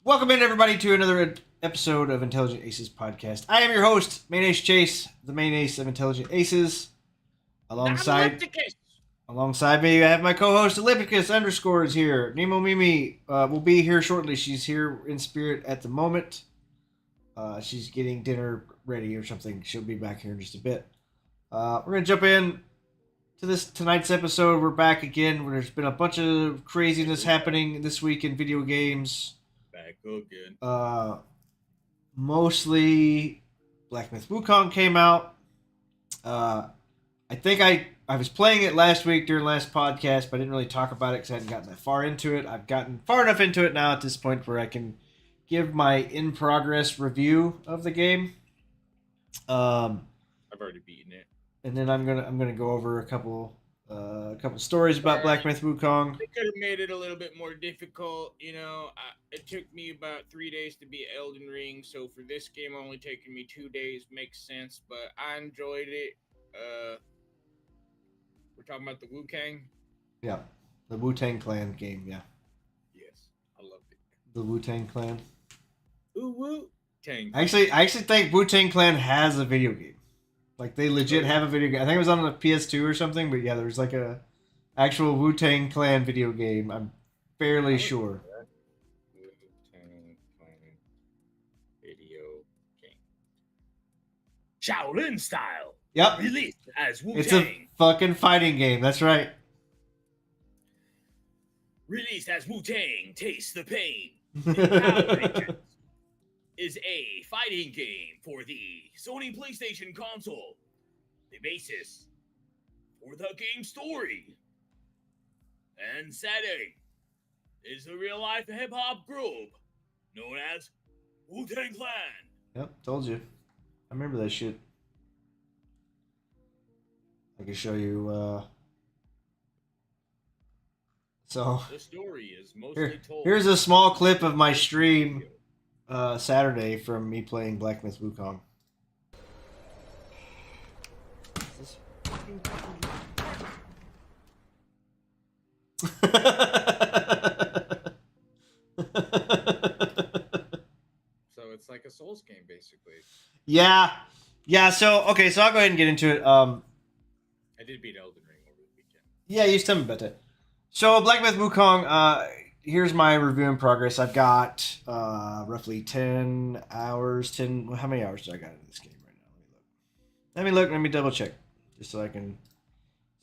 Welcome in, everybody, to another episode of Intelligent Aces podcast. I am your host, MainAceChase, the main ace of Intelligent Aces. Alongside me, I have my co-host, Ellipticus _ is here. Nemo Mimi will be here shortly. She's here in spirit at the moment. She's getting dinner ready or something. She'll be back here in just a bit. We're going to jump in to tonight's episode. We're back again. There's been a bunch of craziness happening this week in video games. Back again. Mostly Black Myth Wukong came out. I think I was playing it last week during last podcast, but I didn't really talk about it because I hadn't gotten that far into it. I've gotten far enough into it now at this point where I can give my in-progress review of the game. I've already beaten it. And then I'm gonna go over a couple stories about Black Myth Wukong. They could have made it a little bit more difficult. It took me about 3 days to beat Elden Ring, so for this game only taking me 2 days makes sense, but I enjoyed it. We're talking about the Wukong? Yeah, the Wu-Tang Clan game, yeah. Yes, I loved it. The Wu-Tang Clan. Ooh, Wu-Tang. I actually think Wu-Tang Clan has a video game. Like, they legit have a video game. I think it was on the PS2 or something, but yeah, there's like a actual Wu-Tang Clan video game. I'm fairly sure. Wu-Tang Clan video game. Shaolin style. Yep. Released as Wu-Tang. It's a fucking fighting game. That's right. Released as Wu-Tang, Taste the Pain. Power Rangers is a fighting game for the Sony PlayStation console. The basis for the game story and setting is the real-life hip-hop group known as Wu-Tang Clan. Yep, told you. I remember that shit. I can show you. So the story is mostly told. Here's a small clip of my stream Saturday from me playing Black Myth Wukong. So it's like a Souls game, basically. Yeah. So I'll go ahead and get into it. I did beat Elden Ring over the weekend. Yeah, you tell me about that. So Black Myth Wukong. Here's my review in progress. I've got roughly 10 hours. How many hours do I got in this game right now? Let me double check, just so I can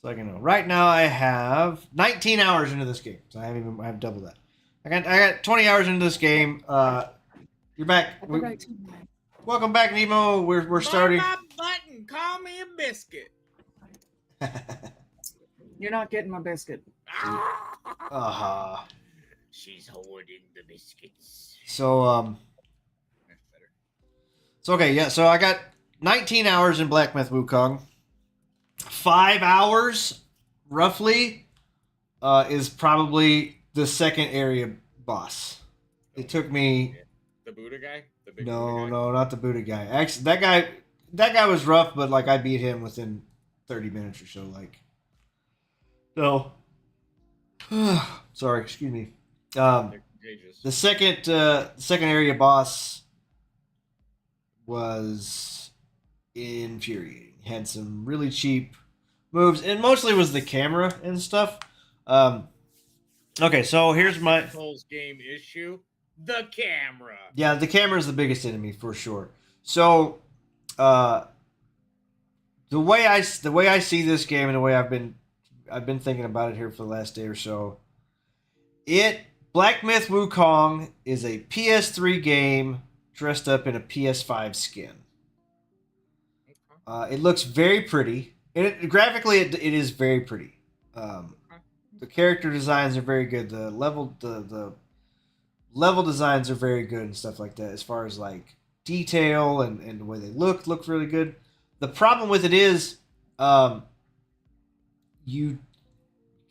know. Right now I have 19 hours into this game. So I have double that. I got 20 hours into this game. You're back. Welcome back, Nemo. We're starting. My button. Call me a biscuit. You're not getting my biscuit. She's hoarding the biscuits. So okay, yeah. So I got 19 hours in Black Myth Wukong. 5 hours, roughly, is probably the second area boss. It took me. The Buddha guy. The big No, Buddha guy? not the Buddha guy. Actually, that guy was rough, but like I beat him within 30 minutes or so. Like, so. Sorry, excuse me. The second area boss was infuriating. Had some really cheap moves, and mostly was the camera and stuff. Okay, so here's my Souls game issue: the camera. Yeah, the camera is the biggest enemy for sure. So, the way I see this game and the way I've been thinking about it here for the last day or so, Black Myth Wukong is a PS3 game dressed up in a PS5 skin. It looks very pretty. Graphically, it is very pretty. The character designs are very good. The level designs are very good and stuff like that. As far as like detail and the way they look really good. The problem with it is, you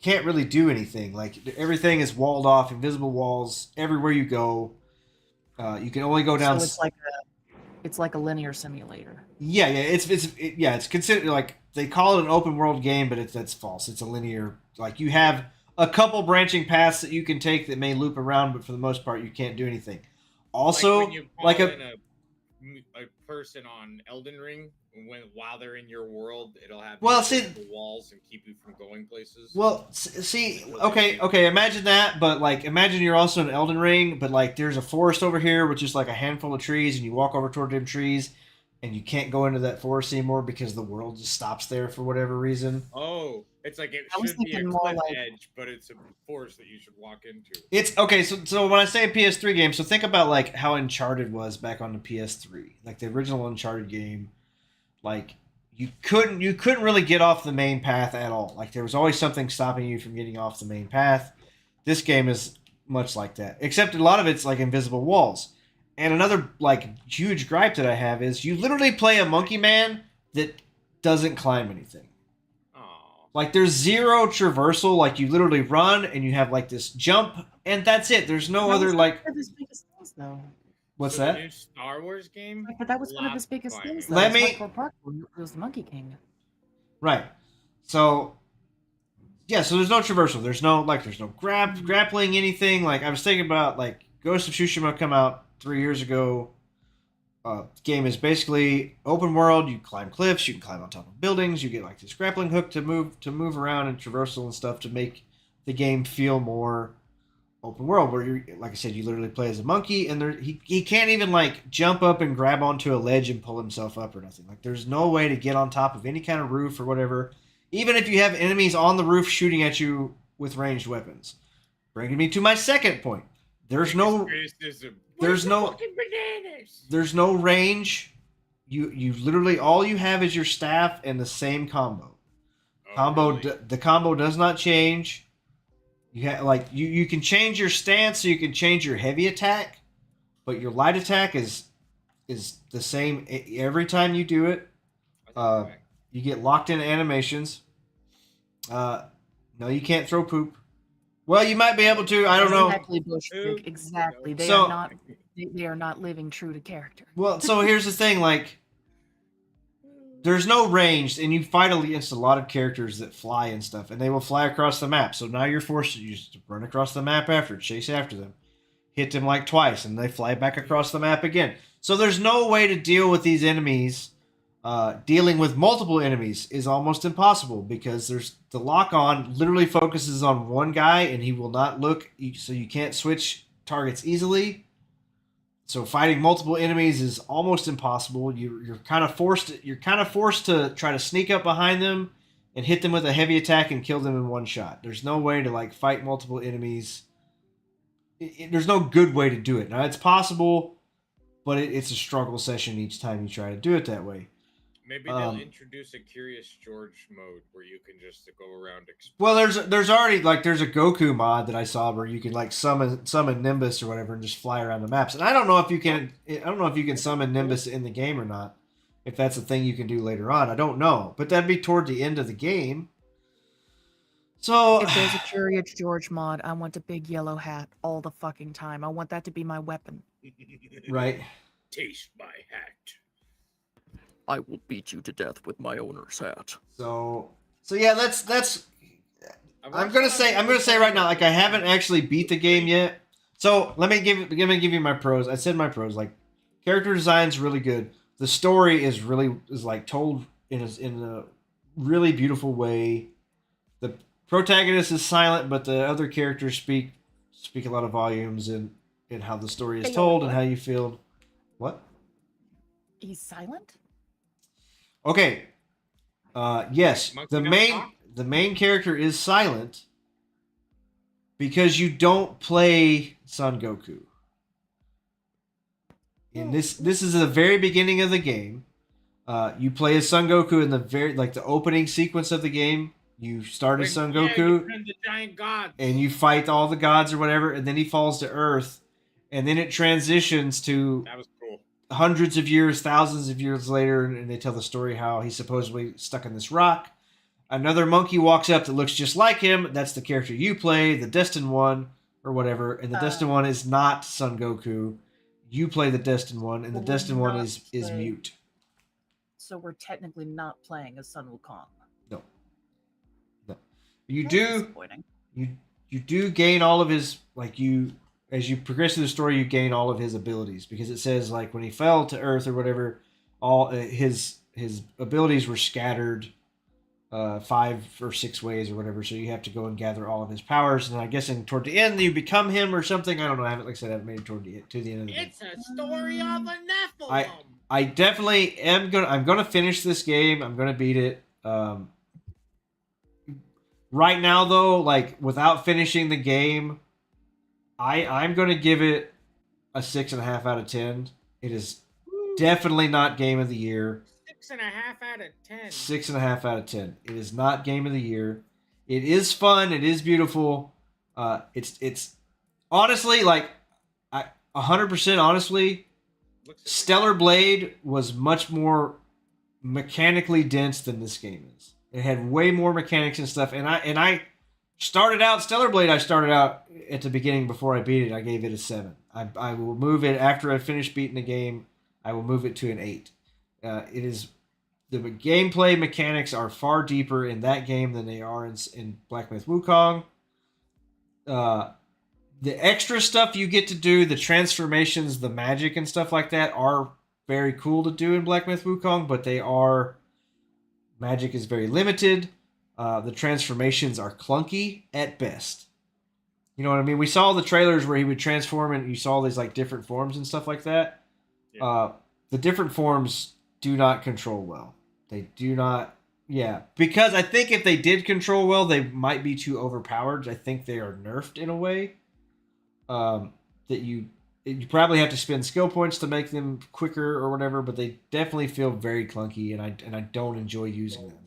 can't really do anything. Like, everything is walled off, invisible walls everywhere you go. You can only go down. So it's like a linear simulator. Yeah, it's considered, like, they call it an open world game, but that's false. It's a linear. Like, you have a couple branching paths that you can take that may loop around, but for the most part, you can't do anything. also like when you call in a person on Elden Ring, while they're in your world, it'll have the walls and keep you from going places. Well, see, okay, imagine that, but like, imagine you're also in Elden Ring, but like, there's a forest over here with just like a handful of trees, and you walk over toward them trees, and you can't go into that forest anymore because the world just stops there for whatever reason. Oh, it's like it should be a cliff edge, but it's a forest that you should walk into. It's okay. So when I say a PS3 game, so think about like how Uncharted was back on the PS3, like the original Uncharted game. Like you couldn't really get off the main path at all. Like there was always something stopping you from getting off the main path. This game is much like that, except a lot of it's like invisible walls. And another like huge gripe that I have is you literally play a monkey man that doesn't climb anything. Like there's zero traversal. Like you literally run and you have like this jump and that's it. There's no other like. What's that? The new Star Wars game? But that was one of his biggest things. Though. Let me. It was the Monkey King. Right. So. Yeah. So there's no traversal. There's no grappling anything. Like I was thinking about like Ghost of Tsushima come out 3 years ago. The game is basically open world. You climb cliffs. You can climb on top of buildings. You get like this grappling hook to move around and traversal and stuff to make the game feel more open world. Where you, like I said, you literally play as a monkey, and he can't even like jump up and grab onto a ledge and pull himself up or nothing. Like there's no way to get on top of any kind of roof or whatever. Even if you have enemies on the roof shooting at you with ranged weapons. Bringing me to my second point. There's no range. You literally all you have is your staff and the same combo. Really? The combo does not change. You can change your stance, so you can change your heavy attack, but your light attack is the same every time you do it. You get locked in animations. No, you can't throw poop. Well, you might be able to. I don't know. Exactly. They are not living true to character. Well, so here's the thing. Like, there's no range, and you fight against a lot of characters that fly and stuff, and they will fly across the map. So now you're forced to run across the map chase after them, hit them like twice, and they fly back across the map again. So there's no way to deal with these enemies. Dealing with multiple enemies is almost impossible because the lock-on literally focuses on one guy and he will not look, so you can't switch targets easily. So fighting multiple enemies is almost impossible. You're kind of forced to try to sneak up behind them and hit them with a heavy attack and kill them in one shot. There's no way to like fight multiple enemies. There's no good way to do it. Now it's possible, but it's a struggle session each time you try to do it that way. Maybe they'll introduce a Curious George mode where you can just go around. Well, there's already like there's a Goku mod that I saw where you can like summon Nimbus or whatever and just fly around the maps. And I don't know if you can summon Nimbus in the game or not. If that's a thing you can do later on, I don't know. But that'd be toward the end of the game. So if there's a Curious George mod, I want a big yellow hat all the fucking time. I want that to be my weapon. Right. Taste my hat. I will beat you to death with my owner's hat. So yeah, that's. I'm gonna say right now, like I haven't actually beat the game yet. So let me give you my pros. I said my pros. Like character design's really good. The story is like told in a really beautiful way. The protagonist is silent, but the other characters speak a lot of volumes in how the story is told and how you feel. What? He's silent? Okay. Yes, the main character is silent because you don't play Son Goku. In this is the very beginning of the game. You play as Son Goku in the opening sequence of the game. You start as Son Goku, the giant gods. and you fight all the gods or whatever, and then he falls to Earth, and then it transitions to. That was cool. Hundreds of years, thousands of years later, and they tell the story how he's supposedly stuck in this rock. Another monkey walks up that looks just like him. That's the character you play, the Destined One, or whatever. And the Destined One is not Son Goku. You play the Destined One, and the Destined One is mute. So we're technically not playing as Sun Wukong. No. You do gain all of his as you progress through the story, you gain all of his abilities because it says like when he fell to Earth or whatever, all his abilities were scattered 5 or 6 ways or whatever. So you have to go and gather all of his powers. And I guess toward the end you become him or something. I don't know. I haven't, like I said, I haven't made it to the end of the game. It's a story of a Nephilim. I definitely am I'm gonna finish this game. I'm gonna beat it. Right now though, like without finishing the game, I'm gonna give it a 6.5 out of 10. It is definitely not game of the year. 6.5 out of 10. 6.5 out of 10. It is not game of the year. It is fun. It is beautiful. It's honestly like 100% honestly. Stellar Blade was much more mechanically dense than this game is. It had way more mechanics and stuff. And I started out Stellar Blade. I started out at the beginning before I beat it. I gave it a 7. I will move it after I finish beating the game. I will move it to an 8. It is the gameplay mechanics are far deeper in that game than they are in Black Myth Wukong. The extra stuff you get to do, the transformations, the magic and stuff like that are very cool to do in Black Myth Wukong, but magic is very limited. The transformations are clunky at best. You know what I mean? We saw the trailers where he would transform and you saw these like different forms and stuff like that. Yeah. The different forms do not control well. They do not. Yeah, because I think if they did control well, they might be too overpowered. I think they are nerfed in a way. That you probably have to spend skill points to make them quicker or whatever, but they definitely feel very clunky, and I don't enjoy using them.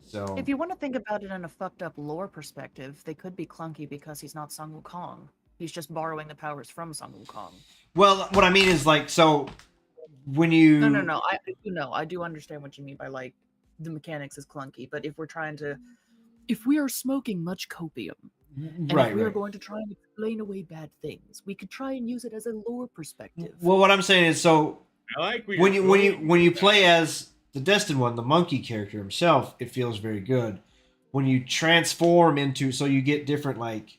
So if you want to think about it in a fucked up lore perspective, they could be clunky because he's not Sun Wukong. He's just borrowing the powers from Sun Wukong. Well, what I mean is like so when you No. I do understand what you mean by like the mechanics is clunky, but if we are smoking much copium. And if we are going to try and explain away bad things, we could try and use it as a lore perspective. Well, what I'm saying is, so when you play as the Destined One, the monkey character himself, it feels very good. When you transform into, so you get different like,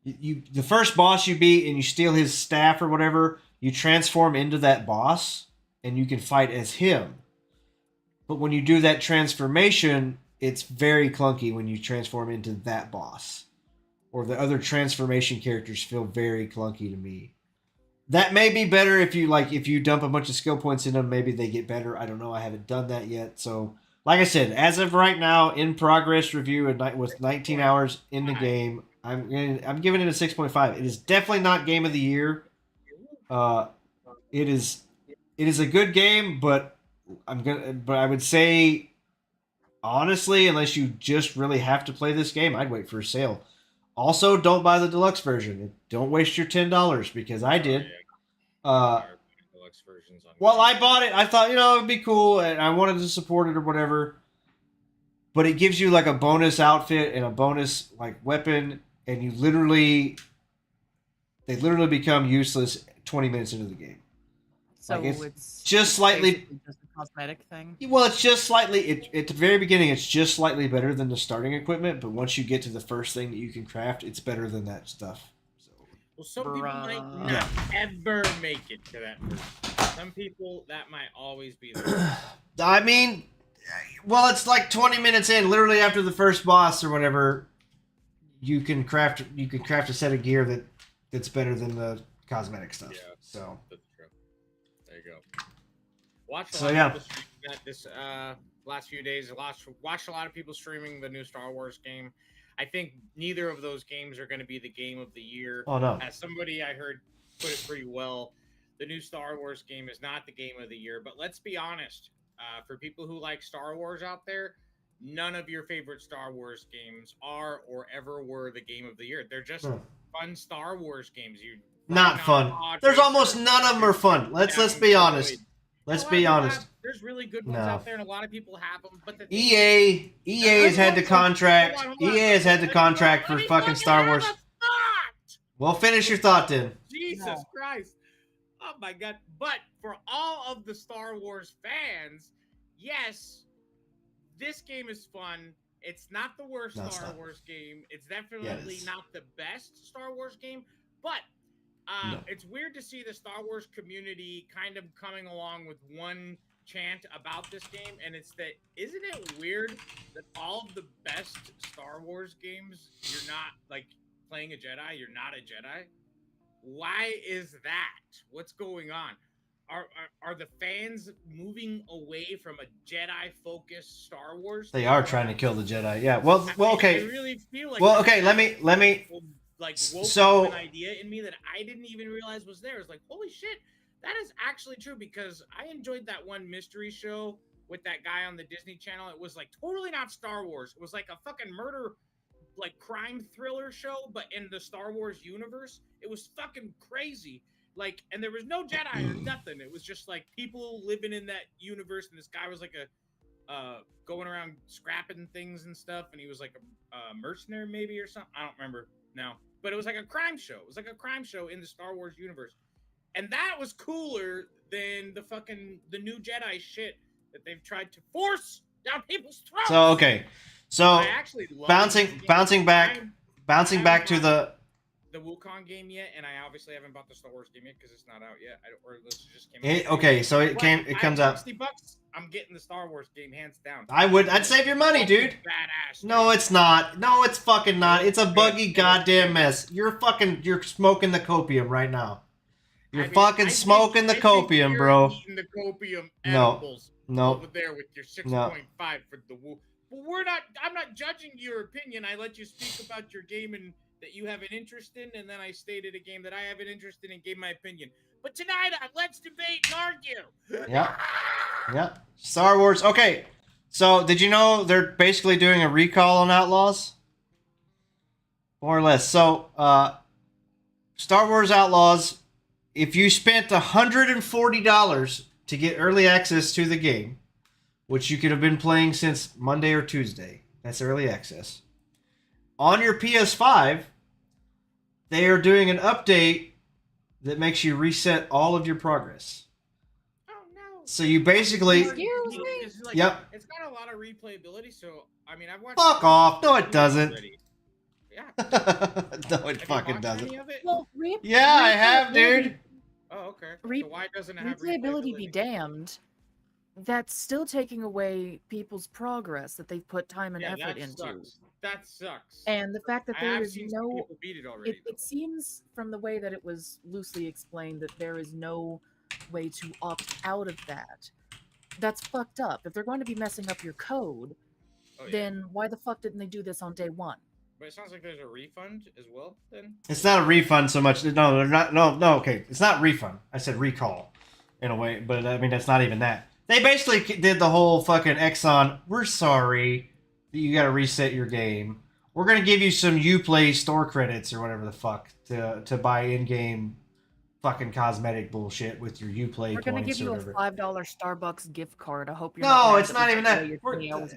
the first boss you beat and you steal his staff or whatever, you transform into that boss and you can fight as him. But when you do that transformation, it's very clunky when you transform into that boss. Or the other transformation characters feel very clunky to me. That may be better if you dump a bunch of skill points in them, maybe they get better. I don't know. I haven't done that yet. So, like I said, as of right now, in progress review with 19 hours in the game, I'm giving it a 6.5. It is definitely not game of the year. It is a good game, but I would say honestly, unless you just really have to play this game, I'd wait for a sale. Also, don't buy the deluxe version. Don't waste your $10 because I did. Well, I bought it. I thought, it'd be cool and I wanted to support it or whatever. But it gives you like a bonus outfit and a bonus like weapon, and they literally become useless 20 minutes into the game. So like it's just slightly just a cosmetic thing. Well, it's just slightly. At the very beginning, it's just slightly better than the starting equipment. But once you get to the first thing that you can craft, it's better than that stuff. So. Well, some people might not ever make it to that first. Some people that might always be there. I mean, well, it's like 20 minutes in, literally after the first boss or whatever. You can craft a set of gear that's better than the cosmetic stuff. Yeah, so that's true. There you go. Watched this last few days. Watched a lot of people streaming the new Star Wars game. I think neither of those games are going to be the game of the year. Oh no! As somebody I heard put it pretty well, the new Star Wars game is not the game of the year. But let's be honest, for people who like Star Wars out there, none of your favorite Star Wars games are or ever were the game of the year. They're just fun Star Wars games. Not fun. There's almost none of them are fun. Let's be honest. Let's be honest. There's really good ones out there, and a lot of people have them. But EA has had the contract. EA has had the contract for fucking Star Wars. Well, finish your thought then. Jesus Christ! Oh my God! But for all of the Star Wars fans, yes, this game is fun. It's not the worst Star Wars game. It's definitely not the best Star Wars game, But No. it's weird to see the Star Wars community kind of coming along with one chant about this game, and it's that isn't it weird that all of the best Star Wars games, you're not like playing a Jedi, you're not a Jedi? Why is that? What's going on? Are the fans moving away from a Jedi-focused Star Wars? They are trying to kill the Jedi. Yeah. Well, okay. I really feel like. Well, okay. Let me. Like woke So up an idea in me that I didn't even realize was there. It's like, holy shit, that is actually true, because I enjoyed that one mystery show with that guy on the Disney Channel. It was like totally not Star Wars. It was like a fucking murder, like crime thriller show, but in the Star Wars universe. It was fucking crazy. Like, and there was no Jedi or nothing. It was just like people living in that universe, and this guy was like a going around scrapping things and stuff, and he was like a mercenary maybe or something. I don't remember now. But it was like a crime show. It was like a crime show in the Star Wars universe. And that was cooler than the new Jedi shit that they've tried to force down people's throats. So okay. So I actually love bouncing back to the Wukong game yet, and I obviously haven't bought the Star Wars game yet because it's not out yet. Or this just came out. Okay, so it comes out. $60. I'm getting the Star Wars game hands down. I'd save your money, dude. Badass. No, it's not. No, it's fucking not. It's a buggy goddamn mess. You're smoking the copium right now. You're fucking smoking the copium, bro. Eating the copium No. edibles No. over there with your 6.5 for the Wu. But I'm not judging your opinion. I let you speak about your game and that you have an interest in, and then I stated a game that I have an interest in and gave my opinion. But tonight, let's debate and argue. Yeah. Yeah. Star Wars. Okay. So, did you know they're basically doing a recall on Outlaws? More or less. So, Star Wars Outlaws, if you spent $140 to get early access to the game, which you could have been playing since Monday or Tuesday, that's early access. On your PS5, they are doing an update that makes you reset all of your progress. Oh no! So you basically, yep. It's got a lot of replayability. So I mean, I've watched. Fuck off! No, it doesn't. Yeah. No, it fucking doesn't. Well, Yeah, I have, dude. Oh, okay. So why doesn't it have replayability? Be damned. That's still taking away people's progress that they've put time and effort into. That sucks. And the fact that there is no, beat it already. It seems from the way that it was loosely explained that there is no way to opt out of that. That's fucked up. If they're going to be messing up your code, then why the fuck didn't they do this on day one? But it sounds like there's a refund as well, then? It's not a refund so much. No, they're not. No, okay. It's not refund. I said recall in a way, but I mean, that's not even that. They basically did the whole fucking Exxon, we're sorry that you got to reset your game. We're going to give you some Uplay store credits or whatever the fuck to buy in-game fucking cosmetic bullshit with your Uplay points. We're going to give you a $5 Starbucks gift card. I hope you're No, it's not even that.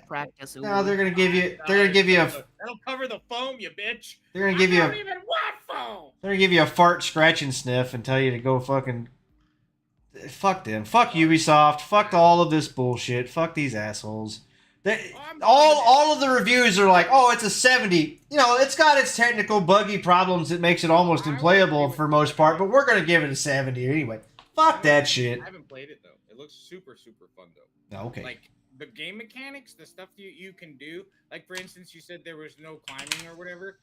Practice. No, they're going to give you a... That'll cover the foam, you bitch. They're going to give you a... I don't even want foam. They're going to give you a fart, scratch, and sniff and tell you to go fucking... Fuck them. Fuck Ubisoft. Fuck all of this bullshit. Fuck these assholes. All of the reviews are like, oh, it's a 70. You know, it's got its technical buggy problems that makes it almost unplayable for most part, but we're going to give it a 70 anyway. Fuck that shit. I haven't played it, though. It looks super, super fun, though. Okay. Like, the game mechanics, the stuff you can do. Like, for instance, you said there was no climbing or whatever.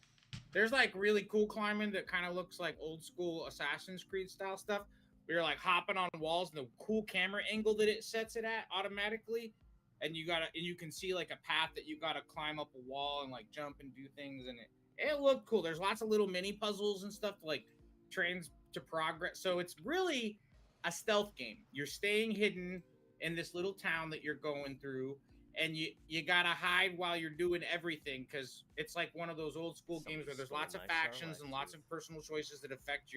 There's, like, really cool climbing that kind of looks like old-school Assassin's Creed style stuff. You're like hopping on walls, and the cool camera angle that it sets it at automatically, and you can see like a path that you gotta climb up a wall and like jump and do things, and it looked cool. There's lots of little mini puzzles and stuff like trains to progress. So it's really a stealth game. You're staying hidden in this little town that you're going through, and you gotta hide while you're doing everything, because it's like one of those old school games where there's lots of factions and lots of personal choices that affect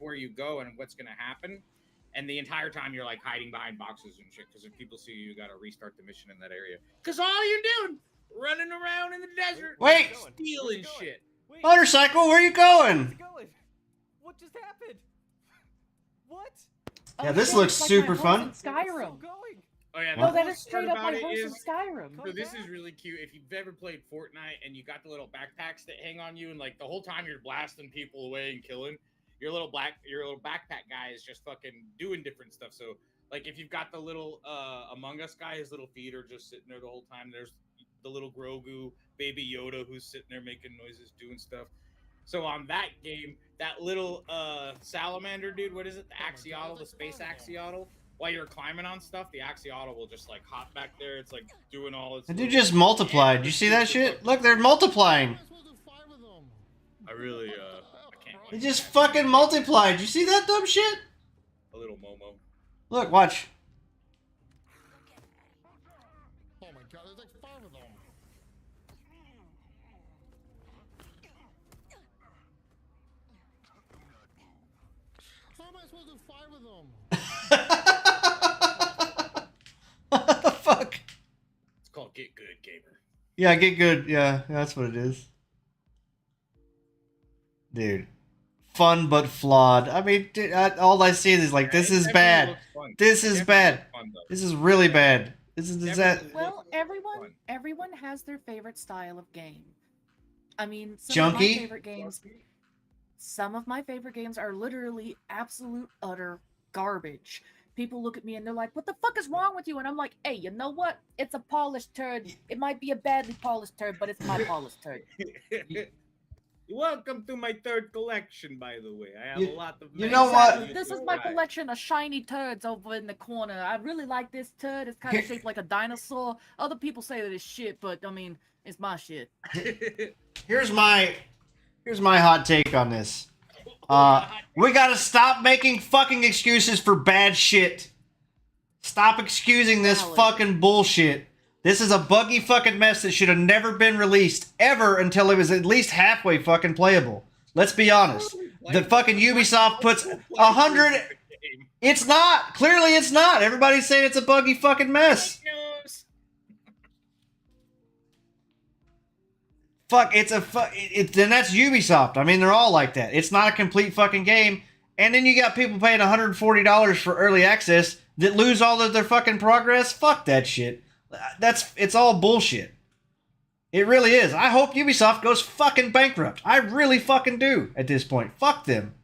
where you go and what's going to happen. And the entire time you're like hiding behind boxes and shit, because if people see you got to restart the mission in that area, because all you're doing running around in the desert, stealing shit. Wait. Motorcycle, where you going? What just happened? What? Yeah, this looks super fun. Skyrim. Oh Oh yeah, No, that is straight up like horse in Skyrim. So this is really cute. If you've ever played Fortnite and you got the little backpacks that hang on you, and like the whole time you're blasting people away and killing, your little backpack guy is just fucking doing different stuff. So like if you've got the little Among Us guy, his little feet are just sitting there the whole time. There's the little Grogu, Baby Yoda, who's sitting there making noises, doing stuff. So on that game, that little salamander dude, what is it? The axolotl, the space axolotl. While you're climbing on stuff, the axolotl will just like hop back there. It's like doing all its. The dude just multiplied. You see that shit? Look, they're multiplying. I can't. They just fucking multiplied. You see that dumb shit? A little Momo. Look, watch. Oh my god, there's like 5 of them. How am I supposed to do 5 of them? What the fuck? It's called Get Good, Gamer. Yeah, get good. Yeah, that's what it is. Dude. Fun but flawed. I mean, dude, all I see is like, this is bad. This is bad. This is really bad. This is that. Well, everyone has their favorite style of game. I mean, Junky? Some of my favorite games are literally absolute utter garbage. People look at me and they're like, what the fuck is wrong with you? And I'm like, hey, you know what? It's a polished turd. It might be a badly polished turd, but it's my polished turd. Welcome to my 3rd collection, by the way. I have a lot of. You know what? This is my collection of shiny turds over in the corner. I really like this turd. It's kind of shaped like a dinosaur. Other people say that it's shit, but I mean, it's my shit. Here's my hot take on this. We gotta stop making fucking excuses for bad shit. Stop excusing this fucking bullshit. This is a buggy fucking mess that should have never been released ever until it was at least halfway fucking playable. Let's be honest. The fucking Ubisoft puts 100. It's not. Clearly it's not. Everybody's saying it's a buggy fucking mess. Fuck, then that's Ubisoft. I mean, they're all like that. It's not a complete fucking game. And then you got people paying $140 for early access that lose all of their fucking progress. Fuck that shit. It's all bullshit. It really is. I hope Ubisoft goes fucking bankrupt. I really fucking do at this point. Fuck them.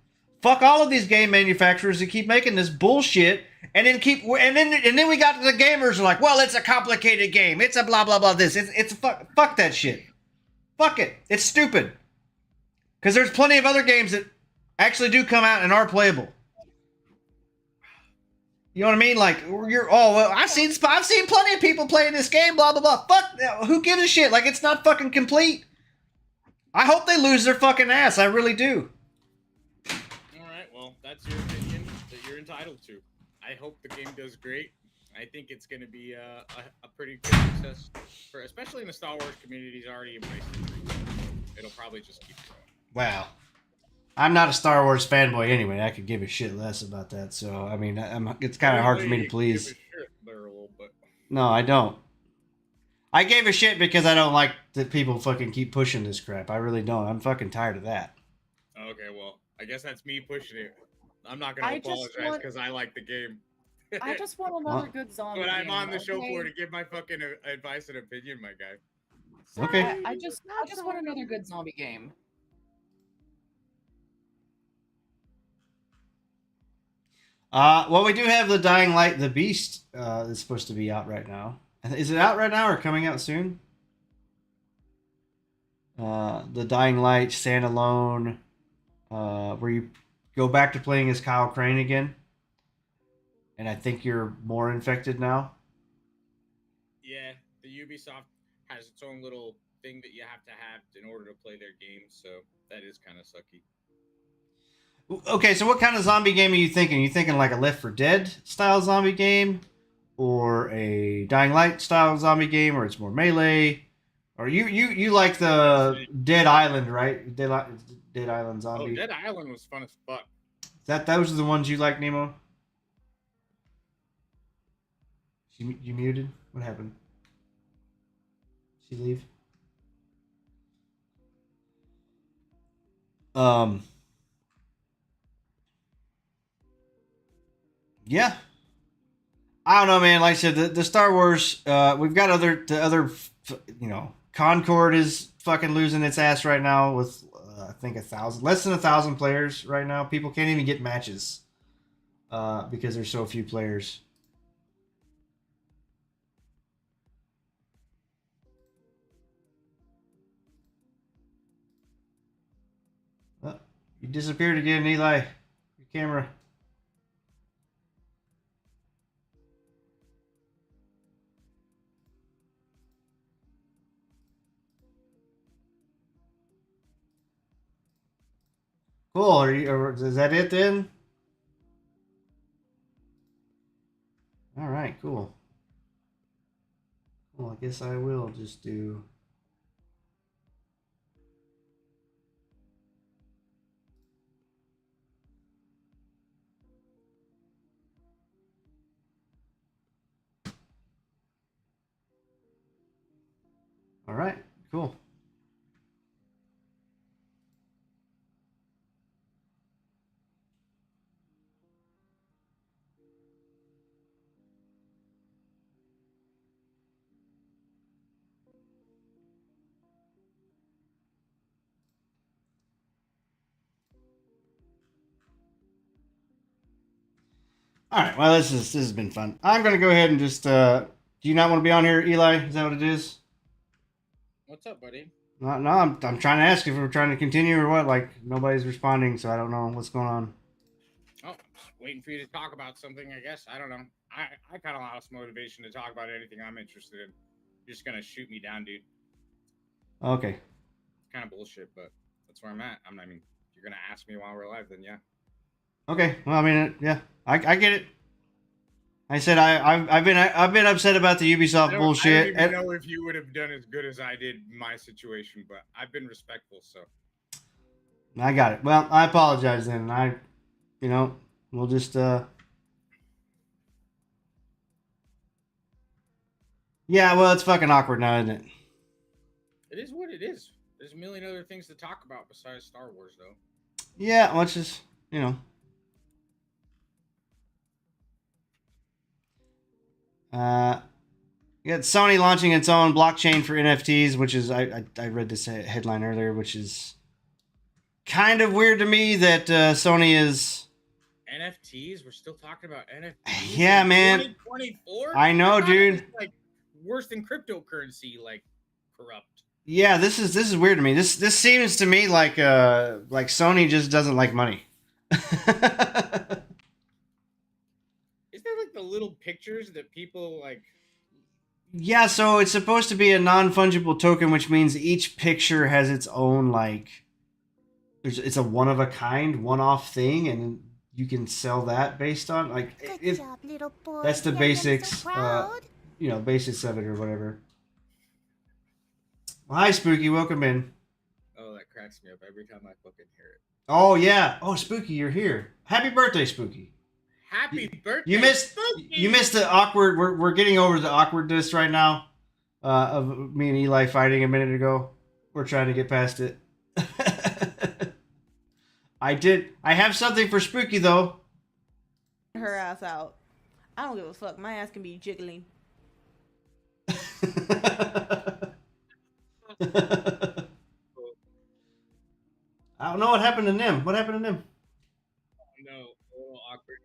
Fuck all of these game manufacturers that keep making this bullshit and then we got to the gamers who are like, well, it's a complicated game. It's a blah blah blah this. It's fuck that shit. Fuck it. It's stupid. Because there's plenty of other games that actually do come out and are playable. You know what I mean? Like, I've seen plenty of people playing this game, blah, blah, blah. Fuck, who gives a shit? Like, it's not fucking complete. I hope they lose their fucking ass. I really do. Alright, well, that's your opinion that you're entitled to. I hope the game does great. I think it's going to be a pretty good success, especially in the Star Wars community. He's already embraced it. It'll probably just keep going. Wow. I'm not a Star Wars fanboy anyway. I could give a shit less about that. So, I mean, it's kind of hard for me to please. No, I don't. I gave a shit because I don't like that people fucking keep pushing this crap. I really don't. I'm fucking tired of that. Okay, well, I guess that's me pushing it. I'm not going to apologize because I like the game. I just want another good zombie But I'm game, on the show for to give my fucking advice and opinion, my guy. Okay. I just want another good zombie game. Well, we do have the Dying Light, the Beast, that's supposed to be out right now. Is it out right now or coming out soon? The Dying Light standalone, where you go back to playing as Kyle Crane again. And I think you're more infected now. Yeah, the Ubisoft has its own little thing that you have to have in order to play their games, so that is kind of sucky. Okay, so what kind of zombie game are you thinking? Are you thinking like a Left 4 Dead style zombie game? Or a Dying Light style zombie game? Or it's more melee? Or you like the Dead Island, right? Dead Island zombie. Oh, Dead Island was fun as fuck. Those are the ones you like, Nemo? You muted? What happened? Did she leave? Yeah. I don't know, man. Like I said, the Star Wars, we've got Concord is fucking losing its ass right now with, I think less than 1,000 players right now. People can't even get matches because there's so few players. Oh, you disappeared again, Eli. Your camera. Cool. Is that it then? All right, cool. Well, I guess I will just do. All right, cool. All right. Well, this has been fun. I'm gonna go ahead and just. Do you not want to be on here, Eli? Is that what it is? What's up, buddy? No, I'm trying to ask if we're trying to continue or what. Like nobody's responding, so I don't know what's going on. Oh, just waiting for you to talk about something, I guess. I don't know. I kind of lost motivation to talk about anything I'm interested in. You're just gonna shoot me down, dude. Okay. It's kind of bullshit, but that's where I'm at. I mean, if you're gonna ask me while we're live, then yeah. Okay. Well, I mean, yeah, I get it. I said I've been upset about the Ubisoft bullshit. I don't even know if you would have done as good as I did in my situation, but I've been respectful, so. I got it. Well, I apologize then. We'll just Yeah, well, it's fucking awkward now, isn't it? It is what it is. There's a million other things to talk about besides Star Wars, though. Yeah, well, it's just, you got Sony launching its own blockchain for NFTs, which is I read this headline earlier, which is kind of weird to me that Sony is NFTs. We're still talking about NFTs. Yeah, man. 2024. I know, dude. Like worse than cryptocurrency, like corrupt. Yeah, this is weird to me. This seems to me like Sony just doesn't like money. Is there like the little pictures that people like? Yeah, so it's supposed to be a non-fungible token, which means each picture has its own it's a one-of-a-kind, one-off thing, and you can sell that based on that's the basics, basics of it or whatever. Well, hi, Spooky. Welcome in. Oh, that cracks me up every time I fucking hear it. Oh yeah. Oh, Spooky, you're here. Happy birthday, Spooky. Happy birthday. You missed the awkward. We're getting over the awkwardness right now of me and Eli fighting a minute ago. We're trying to get past it. I have something for Spooky though. Her ass out. I don't give a fuck. My ass can be jiggling. I don't know what happened to Nim. What happened to Nim? No, a little awkward.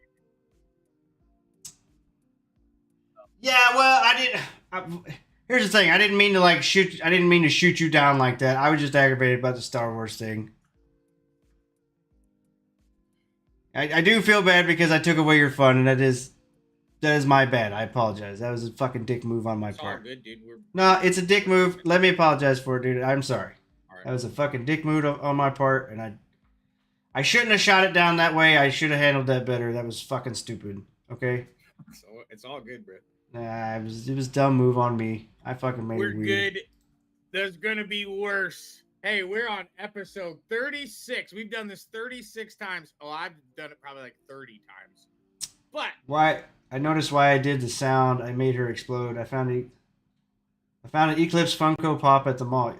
Yeah, well, here's the thing. I didn't mean to shoot you down like that. I was just aggravated about the Star Wars thing. I do feel bad because I took away your fun, and that is my bad. I apologize. That was a fucking dick move on my part. All good, dude. No, it's a dick move. Let me apologize for it, dude. I'm sorry. All right. That was a fucking dick move on my part, and I shouldn't have shot it down that way. I should have handled that better. That was fucking stupid. Okay. So it's all good, bro. Nah, it was a dumb move on me. I fucking made it weird. We're good. There's gonna be worse. Hey, we're on episode 36. We've done this 36 times. Oh, I've done it probably like 30 times. But why? I noticed why I did the sound. I made her explode. I found an Eclipse Funko Pop at the mall.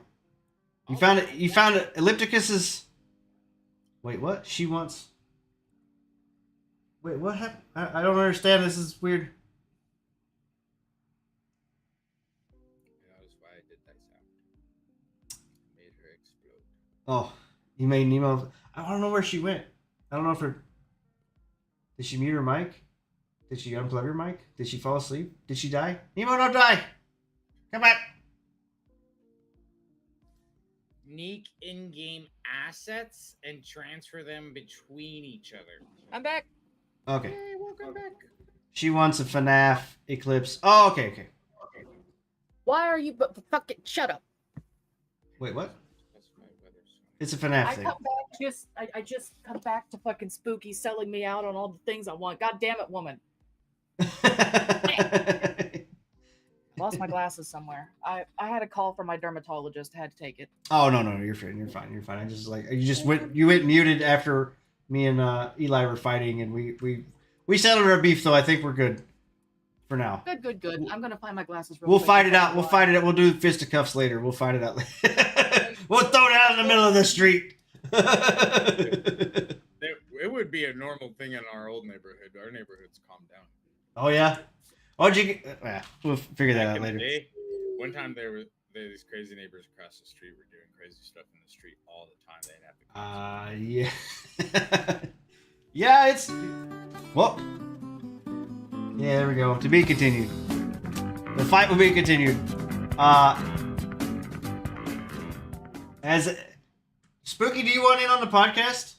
You found it. You found it. Ellipticus's. Wait, what? She wants. Wait, what happened? I don't understand. This is weird. Oh, you made Nemo. I don't know where she went. I don't know if her. Did she mute her mic? Did she unplug her mic? Did she fall asleep? Did she die? Nemo, don't die! Come back! Unique in-game assets and transfer them between each other. I'm back. Okay. Hey, welcome back. She wants a FNAF Eclipse. Oh, okay. Why are you? Fucking shut up. Wait, what? It's a FNAF thing. I just come back to fucking Spooky selling me out on all the things I want. God damn it, woman. Lost my glasses somewhere. I had a call from my dermatologist. Had to take it. Oh no, you're fine. You're fine. I just you went muted after me and Eli were fighting, and we settled our beef, so I think we're good for now. Good. I'm gonna find my glasses. We'll fight it out. We'll do fisticuffs later. We'll fight it out later. We'll throw it out in the middle of the street. It would be a normal thing in our old neighborhood. Our neighborhood's calmed down. Oh yeah. What'd you get? We'll figure that Back out in the later. day, one time there were these crazy neighbors across the street were doing crazy stuff in the street all the time. They'd have to. Yeah. Yeah, it's. Well. Yeah, there we go. To be continued. The fight will be continued. As Spooky, do you want in on the podcast?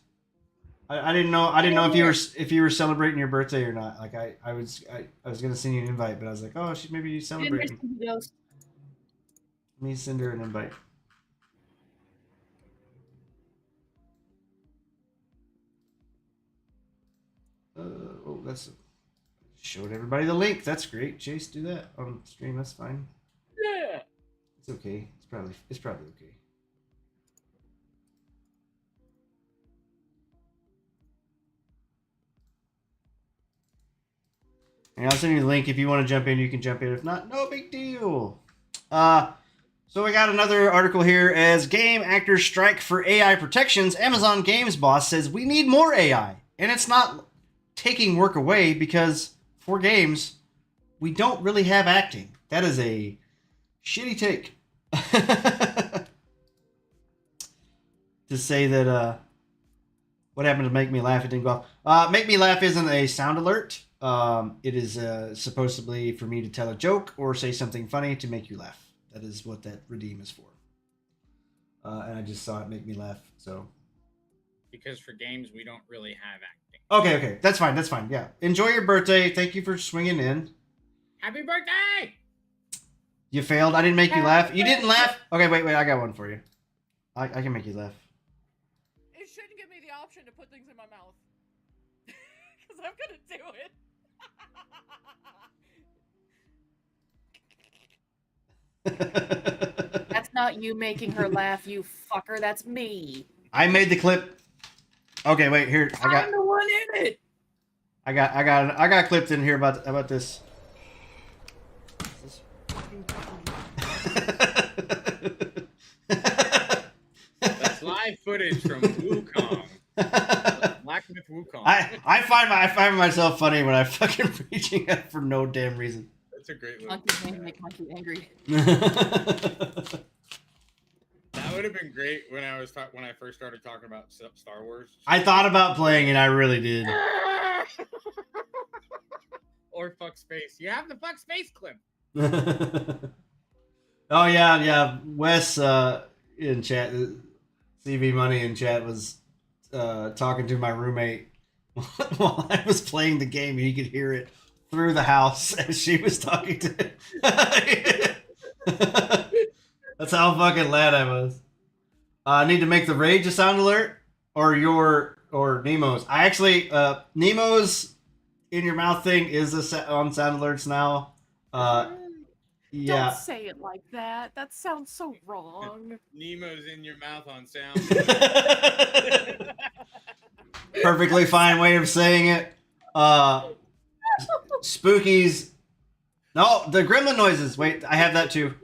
I didn't know if you were celebrating your birthday or not. Like I was gonna send you an invite, but I was like, oh, maybe you celebrating. Let me send her an invite. That's showed everybody the link. That's great. Chase, do that on stream. That's fine. Yeah. It's okay. It's probably okay. And I'll send you the link. If you want to jump in, you can jump in. If not, no big deal. So we got another article here. As game actors strike for AI protections, Amazon Games boss says we need more AI. And it's not taking work away because for games, we don't really have acting. That is a shitty take. To say that, what happened to Make Me Laugh? It didn't go off. Make Me Laugh isn't a sound alert. It is supposedly for me to tell a joke or say something funny to make you laugh. That is what that redeem is for. And I just saw it make me laugh. So. Because for games, we don't really have acting. Okay. That's fine. Yeah. Enjoy your birthday. Thank you for swinging in. Happy birthday! You failed. I didn't make you laugh. You didn't laugh? Okay, wait. I got one for you. I can make you laugh. It shouldn't give me the option to put things in my mouth. Because I'm going to do it. That's not you making her laugh, you fucker. That's me. I made the clip. Okay, wait, here. I'm the one in it. I got clipped in here about this. That's live footage from Wukong. Black Myth Wukong. I find myself funny when I'm fucking preaching it for no damn reason. That's a great Monkey's name make monkey angry. That would have been great when I first started talking about Star Wars. I thought about playing it. I really did. Or fuck space. You have the fuck space clip. Oh yeah. Wes in chat, CV Money in chat was talking to my roommate while I was playing the game, and he could hear it through the house as she was talking to him. That's how fucking loud I was. I need to make the rage a sound alert, or Nemo's. I actually Nemo's in your mouth thing is on sound alerts now. Yeah. Don't say it like that. That sounds so wrong. Nemo's in your mouth on sound. Perfectly fine way of saying it. Spookies. No, the gremlin noises. Wait, I have that too.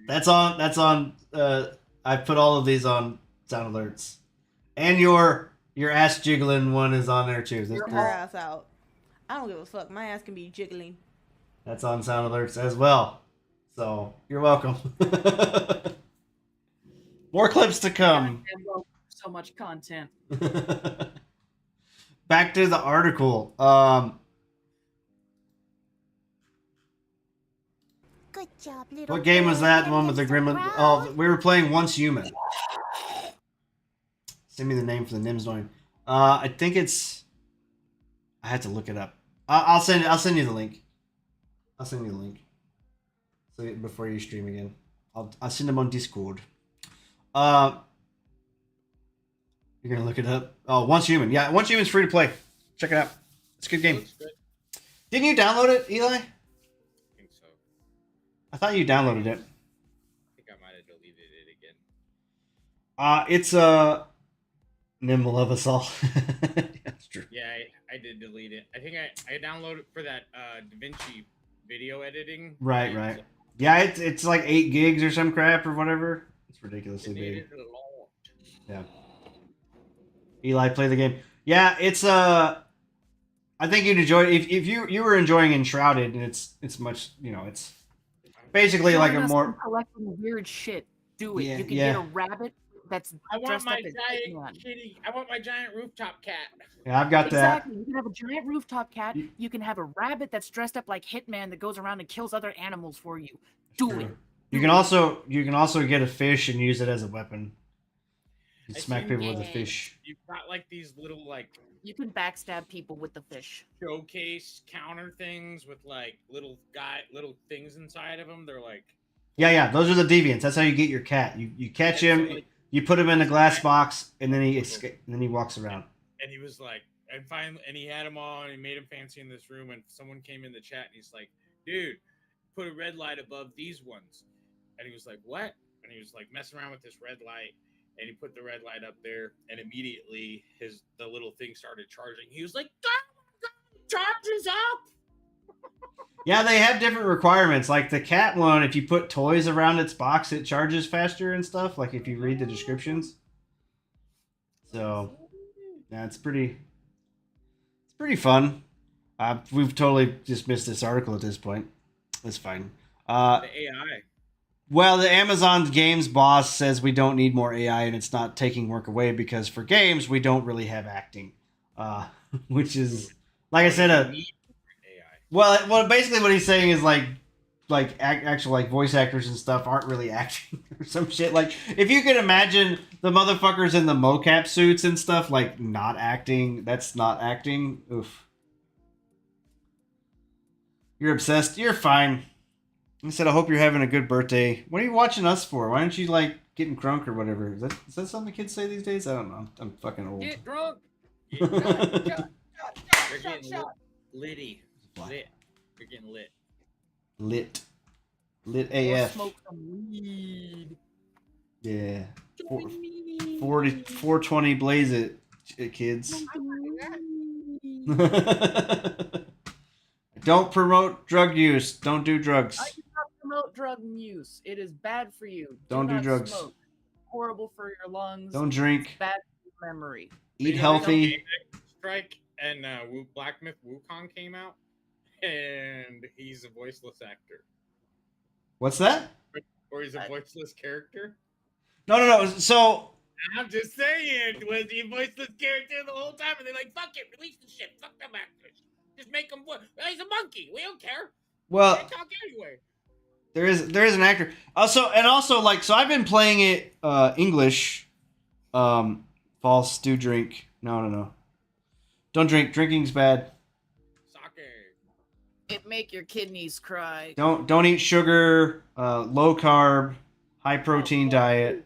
That's on. I put all of these on sound alerts, and your ass jiggling one is on there too. Her ass out. I don't give a fuck. My ass can be jiggling. That's on sound alerts as well. So you're welcome. More clips to come. So much content. Back to the article. Good job, little What game was boy. that? The Gonna one with get the so gremlin? proud. Oh, we were playing Once Human. Send me the name for the Nims knowing. I think it's. I had to look it up. I'll send you the link. I'll send you the link. So before you stream again, I'll send them on Discord. You're gonna look it up. Oh, Once Human. Yeah, Once Human's free to play. Check it out. It's a good game. Looks good. Didn't you download it, Eli? I think so. I thought you downloaded it. I think I might have deleted it again. It's a Nim will love us all. That's true. Yeah, I did delete it. I think I downloaded for that DaVinci video editing. Right, right. Yeah, it's like 8 gigs or some crap or whatever. It's ridiculously big. Yeah. Eli, play the game. Yeah, it's I think you'd enjoy it if you were enjoying Enshrouded, and it's much, it's basically like a more collecting weird shit. Do it. Yeah, You can yeah. get a rabbit that's I want dressed my up as giant Hitman. kitty. I want my giant rooftop cat. Yeah, I've got Exactly. You can have a giant rooftop cat. You- You can have a rabbit that's dressed up like Hitman that goes around and kills other animals for you. Do that. it. You can also get a fish and use it as a weapon. You I smack seen people with a Yeah. fish. You've got like these little like You can backstab people with the fish. showcase counter things with like little things inside of them. They're like Yeah, those are the deviants. That's how you get your cat. You catch him, you put him in a glass box, and then he walks around. and he was like, and finally, and he had them all, and he made them fancy in this room. And someone came in the chat, and he's like, "Dude, put a red light above these ones." And he was like, "What?" And he was like messing around with this red light, and he put the red light up there, and immediately the little thing started charging. He was like, "God, charges up!" Yeah, they have different requirements. Like the cat one, if you put toys around its box, it charges faster and stuff. Like if you read the descriptions. So, yeah, it's pretty fun. We've totally just missed this article at this point. It's fine. The AI. Well, the Amazon Games boss says we don't need more AI, and it's not taking work away because for games we don't really have acting, which is, like I said, AI. well, basically what he's saying is like actual like voice actors and stuff aren't really acting or some shit. Like if you can imagine the motherfuckers in the mocap suits and stuff like not acting, that's not acting. Oof. You're obsessed. You're fine. I said, I hope you're having a good birthday. What are you watching us for? Why aren't you like getting crunk or whatever? Is that something kids say these days? I don't know. I'm fucking old. Get drunk. Get drunk. They're getting litty. What? Lit. You're getting lit. Lit Or AF. smoke some weed. Yeah. Join me. 420 blaze it, kids. Don't promote drug use. Don't do drugs. I do not promote drug use. It is bad for you. Don't do not drugs. Smoke. Horrible for your lungs. Don't drink. Bad for your memory. Eat healthy. Strike and Black Myth Wukong came out, and he's a voiceless actor, What's that? or he's a voiceless character. No. So I'm just saying, was he a voiceless character the whole time? And they're like, "Fuck it, release the shit. Fuck them actors. Just make him voice. He's a monkey. We don't care. well, They talk anyway." there is an actor. Also, like, so I've been playing it English. False. Do drink. No. Don't drink. Drinking's bad. Sake. It make your kidneys cry. Don't eat sugar. Low carb, high protein diet.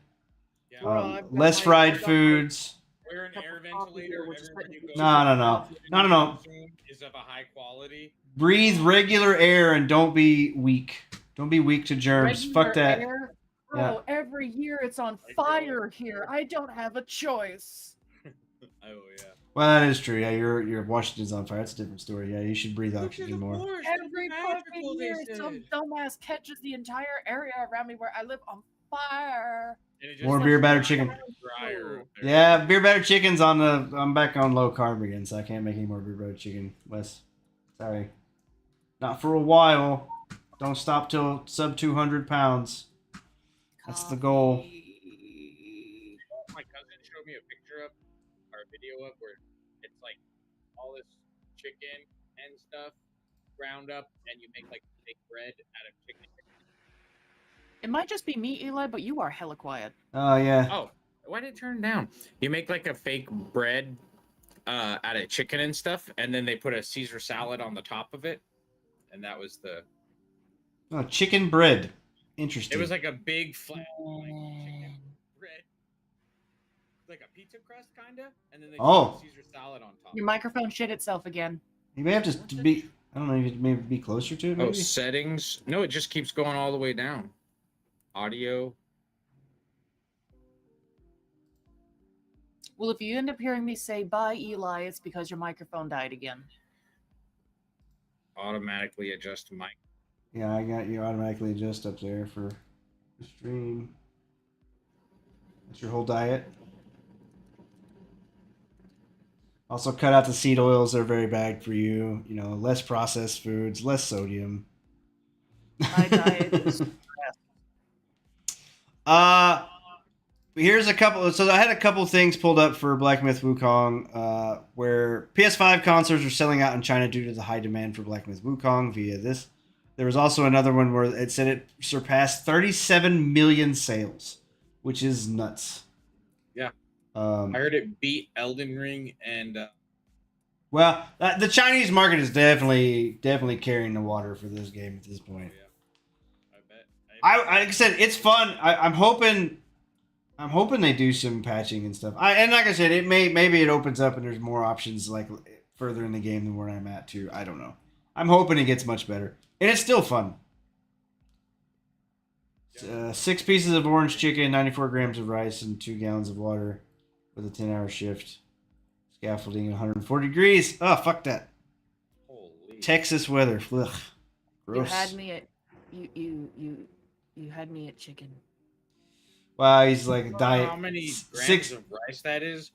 Yeah. Less fried foods. Wear an air ventilator everywhere you go. No. Is of a high quality. Breathe regular air and don't be weak. Don't be weak to germs. Regular Fuck that. air? Bro, Yeah. every year it's on fire here. I don't have a choice. Oh yeah. Well, that is true. Yeah, your Washington's on fire. That's a different story. Yeah, you should breathe oxygen more. Every fucking year, some dumbass catches the entire area around me where I live on fire. More beer battered chicken. Drier. Yeah, beer battered chicken's on the. I'm back on low carb again, so I can't make any more beer battered chicken. Wes, sorry. Not for a while. Don't stop till sub 200 pounds. That's the goal. My cousin showed me a picture of, or a video of, where it's like all this chicken and stuff ground up, and you make like fake bread out of chicken. It might just be me, Eli, but you are hella quiet. Oh, yeah. Oh, why did it turn down? You make like a fake bread out of chicken and stuff, and then they put a Caesar salad on the top of it, and that was the. Oh, chicken bread. Interesting. It was like a big flat chicken bread, like a pizza crust, kinda, and then they put Caesar salad on top. Your microphone shit itself again. You may have to be. I don't know. You maybe be closer to it. Maybe? Oh, settings. No, it just keeps going all the way down. Audio. Well, if you end up hearing me say bye, Eli, it's because your microphone died again. Automatically adjust mic. Yeah, I got you automatically adjust up there for the stream. That's your whole diet. Also, cut out the seed oils. They're very bad for you. You know, less processed foods, less sodium. My diet is Here's a couple. So I had a couple things pulled up for Black Myth Wukong, where PS5 consoles are selling out in China due to the high demand for Black Myth Wukong via this. There was also another one where it said it surpassed 37 million sales, which is nuts. Yeah. I heard it beat Elden Ring and. Well, the Chinese market is definitely carrying the water for this game at this point. Yeah. I bet. Like I said, it's fun. I'm hoping they do some patching and stuff. And like I said, maybe it opens up and there's more options like further in the game than where I'm at too. I don't know. I'm hoping it gets much better, and it's still fun. 6 pieces of orange chicken, 94 grams of rice, and 2 gallons of water, with a 10-hour shift. Scaffolding at 140 degrees. Oh, fuck that. Holy. Texas weather. Ugh. Gross. You had me at you had me at chicken. Wow, he's like a diet. I don't know how many grams of rice that is,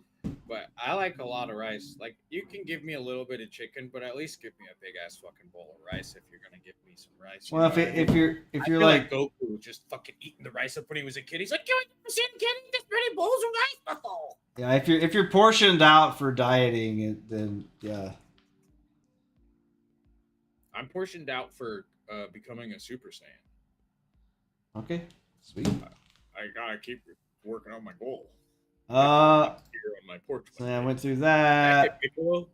but I like a lot of rice. Like, you can give me a little bit of chicken, but at least give me a big ass fucking bowl of rice if you're gonna give me some rice. Well, if you're like Goku, just fucking eating the rice up when he was a kid. He's like, "You ain't never seen kid eat this many bowls of rice before." Yeah, if you're portioned out for dieting, then yeah. I'm portioned out for becoming a Super Saiyan. Okay, sweet. I gotta keep working on my goal. Here on my porch. So I went through that.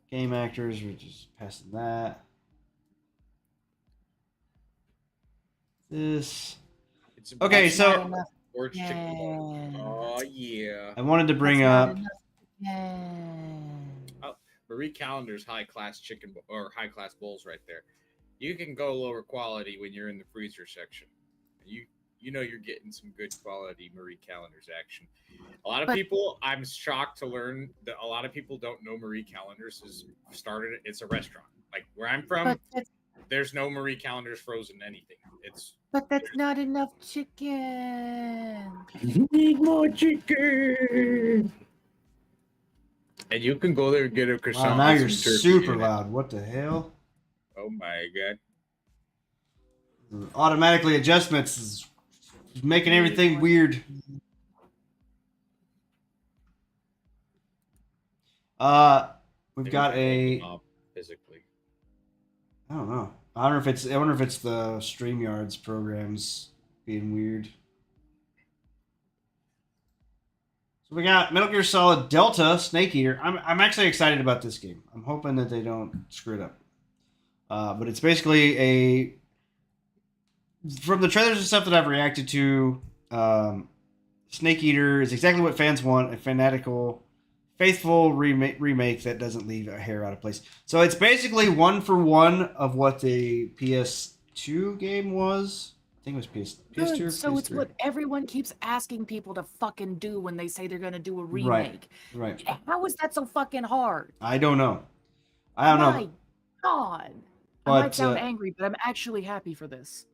Game actors, we're just passing that. This. Okay, so. Oh yeah. I wanted to bring up. Marie Callender's high class chicken or high class bowls right there. You can go lower quality when you're in the freezer section. You know you're getting some good quality Marie Callender's action. A lot of people, I'm shocked to learn that a lot of people don't know Marie Callender's is started. It's a restaurant. Like where I'm from, there's no Marie Callender's frozen anything. But that's not enough chicken. You need more chicken. And you can go there and get a croissant. Wow, now you're super loud. What the hell? Oh my god. Automatically adjustments is making everything weird. We've got a physically. I don't know. I wonder if it's the StreamYard's programs being weird. So we got Metal Gear Solid Delta Snake Eater. I'm actually excited about this game. I'm hoping that they don't screw it up. But it's basically from the trailers and stuff that I've reacted to, Snake Eater is exactly what fans want, a fanatical, faithful remake that doesn't leave a hair out of place. So it's basically 1 for 1 of what the PS2 game was. I think it was PS2 or so PS3. It's what everyone keeps asking people to fucking do when they say they're going to do a remake. Right. How is that so fucking hard? I don't know. know. My God. I might sound angry, but I'm actually happy for this.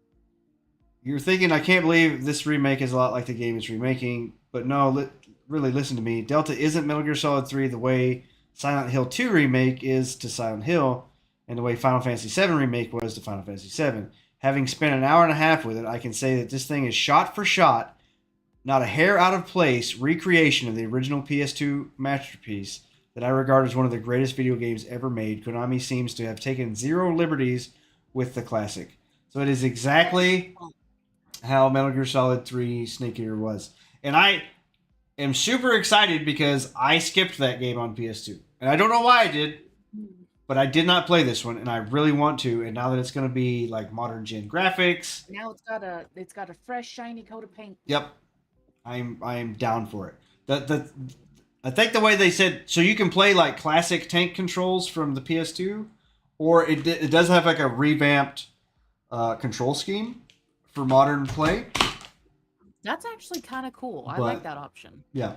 You're thinking, I can't believe this remake is a lot like the game it's remaking. But no, really listen to me. Delta isn't Metal Gear Solid 3 the way Silent Hill 2 remake is to Silent Hill. and the way Final Fantasy VII Remake was to Final Fantasy VII. Having spent an hour and a half with it, I can say that this thing is shot for shot, not a hair out of place, recreation of the original PS2 masterpiece that I regard as one of the greatest video games ever made. Konami seems to have taken zero liberties with the classic. So it is exactly how Metal Gear Solid 3 Snake Eater was. And I am super excited because I skipped that game on PS2. And I don't know why I did, but I did not play this one, and I really want to. And now that it's going to be like modern gen graphics, Now it's got a fresh shiny coat of paint. yep, I am down for it. I think the way they said, so you can play like classic tank controls from the PS2, or it does have like a revamped control scheme for modern play. That's actually kind of cool. I But- like that option. Yeah,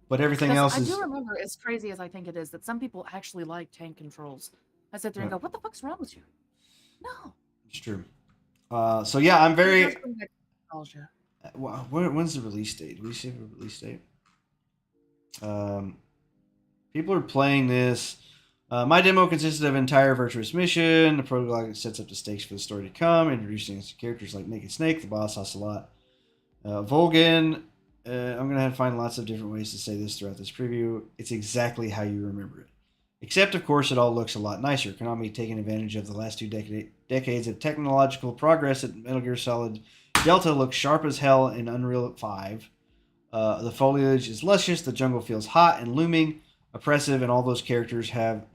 but everything else I is do remember, as crazy as I think it is, that some people actually like tank controls. I sit there and go, "What the fuck's wrong with you?" No. it's true. So yeah, I'm It very. does bring back nostalgia. When's the release date? Did we see the release date? People are playing this. My demo consisted of an entire virtuous mission. The prologue sets up the stakes for the story to come, introducing characters like Naked Snake, the boss, Ocelot, Volgan. I'm going to have to find lots of different ways to say this throughout this preview. It's exactly how you remember it. Except, of course, it all looks a lot nicer. Konami taking advantage of the last two decades of technological progress at Metal Gear Solid. Delta looks sharp as hell in Unreal 5. The foliage is luscious, the jungle feels hot and looming, oppressive, and all those characters have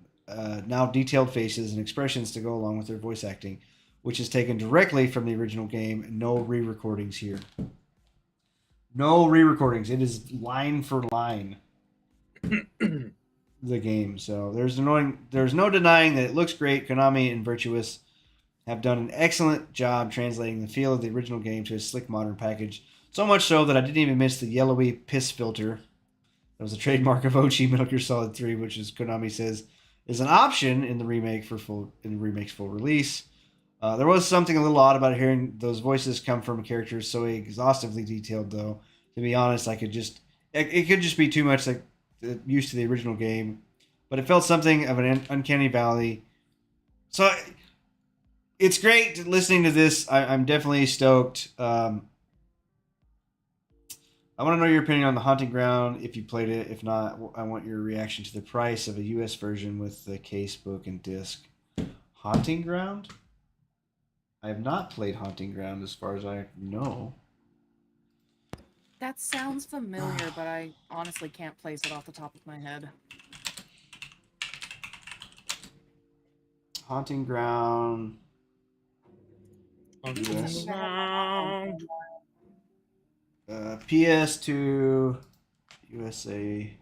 now detailed faces and expressions to go along with their voice acting, which is taken directly from the original game. No re-recordings here. No re-recordings. It is line for line the game. So there's no denying that it looks great. Konami and Virtuous have done an excellent job translating the feel of the original game to a slick modern package. So much so that I didn't even miss the yellowy piss filter. That was a trademark of OG Metal Gear Solid 3, which is Konami says is an option in the remake's full release. There was something a little odd about hearing those voices come from characters so exhaustively detailed, though. To be honest, it could just be too much like used to the original game, but it felt something of an uncanny valley. So it's great listening to this. I'm definitely stoked. I want to know your opinion on the Haunting Ground if you played it. If not, I want your reaction to the price of a US version with the case, book, and disc. Haunting Ground? I have not played Haunting Ground as far as I know. That sounds familiar, but I honestly can't place it off the top of my head. Haunting Ground. US. PS2, USA.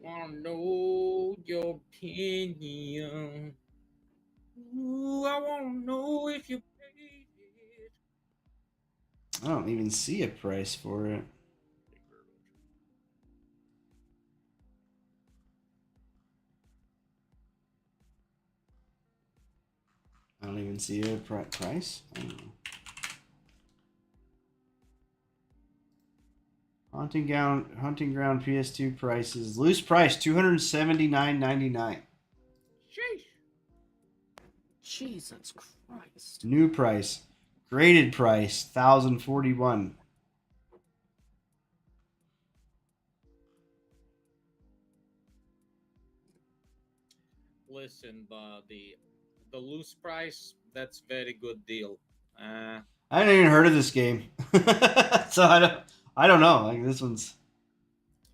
Wanna know your opinion. Ooh, I wanna know if you paid it. I don't even see a price for it. I don't even see a price. I don't know. Haunting Ground PS2 prices. Loose price $279.99. Sheesh. Jesus Christ. New price. Graded price $1,041. Listen, the loose price, that's very good deal. I hadn't even heard of this game. So I don't know. Like this one's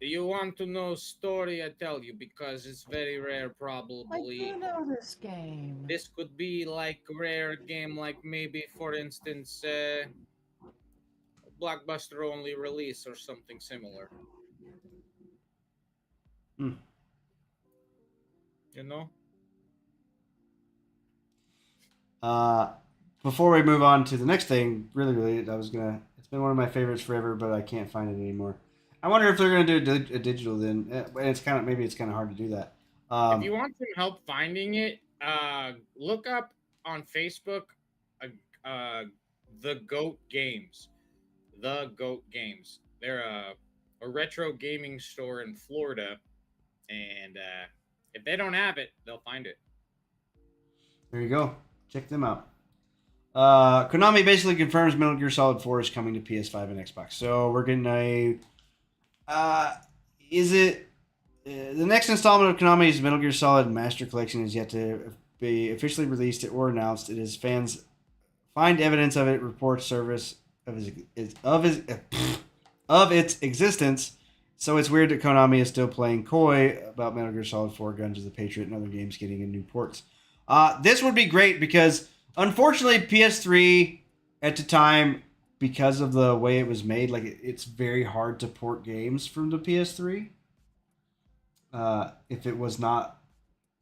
You want to know story? I tell you because it's very rare. I Probably do know this game. this could be like a rare game, like maybe for instance, blockbuster only release or something similar. Hmm. You know. Before we move on to the next thing, really, it's been one of my favorites forever, but I can't find it anymore. I wonder if they're gonna do a digital then. It's kind of hard to do that. If you want some help finding it, look up on Facebook a The Goat Games. The Goat Games. They're a retro gaming store in Florida, and if they don't have it, they'll find it. There you go. Check them out. Konami basically confirms Metal Gear Solid 4 is coming to PS5 and Xbox. So we're getting a... the next installment of Konami's Metal Gear Solid Master Collection is yet to be officially released or announced. It is fans find evidence of it, reports service of its existence. So it's weird that Konami is still playing coy about Metal Gear Solid 4, Guns of the Patriot, and other games getting in new ports. This would be great because, unfortunately, PS3 at the time, because of the way it was made, like it's very hard to port games from the PS3. If it was not,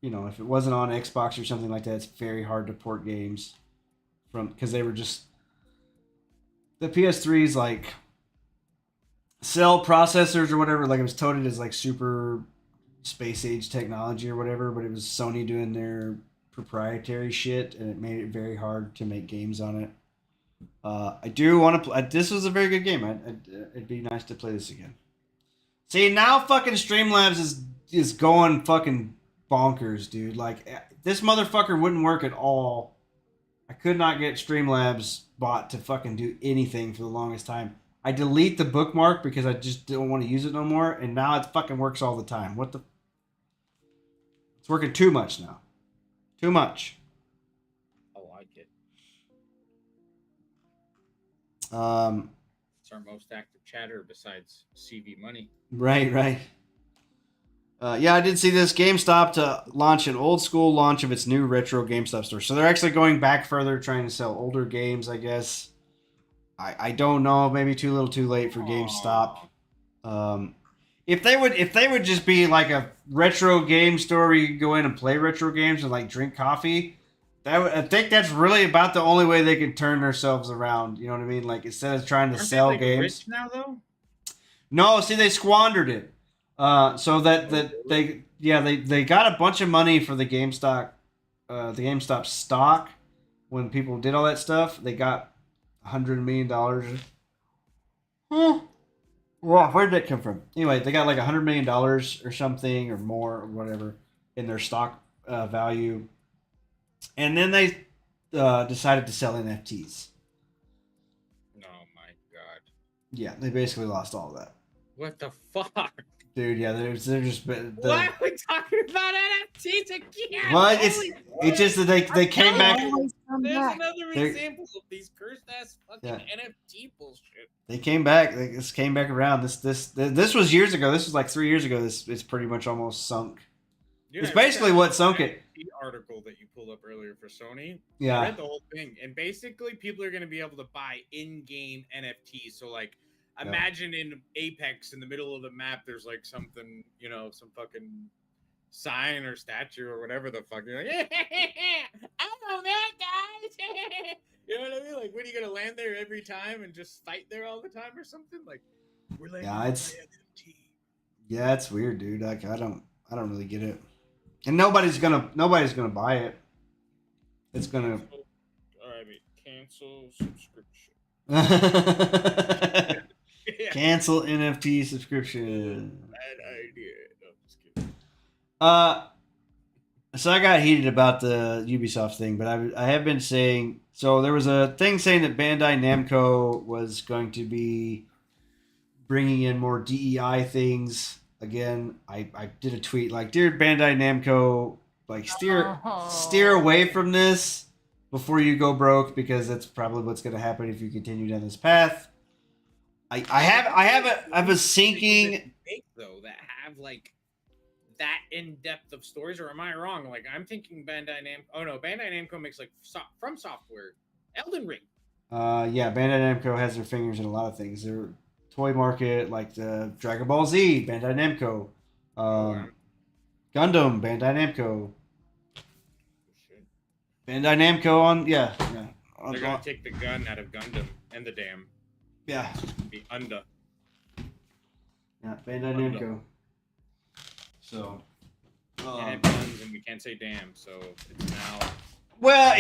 if it wasn't on Xbox or something like that, it's very hard to port games from, because they were just, the PS3's like cell processors or whatever, like it was touted as like super space age technology or whatever, but it was Sony doing their proprietary shit, and it made it very hard to make games on it. I do want to play. This was a very good game. It'd be nice to play this again. See, now fucking Streamlabs is going fucking bonkers, dude. Like, this motherfucker wouldn't work at all. I could not get Streamlabs bot to fucking do anything for the longest time. I delete the bookmark because I just don't want to use it no more, and now it fucking works all the time. What the? It's working too much now. Too much. I like it. It's our most active chatter besides CV Money. Right. Yeah, I did see this. GameStop to launch an old school launch of its new retro GameStop store. So they're actually going back further, trying to sell older games, I guess. I don't know. Maybe too little, too late for GameStop. If they would just be like a retro game store where you can go in and play retro games and like drink coffee, I think that's really about the only way they can turn themselves around. You know what I mean? Like, instead of trying to sell they, like, games. rich now though? No, see, they squandered it. So that they got a bunch of money for the GameStop stock when people did all that stuff. They got $100 million. Wow, where did that come from? Anyway, they got like $100 million or something or more or whatever in their stock value, and then they decided to sell NFTs. Oh my god! Yeah, they basically lost all of that. What the fuck? Dude, yeah, they're just. Why are we talking about NFTs again? Well, it's just that they came back. There's another example of these cursed ass fucking NFT bullshit. They came back. This came back around. This was years ago. This was like 3 years ago. It's pretty much almost sunk. Dude, it's basically what sunk it. The article that you pulled up earlier for Sony. Yeah. I read the whole thing, and basically people are going to be able to buy in-game NFTs. So like, imagine in Apex, in the middle of the map, there's like something, some fucking sign or statue or whatever the fuck. You're like, I know that, guys. You know what I mean? Like, when are you gonna land there every time and just fight there all the time or something? Like, we're landing on NFT. Yeah, it's weird, dude. Like, I don't really get it. And nobody's gonna buy it. It's gonna. All right, cancel subscription. Cancel NFT subscription. Bad idea. No, just kidding. So I got heated about the Ubisoft thing, but I have been saying, so there was a thing saying that Bandai Namco was going to be bringing in more DEI things. Again, I did a tweet like, dear Bandai Namco, like steer away from this before you go broke, because that's probably what's going to happen if you continue down this path. I have a sinking though that have like that in depth of stories, or am I wrong? Like, I'm thinking Bandai Namco. Oh no, Bandai Namco makes like From Software, Elden Ring. Yeah, Bandai Namco has their fingers in a lot of things. Their toy market, like the Dragon Ball Z, Bandai Namco, Gundam, Bandai Namco, Bandai Namco on They're gonna take the gun out of Gundam and the dam. Yeah. The Unda. Yeah, Bandai Namco. So. Can't have guns and we can't say damn, so it's now. Well,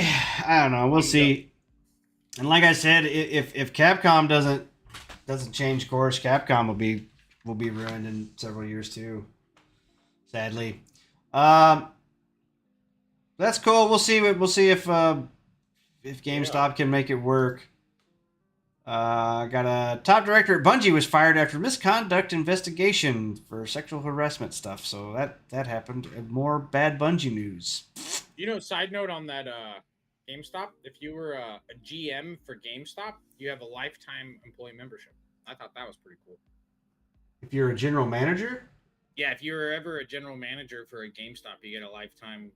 I don't know. We'll see. And like I said, if Capcom doesn't change course, Capcom will be ruined in several years too. Sadly, that's cool. We'll see. We'll see if GameStop can make it work. Got a top director at Bungie was fired after misconduct investigation for sexual harassment stuff. So that happened. And more bad Bungie news. Side note on that GameStop, if you were a GM for GameStop, you have a lifetime employee membership. I thought that was pretty cool. If you're a general manager? Yeah, if you were ever a general manager for a GameStop, you get a lifetime,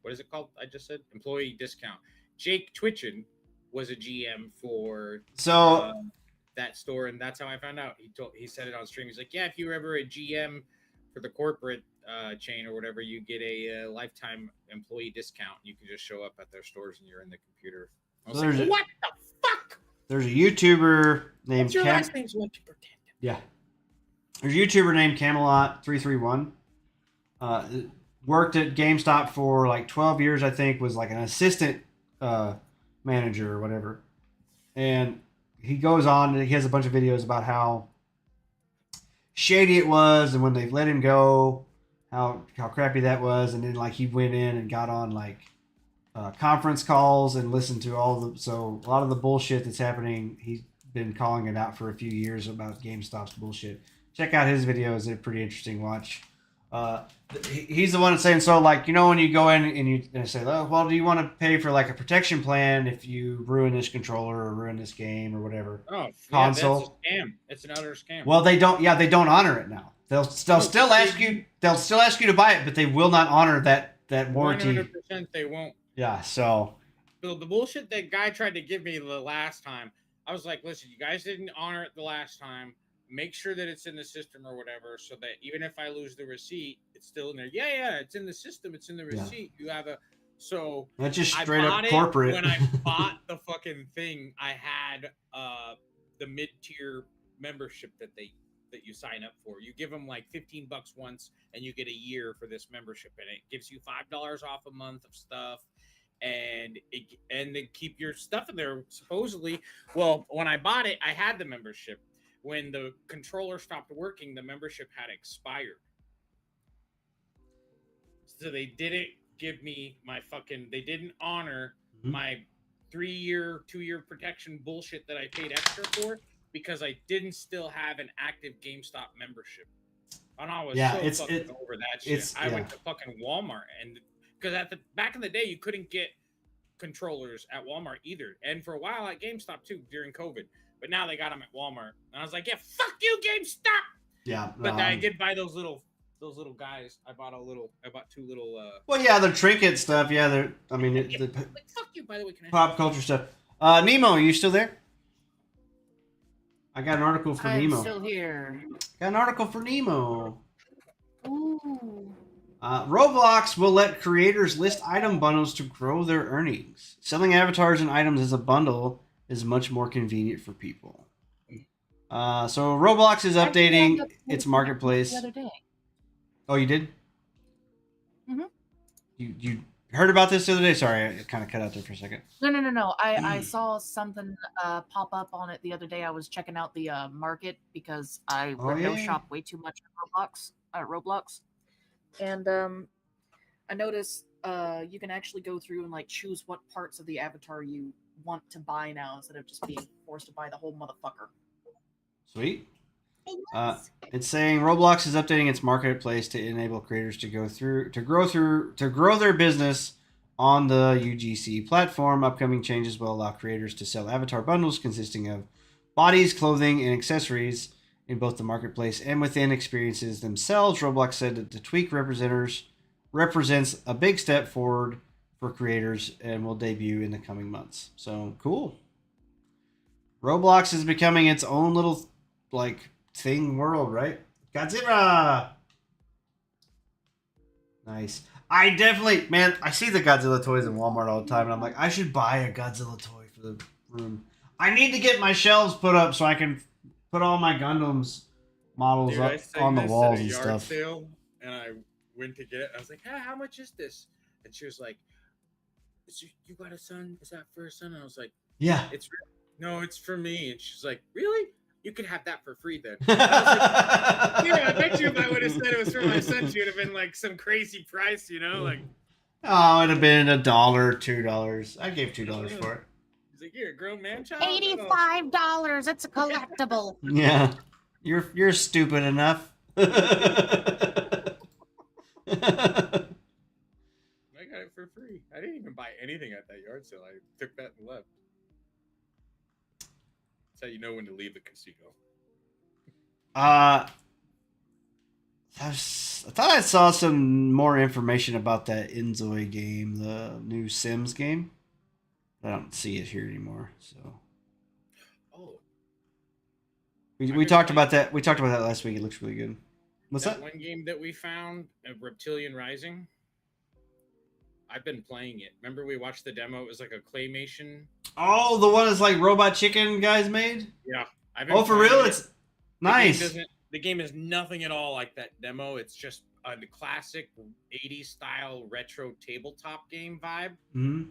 what is it called? I just said employee discount. Jake Twitchin was a GM for that store, and that's how I found out. He said it on stream. He's like, yeah, if you were ever a GM for the corporate chain or whatever, you get a lifetime employee discount. You can just show up at their stores and you're in the computer. I was like, what the fuck? There's a YouTuber named What's your last name's what you pretend. Yeah. There's a YouTuber named Camelot331. Worked at GameStop for like 12 years, I think, was like an assistant manager or whatever. And he goes on and he has a bunch of videos about how shady it was and when they let him go, how crappy that was. And then like he went in and got on like conference calls and listened to a lot of the bullshit that's happening. He's been calling it out for a few years about GameStop's bullshit. Check out his videos. They're pretty interesting watch. He's the one that's saying, so like, when you go in and you say, oh, well, do you want to pay for like a protection plan if you ruin this controller or ruin this game or whatever? Oh, console. That's a scam. It's an utter scam. Well, they don't honor it now. They'll still ask you to buy it, but they will not honor that warranty. 100% they won't. Yeah. So the bullshit that guy tried to give me the last time, I was like, listen, you guys didn't honor it the last time. Make sure that it's in the system or whatever, so that even if I lose the receipt, it's still in there. Yeah, it's in the system. It's in the receipt. Yeah. You have that's just straight up corporate. When I bought the fucking thing, I had the mid-tier membership that you sign up for. You give them like $15 once, and you get a year for this membership, and it gives you $5 off a month of stuff. And they keep your stuff in there supposedly. Well, when I bought it, I had the membership. When the controller stopped working, the membership had expired. So they didn't give me they didn't honor my 3-year, 2-year protection bullshit that I paid extra for because I didn't still have an active GameStop membership. And I was over that shit. I went to fucking Walmart, and because back in the day, you couldn't get controllers at Walmart either. And for a while at GameStop too, during COVID. But now they got them at Walmart, and I was like, "Yeah, fuck you, GameStop." Yeah, but I did buy those little guys. I bought 2 little. Well, yeah, the trinket stuff. Yeah, they're. I mean, fuck you. By the way, pop culture stuff. Nemo, are you still there? I got an article for Nemo. I'm still here. Got an article for Nemo. Ooh. Roblox will let creators list item bundles to grow their earnings. Selling avatars and items as a bundle is much more convenient for people. So Roblox is updating its marketplace. The other day. Oh, you did? Mm-hmm. You heard about this the other day? Sorry, I kind of cut out there for a second. No. I saw something pop up on it the other day. I was checking out the market because I window shop way too much at Roblox. And I noticed you can actually go through and like choose what parts of the avatar you want to buy now instead of just being forced to buy the whole motherfucker. Sweet. It's saying Roblox is updating its marketplace to enable creators to grow their business on the UGC platform. Upcoming changes will allow creators to sell avatar bundles consisting of bodies, clothing, and accessories in both the marketplace and within experiences themselves. Roblox said that the tweak represents a big step forward for creators and will debut in the coming months. So cool. Roblox is becoming its own little thing world, right? Godzilla. Nice. I definitely, man, I see the Godzilla toys in Walmart all the time, and I'm like, I should buy a Godzilla toy for the room. I need to get my shelves put up so I can put all my Gundams models up on the walls and stuff. Sale, and I went to get it. I was like, hey, how much is this? And she was like, You got a son? Is that for a son? And I was like, Yeah. no, it's for me. And she's like, really? You could have that for free then. I was like, yeah, I bet you if I would have said it was for my son, she would have been like some crazy price, like. Oh, it'd have been $1, $2. I gave $2 for it. He's like, you're a grown man, child. $85. It's a collectible. Yeah, you're stupid enough. I got it for free. I didn't even buy anything at that yard sale. I took that and left. That's how you know when to leave the casino. I thought I saw some more information about that Inzoi game, the new Sims game. I don't see it here anymore. So, we talked about that. We talked about that last week. It looks really good. What's that? One game that we found, Reptilian Rising. I've been playing it. Remember we watched the demo? It was like a claymation. Oh, the one that's like Robot Chicken guys made? Yeah. Oh, for real? It's nice. The game is nothing at all like that demo. It's just a classic 80s style retro tabletop game vibe. Mm-hmm.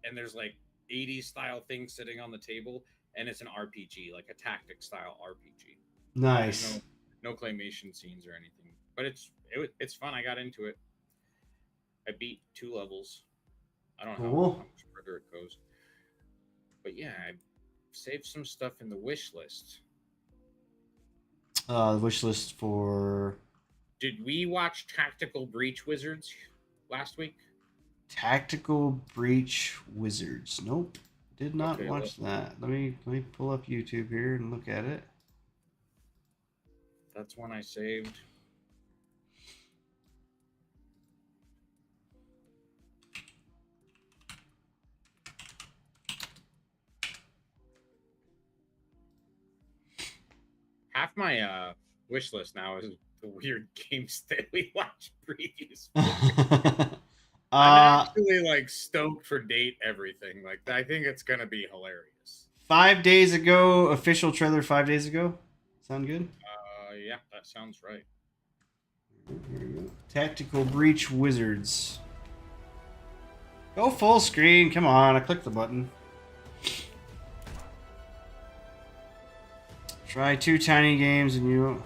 And there's like 80s style things sitting on the table, and it's an RPG, like a tactic style RPG. Nice. No claymation scenes or anything, but it's fun. I got into it. I beat 2 levels. I don't know how much further it goes, but yeah, I saved some stuff in the wish list. The wish list for. Did we watch Tactical Breach Wizards last week? Tactical Breach Wizards. Nope. Did not watch that. Let me pull up YouTube here and look at it. That's one I saved. Half my wish list now is the weird games that we watched previews. I'm actually stoked for date everything. I think it's gonna be hilarious. 5 days ago, official trailer 5 days ago. Sound good? Yeah, that sounds right. Here we go. Tactical Breach Wizards. Go full screen. Come on, I clicked the button. Try 2 tiny games and you...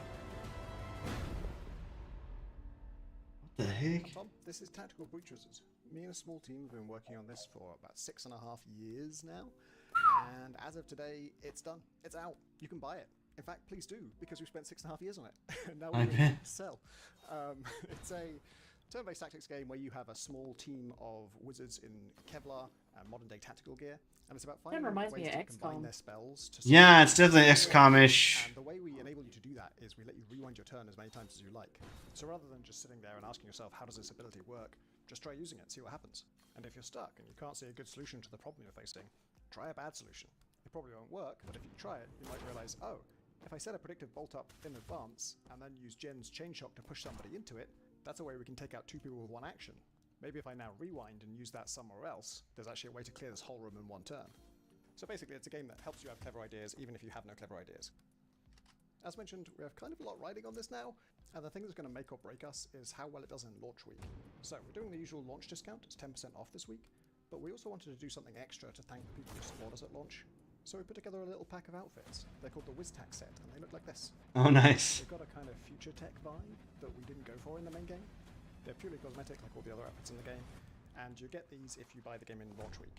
What the heck? Tom, this is Tactical Breach Wizards. Me and a small team have been working on this for about 6.5 years now. And as of today, it's done. It's out. You can buy it. In fact, please do, because we spent 6.5 years on it. Now we're ready to sell. It's a turn-based tactics game where you have a small team of wizards in Kevlar and modern-day tactical gear. And it's about finding ways to combine their spells. Yeah, it's definitely XCOM-ish. And the way we enable you to do that is we let you rewind your turn as many times as you like. So rather than just sitting there and asking yourself, how does this ability work? Just try using it and see what happens. And if you're stuck and you can't see a good solution to the problem you're facing, try a bad solution. It probably won't work, but if you try it, you might realize, oh, if I set a predictive bolt up in advance and then use Jen's chain shock to push somebody into it, that's a way we can take out 2 people with 1 action. Maybe if I now rewind and use that somewhere else, there's actually a way to clear this whole room in 1 turn. So basically it's a game that helps you have clever ideas even if you have no clever ideas. As mentioned, we have kind of a lot riding on this now, and the thing that's going to make or break us is how well it does in launch week. So we're doing the usual launch discount, it's 10% off this week, but we also wanted to do something extra to thank the people who support us at launch. So we put together a little pack of outfits. They're called the WizTac set, and they look like this. Oh, nice. They've got a kind of future tech vibe that we didn't go for in the main game. They're purely cosmetic, like all the other outfits in the game, and you get these if you buy the game in launch week.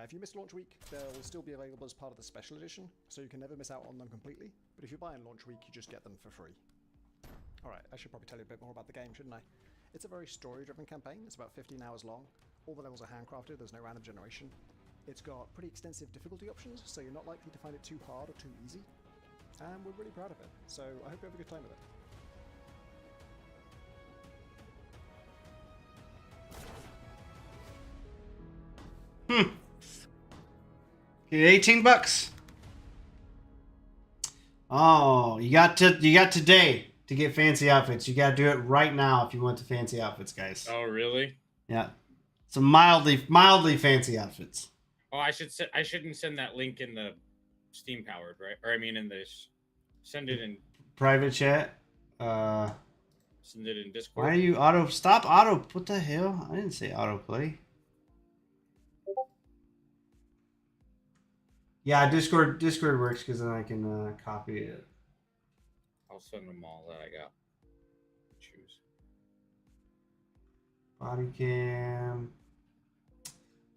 If you miss launch week, they'll still be available as part of the special edition, so you can never miss out on them completely, but if you buy in launch week, you just get them for free. Alright, I should probably tell you a bit more about the game, shouldn't I? It's a very story-driven campaign, it's about 15 hours long, all the levels are handcrafted, there's no random generation. It's got pretty extensive difficulty options, so you're not likely to find it too hard or too easy, and we're really proud of it, so I hope you have a good time with it. Okay, $18. Oh, you got today to get fancy outfits. You got to do it right now if you want the fancy outfits, guys. Oh, really? Yeah, some mildly fancy outfits. Oh, I shouldn't send that link in the Steam powered, right? Or I mean, in this, send it in private chat. Send it in Discord. Why are you stop auto? What the hell? I didn't say autoplay. Yeah, Discord works because then I can copy it. I'll send them all that I got. Choose. Body cam.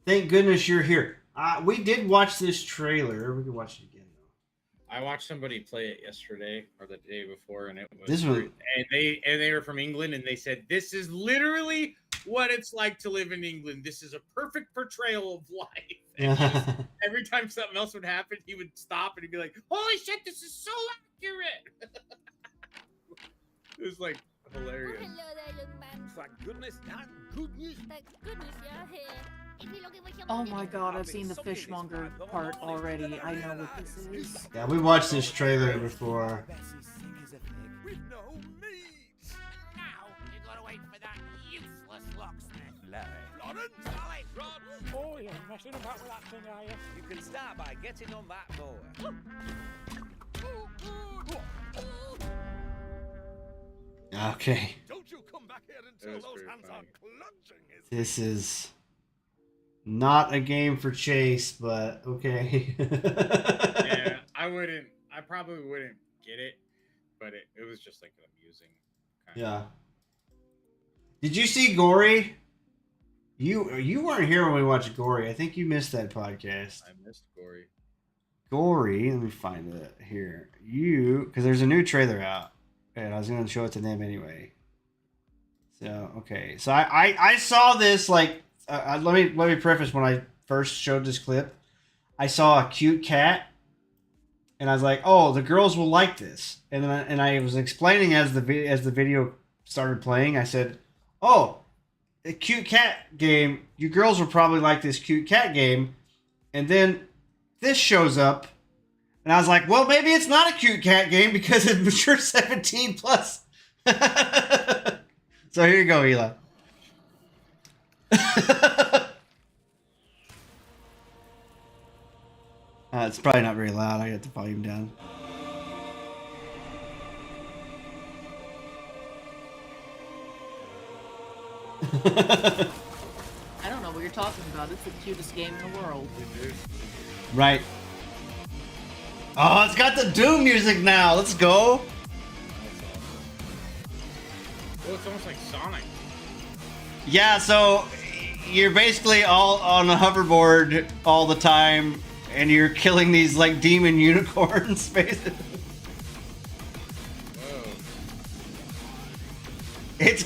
Thank goodness you're here. We did watch this trailer. We could watch it again though. I watched somebody play it yesterday or the day before, and it was This was- and they were from England, and they said this is literally what it's like to live in England. This is a perfect portrayal of life. And every time something else would happen, he would stop and he'd be like, "Holy shit, this is so accurate!" It was like hilarious. Hello there, young man. Thank goodness, good news. Thank goodness you're here. If you're looking for Oh something my god, I've seen the fishmonger part already. I know what this is. Yeah, we watched this trailer before. With no meat. now. You gotta wait for that useless locksmith. Lawrence? Oh, you're messing about with that thing, are you? You can start by getting on that mower. Okay. Don't you come back here until was those very hands funny. are clutching his This is not a game for Chase, but okay. Yeah, I probably wouldn't get it, but it was just like an amusing kind Yeah. Did you see Gory? You weren't here when we watched Gory. I think you missed that podcast. I missed Gory. Gory, let me find it here. Because there's a new trailer out, and I was going to show it to them anyway. So okay, so I saw this like let me preface when I first showed this clip, I saw a cute cat, and I was like, oh, the girls will like this, and then I was explaining as the video started playing, I said, oh, a cute cat game, you girls will probably like this cute cat game, and then this shows up, and I was like, well, maybe it's not a cute cat game because it's mature 17 plus. So here you go, Eli. It's probably not very loud. I got the volume down. I don't know what you're talking about. It's the cutest game in the world. Right. Oh, it's got the Doom music now. Let's go. Well, it's almost like Sonic. Yeah, so you're basically all on a hoverboard all the time, and you're killing these like demon unicorns, basically. Whoa. It's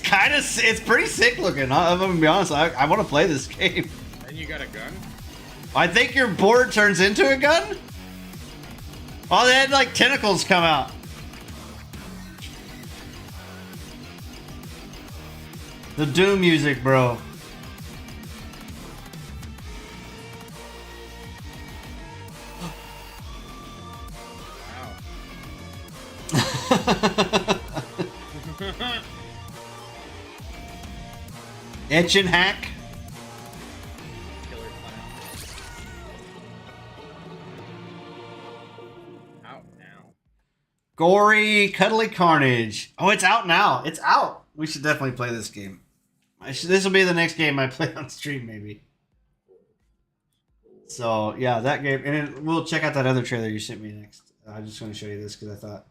pretty sick looking. I'm gonna be honest. I want to play this game. And you got a gun? I think your board turns into a gun. Oh, they had like tentacles come out. The Doom music, bro. Etch and hack. Killer clown. Out now. Gory, cuddly carnage. Oh, it's out now. It's out. We should definitely play this game. This will be the next game I play on stream, maybe. So yeah, that game, and then we'll check out that other trailer you sent me next. I'm just going to show you this because I thought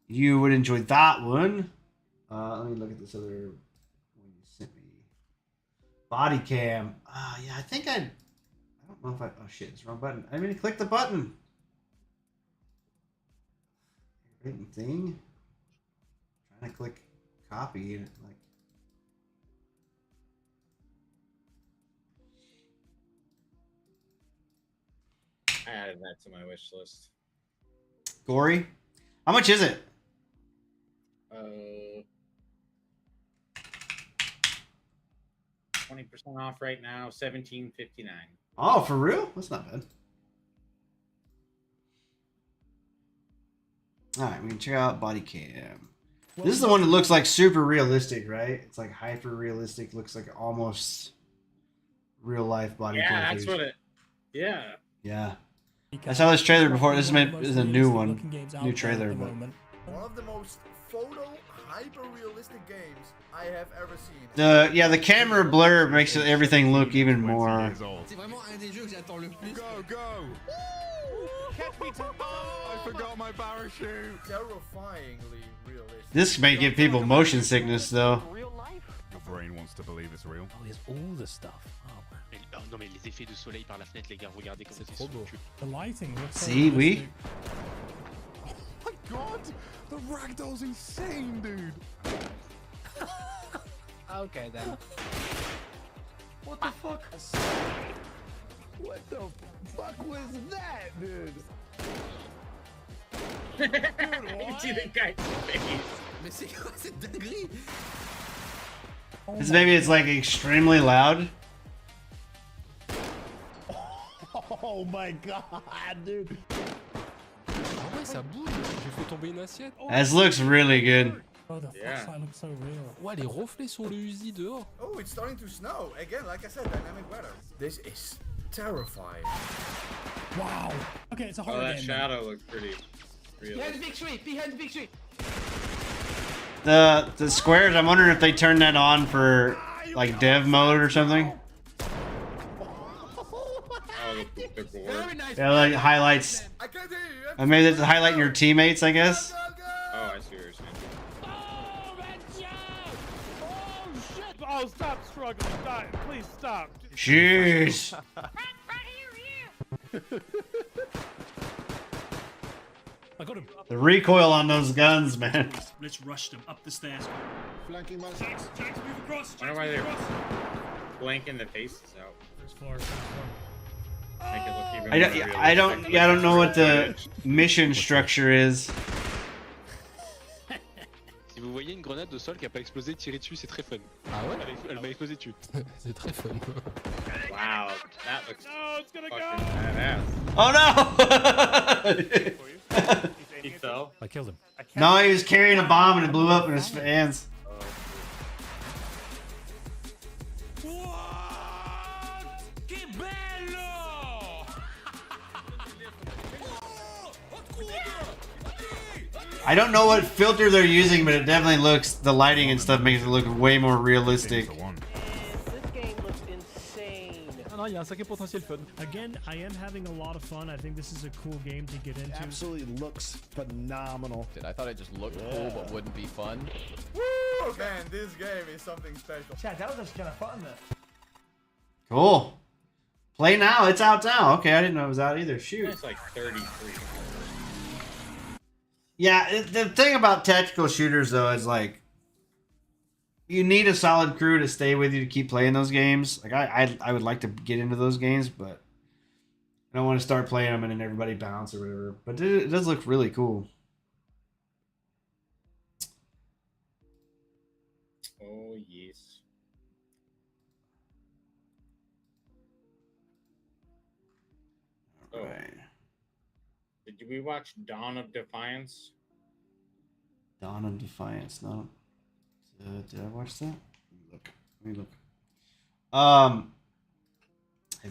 you would enjoy that one. Let me look at this other one you sent me. Body cam. Yeah, I think I don't know if I. Oh shit, it's the wrong button. I mean, click the button. Written thing. Trying to click copy and it like. I added that to my wish list. Gory. How much is it? 20% off right now, $17.59. Oh, for real? That's not bad. Alright, we can check out body cam. This is the one that looks like super realistic, right? It's like hyper realistic, looks like almost real life body cam. Yeah, that's what it. Yeah. Yeah. I saw this trailer before. This is a new one. New trailer, but. One of the most photo hyper-realistic games I have ever seen. The camera blur makes everything look even more. C'est vraiment un des jeux que j'attends le plus. Go! Catch me tomorrow. I forgot my parachute. Terrifyingly realistic. This may give people motion sickness though. Real life. Your brain wants to believe it's real. Oh, there's all the stuff. Oh, non mais les effets de soleil par la fenêtre, les gars, regardez comment c'est trop beau. The lighting looks so See, we. Oh my god! The ragdoll's insane, dude! Okay then. What the fuck? What the fuck was that, dude? You see the guy's face. Mais c'est quoi cette dinguerie? Maybe it's like extremely loud. Oh my god, dude! Ah ouais, ça bouge. J'ai fait tomber une assiette. This looks really good. Oh, the flashlight looks so real. Ouais, les reflets sur le Uzi dehors. Oh, it's starting to snow. Again, like I said, dynamic weather. This is terrifying. Wow. Okay, it's a horror that game. shadow looks pretty real. Behind the big tree! Behind the big tree! The squares, I'm wondering if they turn that on for like dev mode or something. Oh, the gore. Very nice. Yeah, like highlights. I can't hear you. Or maybe that's highlighting your teammates, I guess. Oh, I see what you're saying. Oh, that's Oh, shit. Oh, stop struggling. Stop. Please stop. Jeez. I got him. The recoil on those guns, man. Let's rush them up the stairs. Flanking my Jax, move across. I wonder why they're blanking the faces out. First floor, first floor. Make it look even I more don't know what the mission structure is. Si vous voyez une grenade au sol qui a pas explosé, tirez dessus, c'est très fun. Ah ouais? Elle m'a explosé dessus. C'est très fun. Wow, that looks No, it's gonna fucking go. badass. Oh no! He fell. I killed him. No, he was carrying a bomb and it blew up in his hands. Che bello! I don't know what filter they're using, but it definitely looks, the lighting and stuff makes it look way more realistic. This game looks insane. Non, il y a un sacré potentiel fun. Again, I am having a lot of fun. I think this is a cool game to get into. Absolutely looks phenomenal. I thought it just looked cool but wouldn't be fun. Woo! Man, this game is something special. Chat, that was just kind of fun, though. Cool. Play now. It's out now. Okay, I didn't know it was out either. Shoot. It's like 33. Yeah, the thing about tactical shooters though is like you need a solid crew to stay with you to keep playing those games. Like I would like to get into those games, but I don't want to start playing them and then everybody bounce or whatever. But it does look really cool. Oh yes. All right. Did we watch Dawn of Defiance? Dawn of Defiance. No. Did I watch that? Let me look. Have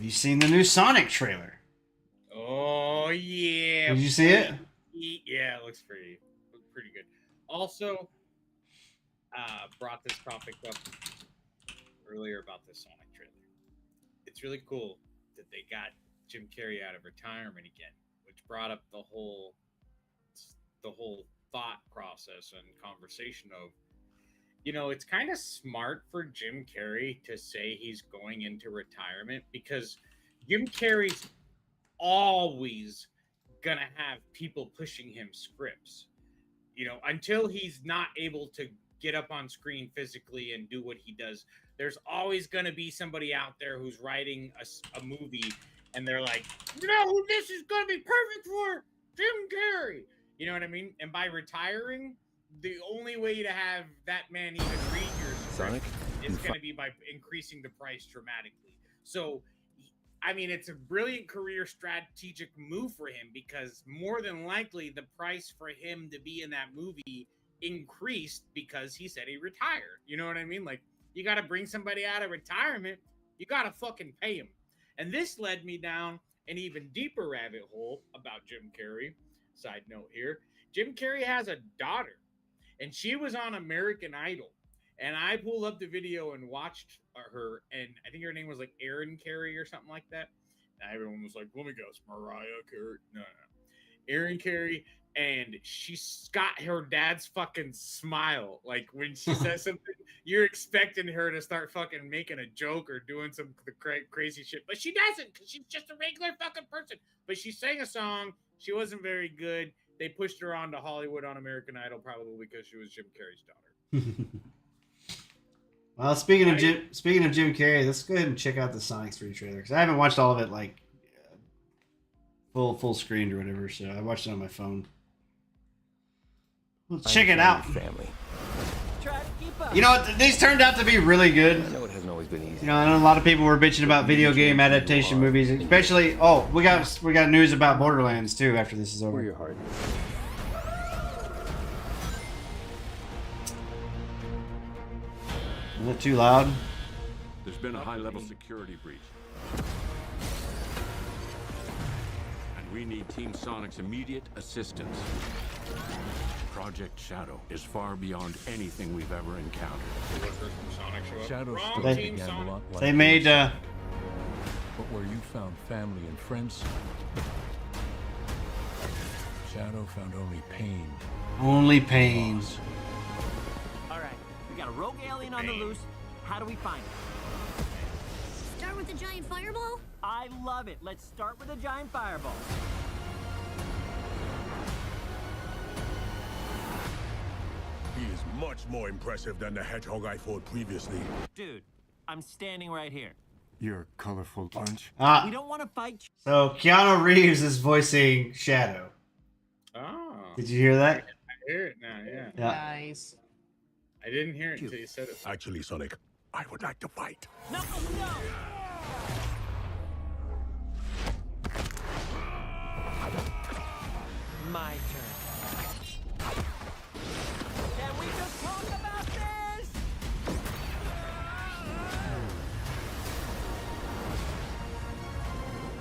you seen the new Sonic trailer? Oh yeah. Did you see it? Yeah, it looks pretty good. Also, brought this topic up earlier about the Sonic trailer. It's really cool that they got Jim Carrey out of retirement again, which brought up the whole thought process and conversation of, you know, it's kind of smart for Jim Carrey to say he's going into retirement because Jim Carrey's always gonna have people pushing him scripts, you know, until he's not able to get up on screen physically and do what he does. There's always gonna be somebody out there who's writing a movie and they're like, no, this is gonna be perfect for Jim Carrey. You know what I mean? And by retiring, the only way to have that man even read your script is going to be by increasing the price dramatically. So, I mean, it's a brilliant career strategic move for him because more than likely the price for him to be in that movie increased because he said he retired. You know what I mean? Like, you got to bring somebody out of retirement, you got to fucking pay him. And this led me down an even deeper rabbit hole about Jim Carrey. Side note here, Jim Carrey has a daughter, and she was on American Idol. And I pulled up the video and watched her, and I think her name was like Erin Carey or something like that. And everyone was like, "Let me guess, Mariah Carey." No, Erin Carey, and she's got her dad's fucking smile. Like when she says something, you're expecting her to start fucking making a joke or doing some crazy shit, but she doesn't because she's just a regular fucking person. But she sang a song. She wasn't very good. They pushed her on to Hollywood on American Idol probably because she was Jim Carrey's daughter. Well, speaking of Jim Carrey, let's go ahead and check out the Sonic 3 trailer because I haven't watched all of it like full screened or whatever. So I watched it on my phone. Let's check it out. Family. You know what? These turned out to be really good. I know it hasn't always been easy. You know, I know a lot of people were bitching about video game adaptation movies, especially. Oh, we got news about Borderlands too after this is over. Where your heart. Is it too loud? There's been a high-level security breach. And we need Team Sonic's immediate assistance. Project Shadow is far beyond anything we've ever encountered. Shadow's Wrong story Team began Sonic. a lot like They made yours. But where you found family and friends, Shadow found only pain. Only pain. All right, we got a rogue alien on the loose. How do we find it? Start with a giant fireball? I love it. Let's start with a giant fireball. He is much more impressive than the hedgehog I fought previously. Dude, I'm standing right here. You're a colorful bunch. We don't want to fight. So Keanu Reeves is voicing Shadow. Oh. Did you hear that? I hear it now, yeah. Nice. I didn't hear it until you said it. Actually, Sonic, I would like to fight. No, no! My turn. Can we just talk about this?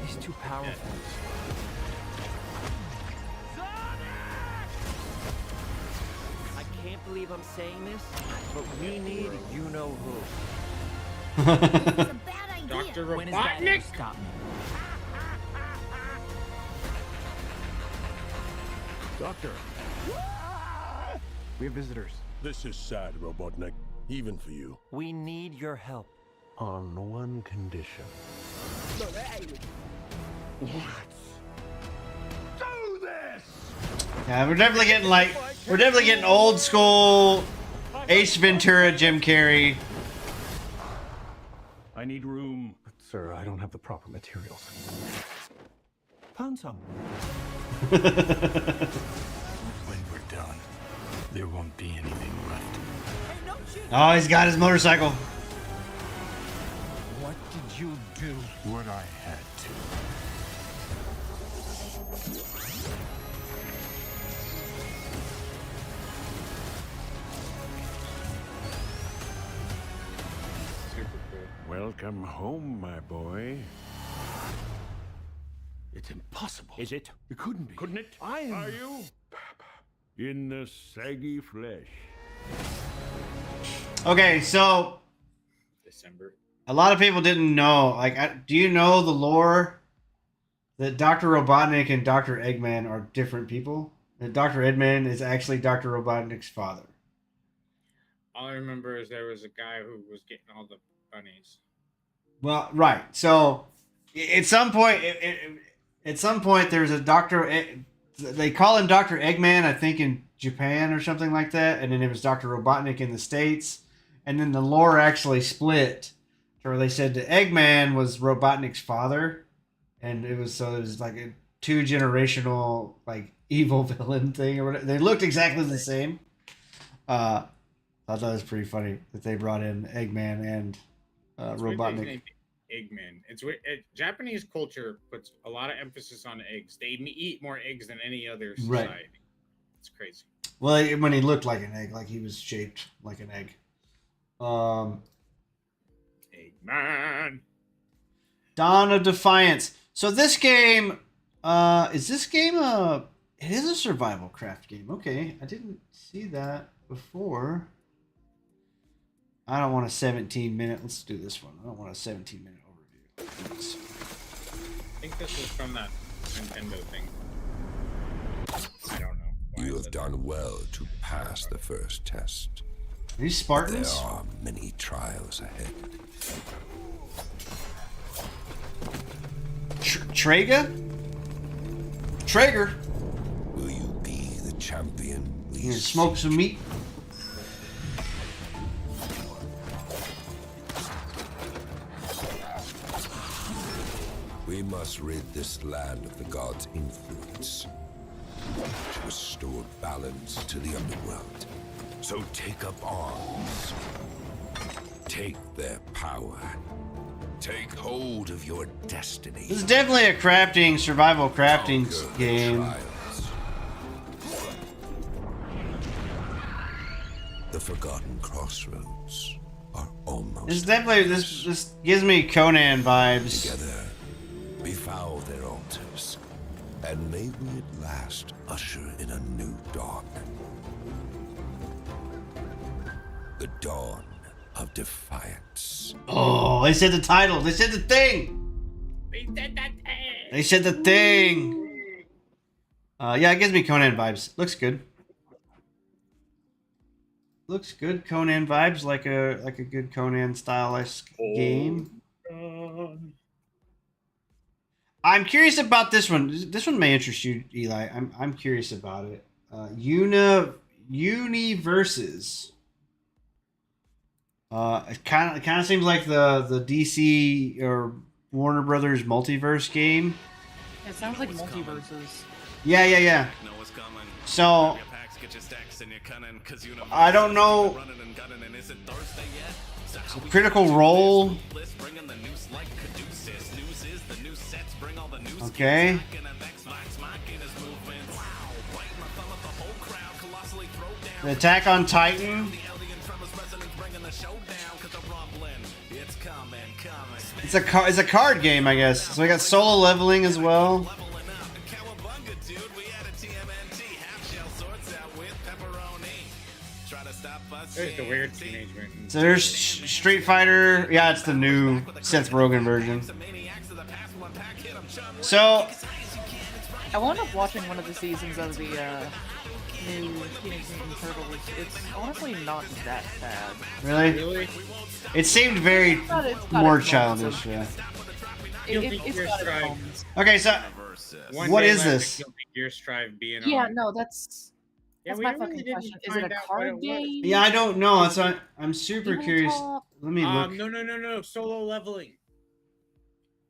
He's too powerful. I can't believe I'm saying this, but we need you-know-who. Dr. When is that Robotnik? ever stop me? Doctor. We have visitors. This is sad, Robotnik. Even for you. We need your help. On one condition. Do this! Yeah, we're definitely getting old school Ace Ventura, Jim Carrey. I need room. But, sir, I don't have the proper materials. Found some. When we're done, there won't be anything left. Oh, he's got his motorcycle. What did you do? What I had to. Welcome home, my boy. It's impossible. Is it? It couldn't be. Couldn't it? I am. Are you? In the saggy flesh. Okay, so December. a lot of people didn't know. Like, do you know the lore that Dr. Robotnik and Dr. Eggman are different people? And Dr. Eggman is actually Dr. Robotnik's father. All I remember is there was a guy who was getting all the bunnies. Well, right. So at some point, there's a Doctor. They call him Dr. Eggman, I think, in Japan or something like that, and then it was Dr. Robotnik in the States, and then the lore actually split, to where they said that Eggman was Robotnik's father, and it was like a 2-generational like evil villain thing or whatever. They looked exactly the same. I thought that was pretty funny that they brought in Eggman and Robotnik. Eggman. It's weird. Japanese culture puts a lot of emphasis on eggs. They eat more eggs than any other society. Right. It's crazy. Well, when he looked like an egg, like he was shaped like an egg. Eggman. Dawn of Defiance. So this game, it is a survival craft game. Okay, I didn't see that. before. I don't want a 17-minute. Let's do this one. I don't want a 17-minute overview. I think this was from that Nintendo thing. I don't know. You have done well to pass the first test. Are these Spartans? There are many trials ahead. Traeger? Traeger? Will you be the champion? You gonna smoke some meat? We must rid this land of the gods' influence to restore balance to the underworld. So take up arms. Take their power. Take hold of your destiny. This is definitely a crafting, survival crafting game. The Forgotten Crossroads are almost. This is definitely this gives me Conan vibes. Together, befoul their altars, and may we at last usher in a new dawn. The dawn of defiance. Oh, they said the title. They said the thing. They said the thing. Yeah, it gives me Conan vibes. Looks good. Looks good. Conan vibes, like a good Conan style-esque game. I'm curious about this one. This one may interest you, Eli. I'm curious about it. Universes. It kind of seems like the DC or Warner Brothers multiverse game. It sounds like multiverses. Yeah. So I don't know. Critical Role. Okay. The Attack on Titan. It's a card game, I guess. So we got solo leveling as well. There's the weird Teenage Mutant. So there's Street Fighter. Yeah, it's the new Seth Rogen version. So I wound up watching one of the seasons of the new Teenage Mutant Turtles. It's honestly not that bad. Really? It seemed very more childish. Yeah. It's got its moments. Okay, so what is this? Gear Strive being Yeah, on. no, that's my fucking question. Is it a card game? Yeah, I don't know. That's why I'm super curious. Let me look. No. Solo leveling.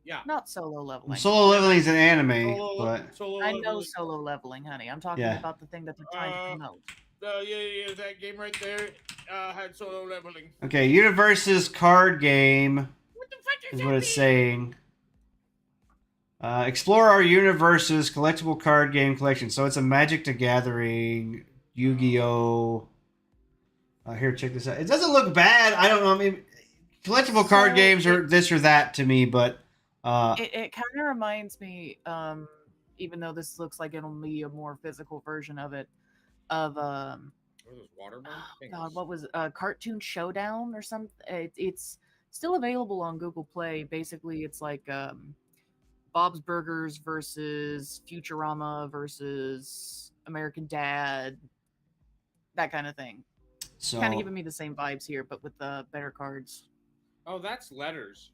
Yeah. Not solo leveling. Solo leveling is an anime, but I know solo leveling, honey. I'm talking about the thing that they're trying to promote. Yeah, that game right there had solo leveling. okay, Universe's card game is what it's saying. Explore our universe's collectible card game collection. So it's a Magic the Gathering, Yu-Gi-Oh. Here, check this out. It doesn't look bad. I don't know. I mean, collectible card games are this or that to me, but it kind of reminds me, even though this looks like it'll be a more physical version of it, of God, what was it? Cartoon Showdown or something? It's still available on Google Play. Basically, it's like Bob's Burgers versus Futurama versus American Dad, that kind of thing. So kind of giving me the same vibes here, but with better cards. Oh, that's letters.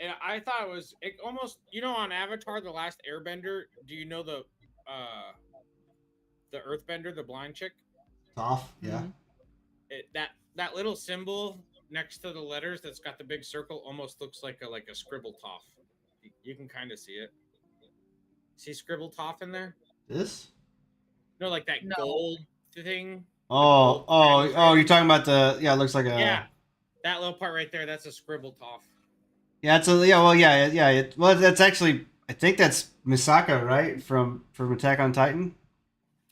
And I thought it was almost, on Avatar: The Last Airbender. Do you know the Earthbender, the blind chick? Toph, yeah. That little symbol next to the letters that's got the big circle almost looks like a scribble Toph. You can kind of see it. See scribble Toph in there? This? No, like that gold thing. Oh, you're talking about it looks like a... Yeah, that little part right there, that's a scribble Toph. Yeah, that's actually, I think that's Misaka, right? From Attack on Titan.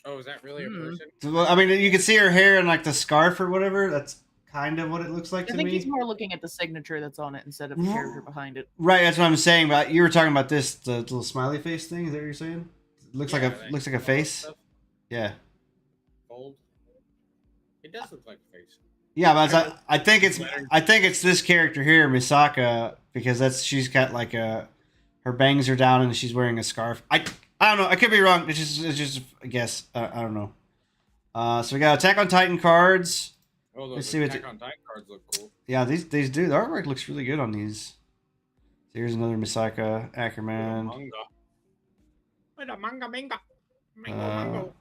Oh, is that really a person? So, I mean, you can see her hair and like the scarf or whatever. That's kind of what it looks like to me. I think he's more looking at the signature that's on it instead of the character behind it. Right, that's what I'm saying. But you were talking about the little smiley face thing. Is that what you're saying? It looks like a face. Yeah. Gold. It does look like a face. Yeah, but I think it's this character here, Misaka, because she's got like her bangs are down and she's wearing a scarf. I don't know. I could be wrong. It's just a guess. I don't know. So we got Attack on Titan cards. Oh, Let's those see Attack on Titan cards look cool. Yeah, these do. The artwork looks really good on these. So here's another Misaka Ackerman. Mango.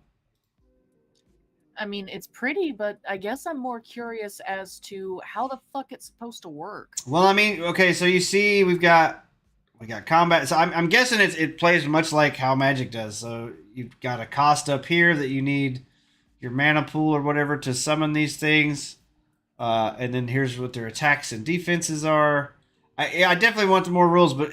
I mean, it's pretty, but I guess I'm more curious as to how the fuck it's supposed to work. Well, I mean, okay, so you see, we got combat. So I'm guessing it plays much like how Magic does. So you've got a cost up here that you need your mana pool or whatever to summon these things, and then here's what their attacks and defenses are. I definitely want more rules, but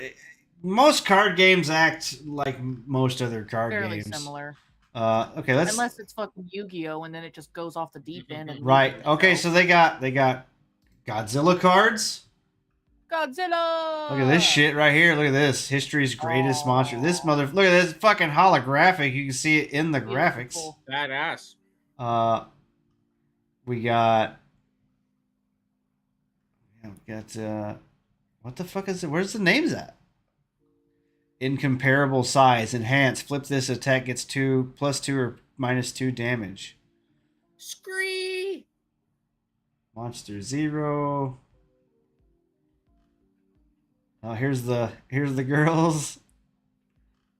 most card games act like most other card Fairly games. Similar. Okay, let's. Unless it's fucking Yu-Gi-Oh, and then it just goes off the deep end. And Right. Okay, so they got Godzilla cards. Godzilla. Look at this shit right here. Look at this. History's greatest monster. Look at this fucking holographic. You can see it in the graphics. Badass. We got what the fuck is it? Where's the names at? Incomparable size. Enhance. Flip this attack gets +2 or -2 damage. Scree. Monster 0. Oh, here's the girls.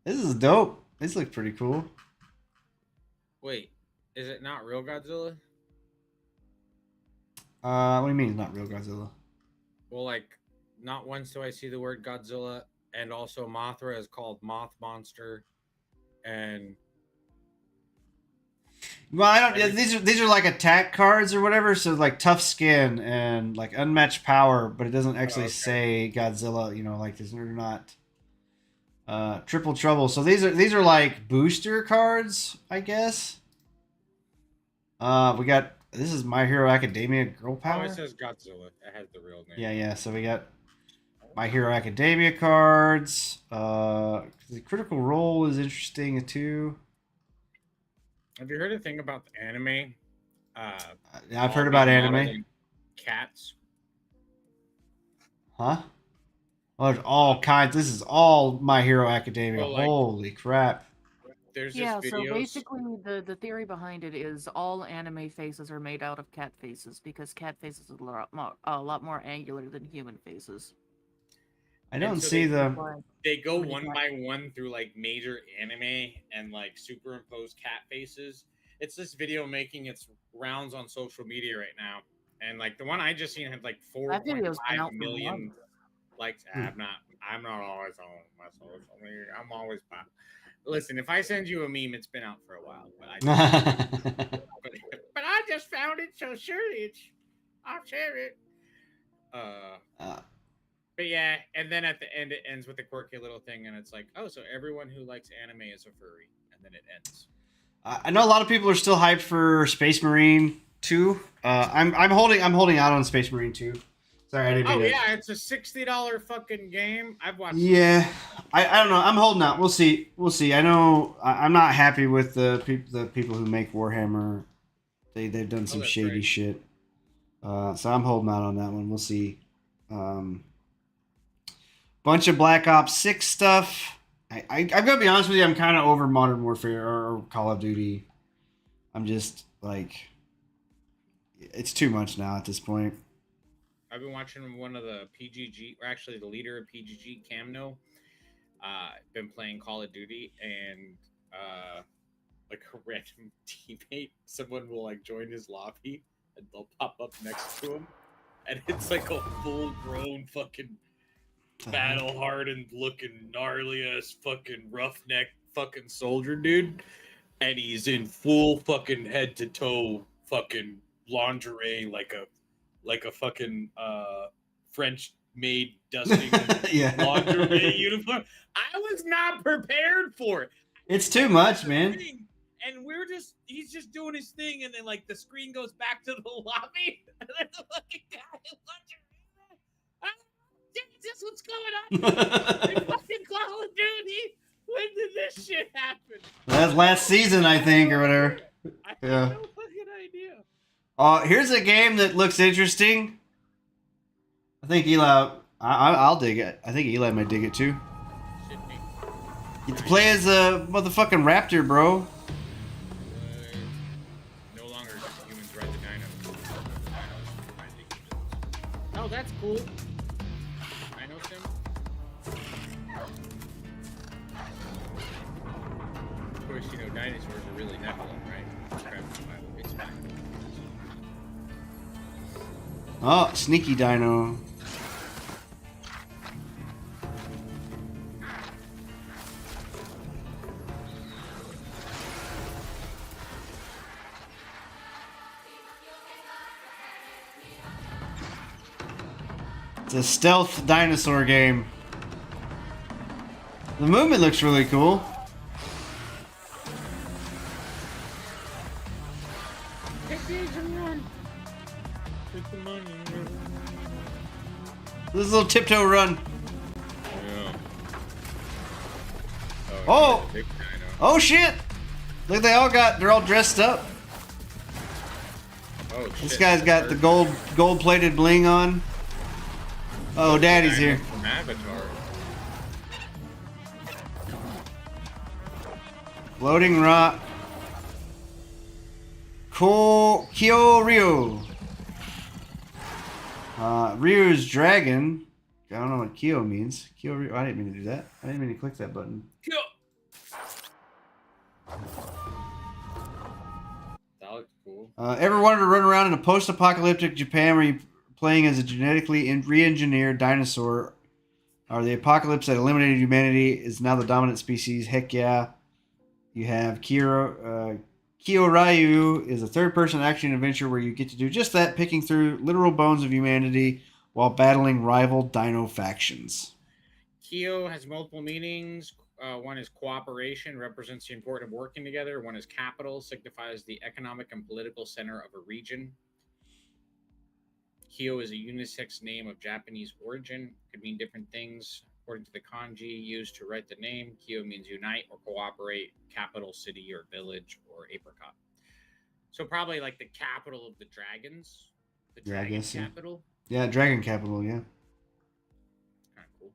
This is dope. These look pretty cool. Wait, is it not real Godzilla? What do you mean it's not real Godzilla? Well, like, not once do I see the word Godzilla, and also Mothra is called Moth Monster, and well, I don't. These are like attack cards or whatever. So like tough skin and like unmatched power, but it doesn't actually say Godzilla. You know, like these are not triple trouble. So these are like booster cards, I guess. We got this is My Hero Academia Girl Power. Oh, it says Godzilla. It has the real name. Yeah. So we got My Hero Academia cards. The Critical Role is interesting too. Have you heard a thing about the anime? I've heard about anime. Cats. Huh? Oh, there's all kinds. This is all My Hero Academia. Well, like, holy crap. There's Yeah, just so videos. basically the theory behind it is all anime faces are made out of cat faces because cat faces are a lot more angular than human faces. I don't so see them. They go one by one through like major anime and like superimpose cat faces. It's this video making its rounds on social media right now, and like the one I just seen had like 4.5 million likes. I'm not always on my social media. I'm always pop. Listen, if I send you a meme, it's been out for a while, but I just found it, so surely I'll share it. But yeah, and then at the end it ends with a quirky little thing, and it's like, oh, so everyone who likes anime is a furry, and then it ends. I know a lot of people are still hyped for Space Marine 2. I'm holding out on Space Marine 2. Sorry, I didn't mean yeah, it's a $60 fucking game. I've watched. Yeah, I don't know. I'm holding out. We'll see. I know I'm not happy with the people who make Warhammer. They've done some shady shit. So I'm holding out on that one. We'll see. Bunch of Black Ops 6 stuff. I'm gonna be honest with you. I'm kind of over Modern Warfare or Call of Duty. I'm just like, it's too much now at this point. I've been watching one of the PGG, or actually the leader of PGG, Camno. Been playing Call of Duty, and like a random teammate, someone will like join his lobby, and they'll pop up next to him, and it's like a full-grown fucking battle-hardened looking gnarly ass fucking roughneck fucking soldier dude, and he's in full fucking head to toe fucking lingerie, like a fucking French maid dusting lingerie uniform. I was not prepared for it. It's too much, man. And he's just doing his thing, and then like the screen goes back to the lobby, and then the fucking guy in lingerie. Is this what's going on? In fucking Call of Duty? When did this shit happen? That's last season, I think, or whatever. I have no fucking idea. Here's a game that looks interesting. I think Eli, I'll dig it. I think Eli might dig it too. You get to play as a motherfucking raptor, bro. No longer just humans ride the dinos. Dinos ride the humans. Oh, that's cool. Dino sim. Of course, you know dinosaurs are really Nephilim, right? It's fine. Oh, sneaky dino. It's a stealth dinosaur game. The movement looks really cool. Take these and run. Take the money and run. This little tiptoe run. Yeah. Oh! Oh shit! Look, they're all dressed up. Oh, This shit. guy's got the gold-plated bling on. Oh, Daddy's here. From Avatar. Floating rock. Kyo-Ryu. Ryu's dragon. I don't know what Kyo means. Kyo-Ryu. I didn't mean to do that. I didn't mean to click that button. Kyo. That looks cool. Ever wanted to run around in a post-apocalyptic Japan where you're playing as a genetically re-engineered dinosaur, or the apocalypse that eliminated humanity is now the dominant species? Heck yeah. You have Kyoryu is a third-person action adventure where you get to do just that, picking through literal bones of humanity while battling rival dino factions. Kyo has multiple meanings. One is cooperation, represents the importance of working together. One is capital, signifies the economic and political center of a region. Kyo is a unisex name of Japanese origin. Could mean different things. According to the kanji used to write the name, Kyo means unite or cooperate, capital, city, or village, or apricot. So probably like the capital of the dragons. The Yeah, I dragon guess so. capital. Yeah, dragon capital, yeah. Kind of cool.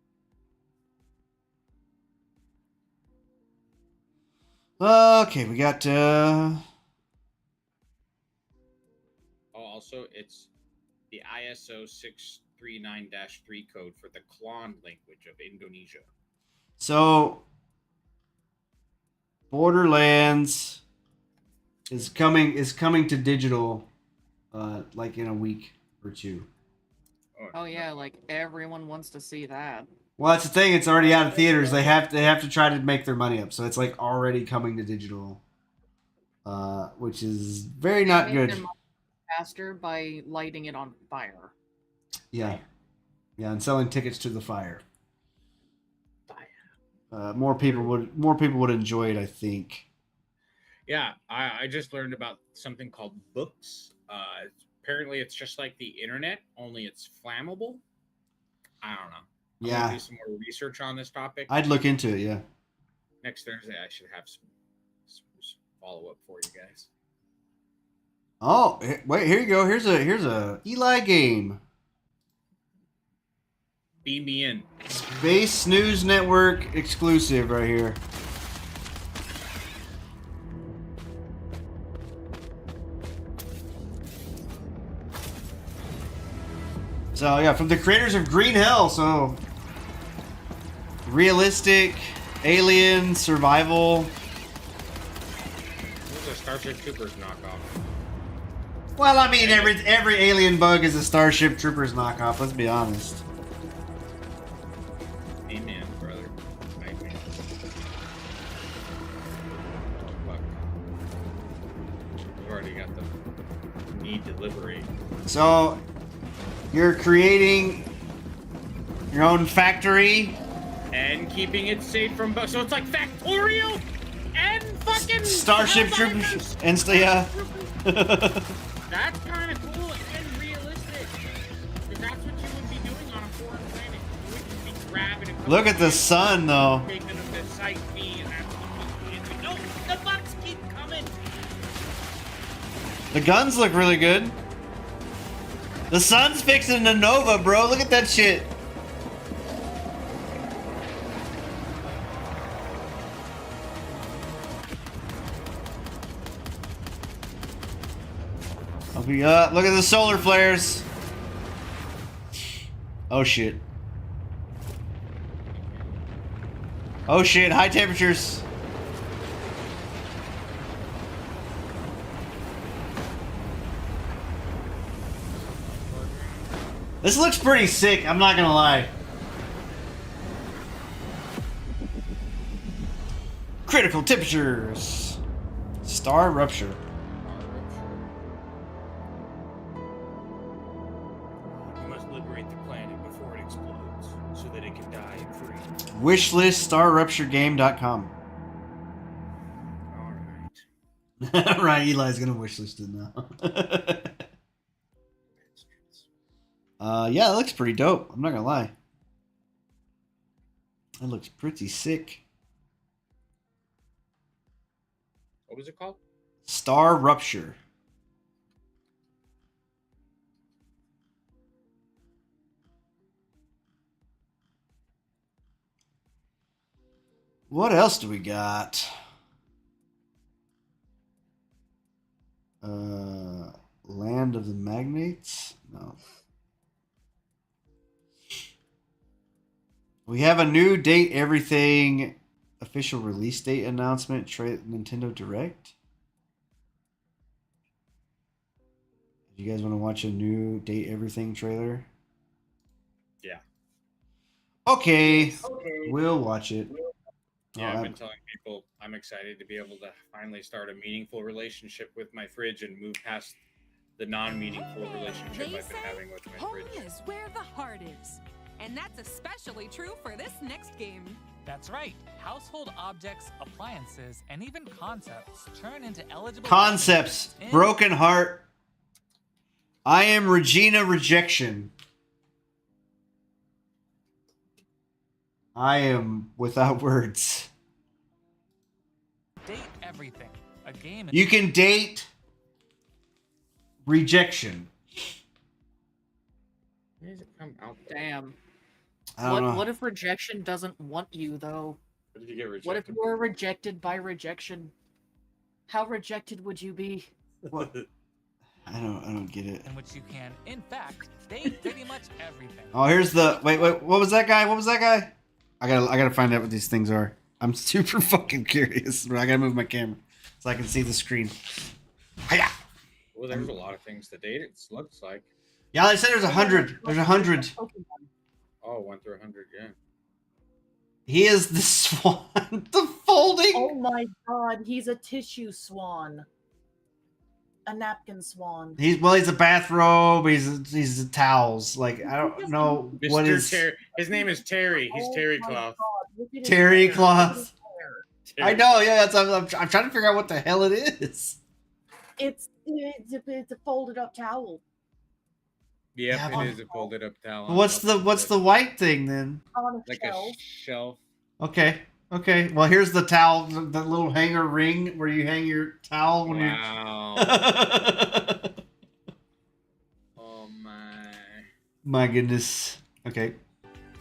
Okay, we got Oh, also, it's the ISO 639-3 code for the Klon language of Indonesia. so Borderlands is coming to digital like in a week or two. Oh yeah, like everyone wants to see that. Well, that's the thing, it's already out of theaters. They have to try to make their money up. So it's like already coming to digital. Which is very not They make good. their money faster by lighting it on fire. Yeah. Yeah, and selling tickets to the fire. More people would enjoy it, I think. Yeah, I just learned about something called books. Apparently, it's just like the internet, only it's flammable. I don't know. I'm Yeah. gonna do some more research on this topic. I'd look into it, yeah. Next Thursday, I should have some follow up for you guys. Oh, wait, here you go. Here's a Eli game. Beam me in. Space News Network exclusive right here. So yeah, from the creators of Green Hell, so realistic alien survival. This is a Starship Troopers knockoff. Well, I mean, every alien bug is a Starship Troopers knockoff. Let's be honest. Amen, brother. Amen. Fuck. We've already got the need to liberate. So you're creating your own factory And keeping it safe from bugs. So it's like Factorial and fucking Starship Troopers and yeah. That's kind of cool and realistic. Because that's what you would be doing on a foreign planet. You would just be grabbing a couple Look at the sun, though. taking them to Site B, and that's what you would be doing. No, the bugs keep coming. The guns look really good. The sun's fixing the Nova, bro. Look at that shit. Look at the solar flares. Oh shit. Oh shit, high temperatures. This looks pretty sick, I'm not gonna lie. Critical temperatures. Star rupture. We must liberate the planet before it explodes, so that it can die and free. Wishlist starrupturegame.com. Alright. Right, Eli's gonna wishlist it now. Yeah, it looks pretty dope. I'm not gonna lie. It looks pretty sick. What was it called? Star Rupture. What else do we got? Land of the Magnates? No. We have a new date everything official release date announcement Nintendo Direct. You guys want to watch a new date everything trailer? Yeah. Okay. We'll watch it. Yeah, I've been telling people I'm excited to be able to finally start a meaningful relationship with my fridge and move past the non-meaningful relationship I've been having with my fridge. Home is where the heart is. And that's especially true for this next game. That's right. Household objects, appliances, and even concepts turn into eligible Concepts. Broken Heart. I am Regina Rejection. I am without words. Date everything. A game. You can date rejection. Where does it come out? Damn. I don't know. What if rejection doesn't want you though? What if you get rejected? What if you were rejected by rejection? How rejected would you be? What? I don't get it. In which you can, in fact, date pretty much everything. Oh, here's the wait. What was that guy? What was that guy? I gotta find out what these things are. I'm super fucking curious, but I gotta move my camera so I can see the screen. Hiya! Well, there's a lot of things to date. It looks like. Yeah, they said there's 100. There's 100. Oh, 1 through 100, yeah. He is the swan. The folding. Oh my god, he's a tissue swan. A napkin swan. He's a bathrobe. He's a towels. Like I don't know what is. His name is Terry. He's Terry Cloth. Terry Cloth. I know. Yeah, I'm trying to figure out what the hell it is. It's a folded up towel. Yep, Yeah, it is a folded up towel. What's the white thing then? On a like shelf. a shelf. Okay. Well, here's the towel, the little hanger ring where you hang your towel when Wow. you're. Oh my. My goodness. Okay.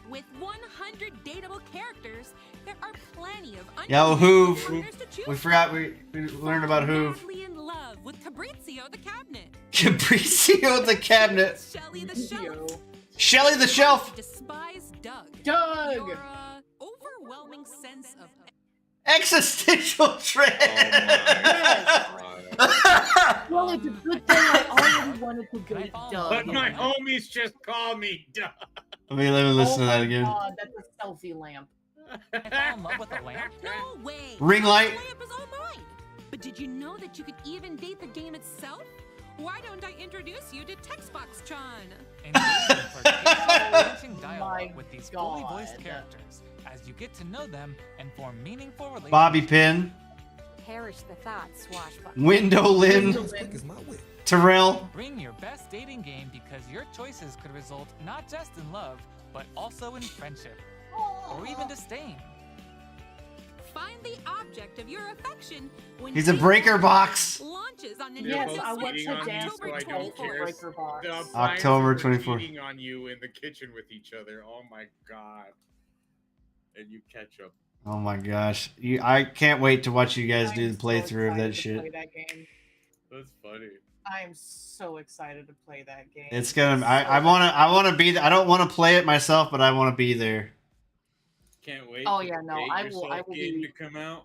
With 100 dateable characters, there are plenty of Yeah, well, Hoove. partners to choose We forgot we learned about Hoove. madly in love with Fabrizio the Cabinet. Fabrizio the Cabinet. Shelly the Shelf. Shelly the Shelf. Despise Doug. Doug! Your overwhelming sense of Existential dread. Well, it's a good thing I already wanted to go Doug. But my homies just call me Doug. Let me listen to that again. God, that's a selfie lamp. I fell in love with a lamp? No way. Ring light. The lamp is all mine. But did you know that you could even date the game itself? Why don't I introduce you to Textbox Tron? Engaging dialogue with these fully voiced characters as you get to know them and form meaningful relationships. Bobby Pin. Perish the thought, swashbuckler. Windowlin. Terrell. Bring your best dating game because your choices could result not just in love, but also in friendship. Or even disdain. find the object of your affection when He's a breaker box. launches on Yes, Nintendo I went Switch to on dance October with don't 24 care. breaker box. The October appliances are 24th. cheating on you in the kitchen with each other. Oh my god! And you catch them. Oh my gosh. I can't wait to watch you guys do the playthrough of that Excited to shit. play that game. That's funny. I am so excited to play that game. It's gonna. I wanna be. I don't want to play it myself, but I want to be there. Can't wait. Oh, for yeah, the no, Date I will- Yourself I will game be- to come out.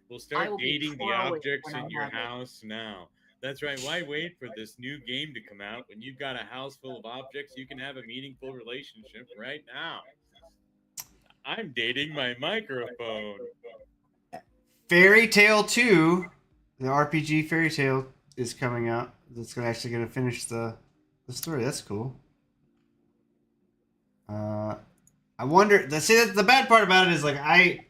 We'll I start will be dating the pro it objects when in I your have it. house now. That's right. Why wait for this new game to come out when you've got a house full of objects? You can have a meaningful relationship right now. I'm dating my microphone. Fairy Tale 2, the RPG Fairy Tale is coming out. It's actually gonna finish the story. That's cool. I wonder. The bad part about it is like I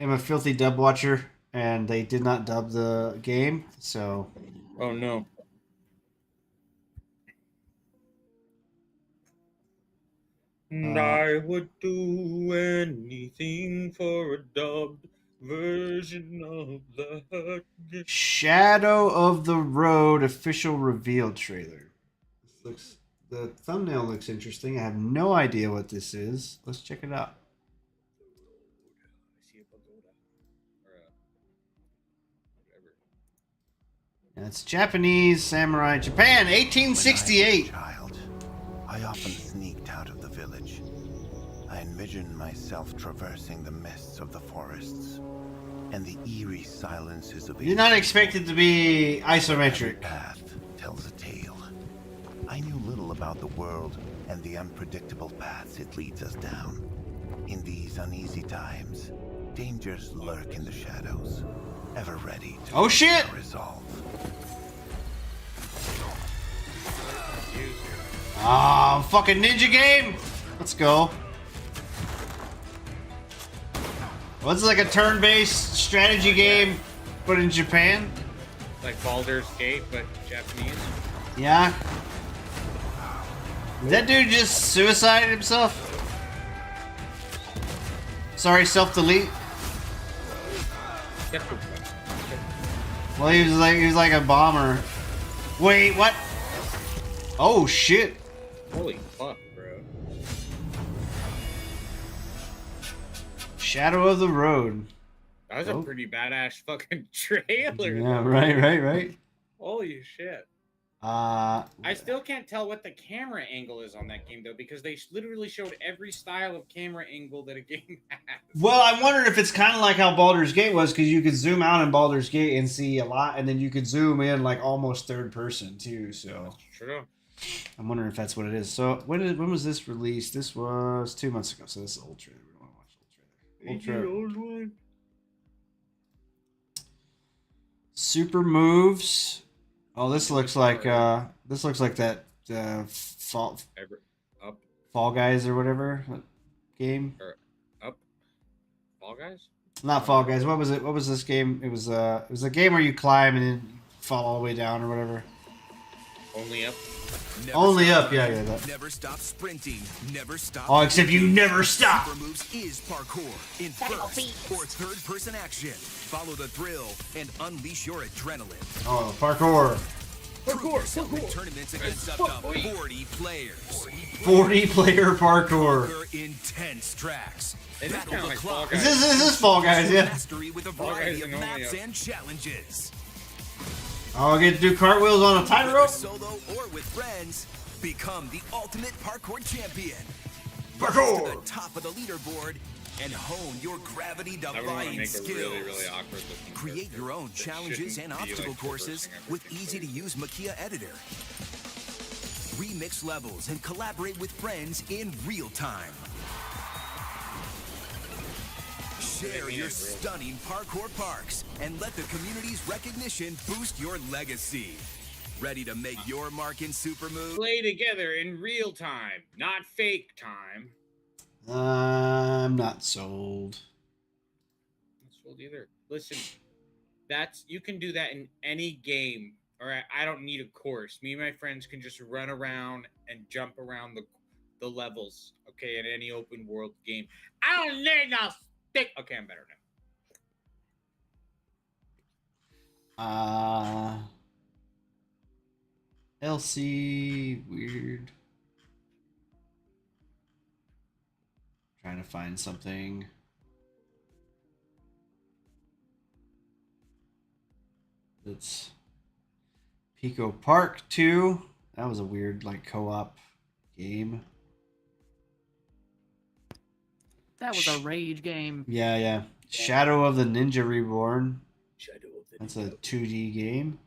am a filthy dub watcher, and they did not dub the game, so. Oh no. And I would do anything for a dubbed version of that. Shadow of the Road official reveal trailer. The thumbnail looks interesting. I have no idea what this is. Let's check it out. I see a pagoda. Or whatever. That's Japanese samurai Japan 1868. I often sneaked out of the village. I envisioned myself traversing the mists of the forests and the eerie silences of. You're not expected to be isometric. Path tells a tale. I knew little about the world and the unpredictable paths it leads us down. In these uneasy times, dangers lurk in the shadows, ever ready to resolve. Ah, fucking ninja game! Let's go. What's like a turn-based strategy game, but in Japan? Like Baldur's Gate, but Japanese. Yeah. Did that dude just suicided himself? Sorry, self-delete. Well, he was like a bomber. Wait, what? Oh shit! Holy fuck, bro. Shadow of the Road. That was a pretty badass fucking trailer. Yeah, though. right. Holy shit. I still can't tell what the camera angle is on that game though, because they literally showed every style of camera angle that a game has. Well, I wondered if it's kind of like how Baldur's Gate was, because you could zoom out in Baldur's Gate and see a lot, and then you could zoom in like almost third person too. So That's true. I'm wondering if that's what it is. So when was this released? This was 2 months ago. So this is old trailer. We don't want to watch the old trailer. Old one. Super moves. Oh, this looks like that Fall Guys or whatever game. Or up. Fall Guys? Not Fall Guys. What was it? What was this game? It was a game where you climb and then you fall all the way down or whatever. Only up. Only up, yeah. That. Never stop sprinting. Never stop. Oh, except you never stop. Super moves is parkour in first or third-person action. Follow the thrill and unleash your adrenaline. Oh, parkour. Parkour. Tournaments against up to 40 players. 40-player parkour. Intense tracks. It is kind of like Fall Is Guys. this Fall Guys? Yeah. Mastery with a Fall Guys variety of and only maps up. and challenges. Oh, I get to do cartwheels on a tightrope. Solo or with friends, become the ultimate parkour champion. Parkour. Rise to the top of the leaderboard and hone your I would want to gravity-defying make a skills. really, really awkward looking Create your own that challenges and shouldn't be, obstacle like, courses traversing with easy-to-use Makia Editor. Remix levels and collaborate with friends in real time. Share your stunning parkour parks and let the community's recognition boost your legacy. Ready to make your mark in Super Move? Play together in real time, not fake time. I'm not sold. Not sold either. Listen, you can do that in any game. All right, I don't need a course. Me and my friends can just run around and jump around the levels. Okay, in any open world game. I don't need no stick. Okay, I'm better now. LC weird. Trying to find something. It's Pico Park 2. That was a weird like co-op game. That was a rage game. Yeah. Shadow of the Ninja Reborn. Shadow of the That's a 2D game.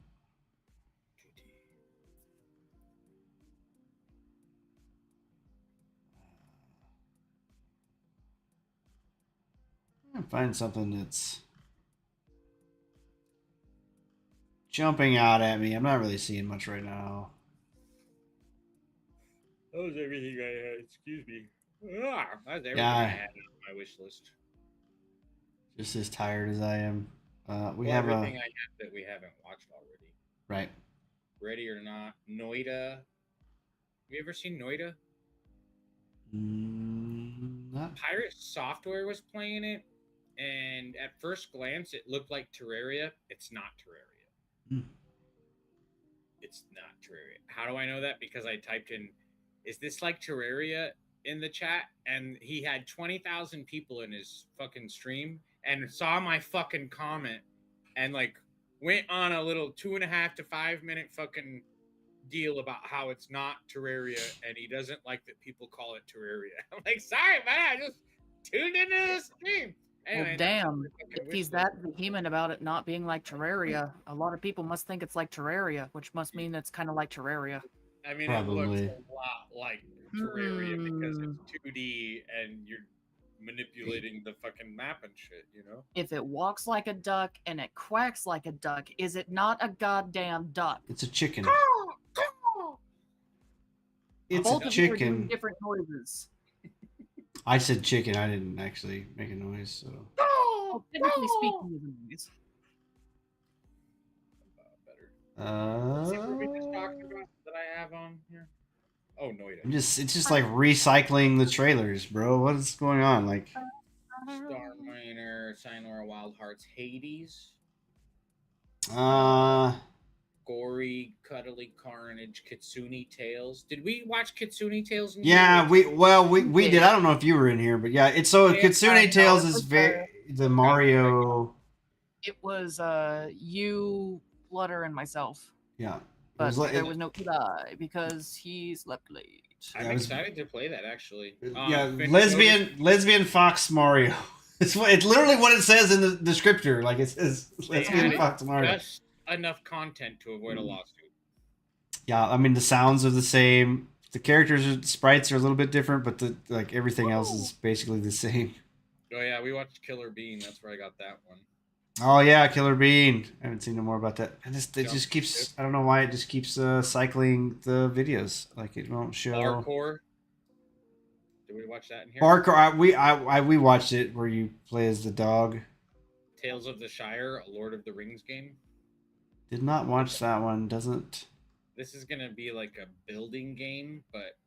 Find something that's jumping out at me. I'm not really seeing much right now. That was everything I had. Excuse me. That was everything Yeah. I had on my wish list. Just as tired as I am. We Well, have everything I have that we haven't watched already. Right. Ready or Not, Noida. Have you ever seen Noida? Not Pirate Software was playing it, and at first glance, it looked like Terraria. It's not Terraria. It's not Terraria. How do I know that? Because I typed in, "Is this like Terraria?" in the chat, and he had 20,000 people in his fucking stream, and saw my fucking comment, and like went on a little 2.5 to 5 minute fucking deal about how it's not Terraria, and he doesn't like that people call it Terraria. I'm like, sorry, man, I just tuned into this stream. Anyway, Well, damn. If he's that vehement about it not being like Terraria, a lot of people must think it's like Terraria, which must mean it's kind of like Terraria. I mean, it looks a lot like Terraria because it's 2D and you're manipulating the fucking map and shit, you know? If it walks like a duck and it quacks like a duck, is it not a goddamn duck? It's a chicken. Both It's a of you are doing chicken. different noises. I said chicken. I didn't actually make a noise. So. Oh, technically speaking, is a noise. What we just talking about that I have on here? Oh, no, It's just like recycling the trailers, bro. What is going on? Like, Star Miner, Sinora, Wild Hearts, Hades, Gory, Cuddly Carnage, Kitsune Tales. Did we watch Kitsune Tales? yeah, we did. I don't know if you were in here, but yeah, it's so Kitsune Tales is the Mario. It was you, Flutter, and myself. Yeah, But there was no Eli because he slept late. I'm excited to play that actually. Yeah, lesbian Fox Mario. It's literally what it says in the descriptor. Like it says lesbian Fox Mario. Just enough content to avoid a lawsuit. Yeah, I mean the sounds are the same. The sprites are a little bit different, but everything else is basically the same. Oh yeah, we watched Killer Bean. That's where I got that one. Oh yeah, Killer Bean. I haven't seen no more about that. And it just keeps. I don't know why it just keeps cycling the videos. Like it won't show. Parkour. Did we watch that in here? Parkour. We watched it where you play as the dog. Tales of the Shire, a Lord of the Rings game. Did not watch that one. Doesn't. This is gonna be like a building game, but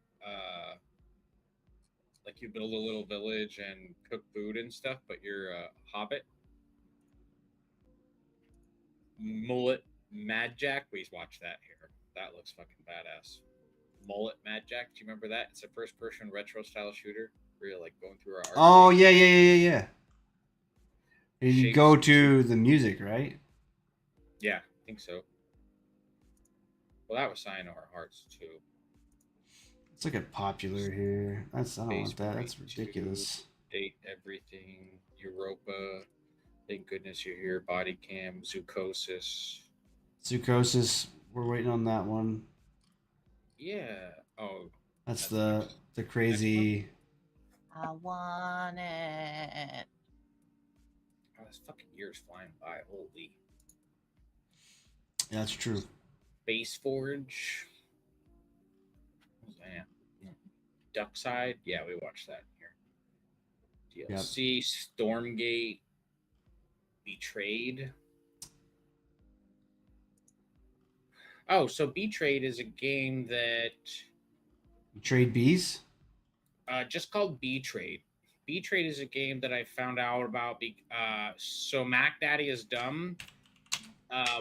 like you build a little village and cook food and stuff, but you're a hobbit. Mullet Mad Jack. We watched that here. That looks fucking badass. Mullet Mad Jack. Do you remember that? It's a first-person retro style shooter. Where you're like going through our. Oh yeah. You go to the music, right? Yeah, I think so. Well, that was Sayonara Hearts too. Let's look at popular here. I don't want that. That's ridiculous. Date everything. Europa. Thank goodness you're here. Body cam. Zoocosis. We're waiting on that one. Yeah. Oh. That's the crazy. I want it. Oh, this fucking year's flying by. Holy. Yeah, that's true. Base Forge. Yeah. Duckside. Yeah, we watched that here. DLC. Yep. Stormgate. Betrayed. Oh, so Betrayed is a game that. Betrayed Bees? Just called Betrayed. Betrayed is a game that I found out about. So Mac Daddy is Dumb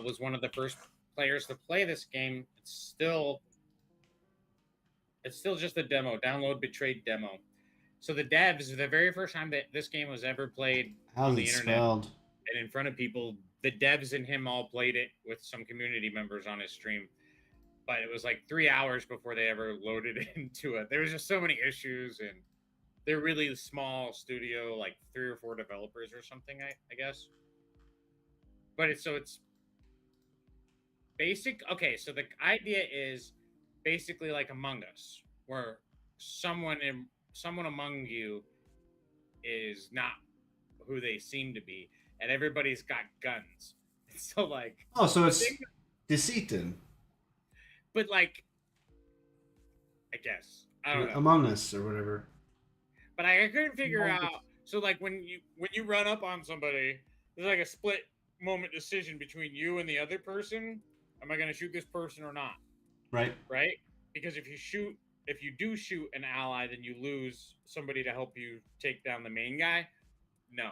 was one of the first players to play this game. It's still just a demo. Download Betrayed demo. So the devs, the very first time that this game was ever played on the internet spelled? and in front of people, the devs and him all played it with some community members on his stream. But it was like 3 hours before they ever loaded into it. There was just so many issues, and they're really small studio, like 3 or 4 developers or something, I guess. But it's basic. Okay, so the idea is basically like Among Us, where someone among you is not who they seem to be, and everybody's got guns. So like, so it's Deceit then. But like, I guess I don't know. Among Us or whatever. But I couldn't figure out. So like when you run up on somebody, there's like a split moment decision between you and the other person. Am I going to shoot this person or not? Right. Right. Because if you do shoot an ally, then you lose somebody to help you take down the main guy. No.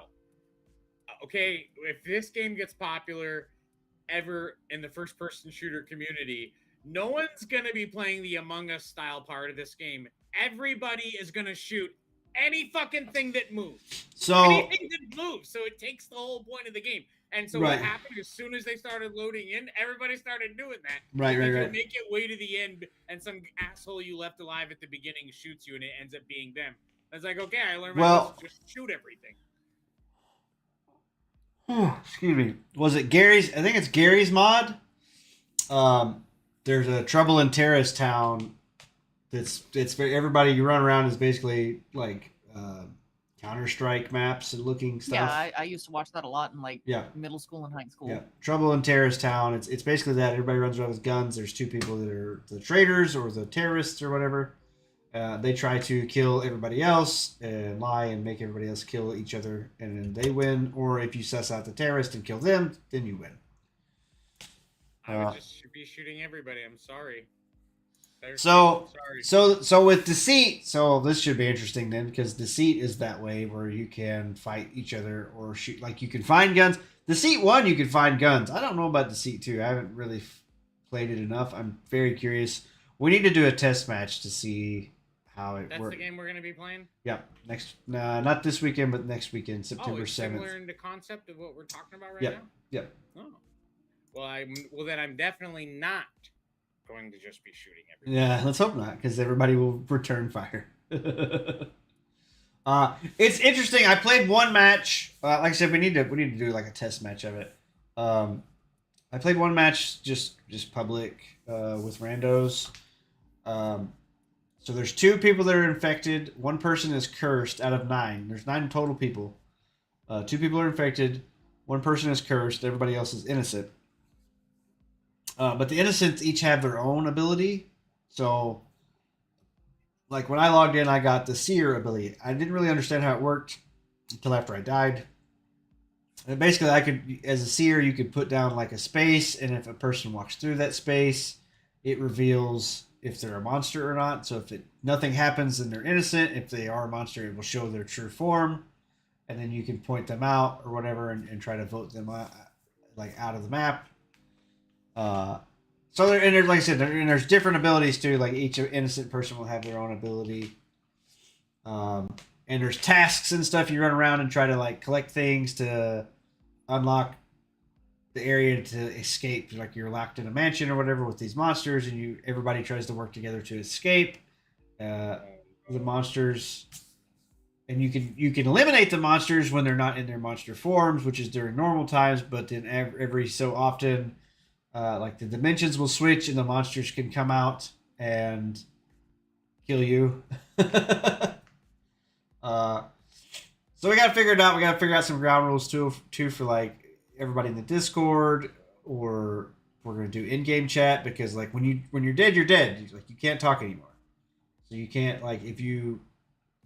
Okay. If this game gets popular ever in the first person shooter community, no one's going to be playing the Among Us style part of this game. Everybody is going to shoot any fucking thing that moves. Anything that moves. So it takes the whole point of the game. And so what happened as soon as they started loading in, everybody started doing that. Right. You make it way to the end, and some asshole you left alive at the beginning shoots you, and it ends up being them. I was like, okay, I learned my lesson. Just shoot everything. Excuse me. Was it Gary's? I think it's Gary's mod. There's a Trouble in Terrorist Town. It's everybody you run around is basically like Counter-Strike maps and looking stuff. Yeah, I used to watch that a lot in like middle school and high school. Yeah, Trouble in Terrorist Town. It's basically that everybody runs around with guns. There's 2 people that are the traitors or the terrorists or whatever. They try to kill everybody else and lie and make everybody else kill each other, and then they win. Or if you suss out the terrorist and kill them, then you win. I would just be shooting everybody. I'm sorry. So with Deceit, so this should be interesting then, because Deceit is that way where you can fight each other or shoot. Like you can find guns. Deceit 1, you can find guns. I don't know about Deceit 2. I haven't really played it enough. I'm very curious. We need to do a test match to see how it works. That's the game we're going to be playing? Yeah, not this weekend, but next weekend, September 7th. Similar in the concept of what we're talking about right now? Yep. Oh. Well, then I'm definitely not going to just be shooting everybody. Yeah, let's hope not, because everybody will return fire. It's interesting. I played one match. Like I said, we need to do like a test match of it. I played one match just public with randos. So there's 2 people that are infected. 1 person is cursed out of 9. There's 9 total people. 2 people are infected. 1 person is cursed. Everybody else is innocent. But the innocents each have their own ability. So, like when I logged in, I got the seer ability. I didn't really understand how it worked until after I died. And basically, I could, as a seer, you could put down like a space, and if a person walks through that space, it reveals if they're a monster or not. So if nothing happens, then they're innocent. If they are a monster, it will show their true form, and then you can point them out or whatever, and try to vote them out, like out of the map. So there's, like I said, there's different abilities too. Like each innocent person will have their own ability. And there's tasks and stuff. You run around and try to like collect things to unlock the area to escape. Like you're locked in a mansion or whatever with these monsters, and everybody tries to work together to escape the monsters. And you can eliminate the monsters when they're not in their monster forms, which is during normal times. But then every so often, like the dimensions will switch and the monsters can come out and kill you. So we got to figure it out. We got to figure out some ground rules too for like everybody in the Discord, or we're going to do in-game chat, because like when you're dead, you're dead. Like you can't talk anymore. So you can't, like, if you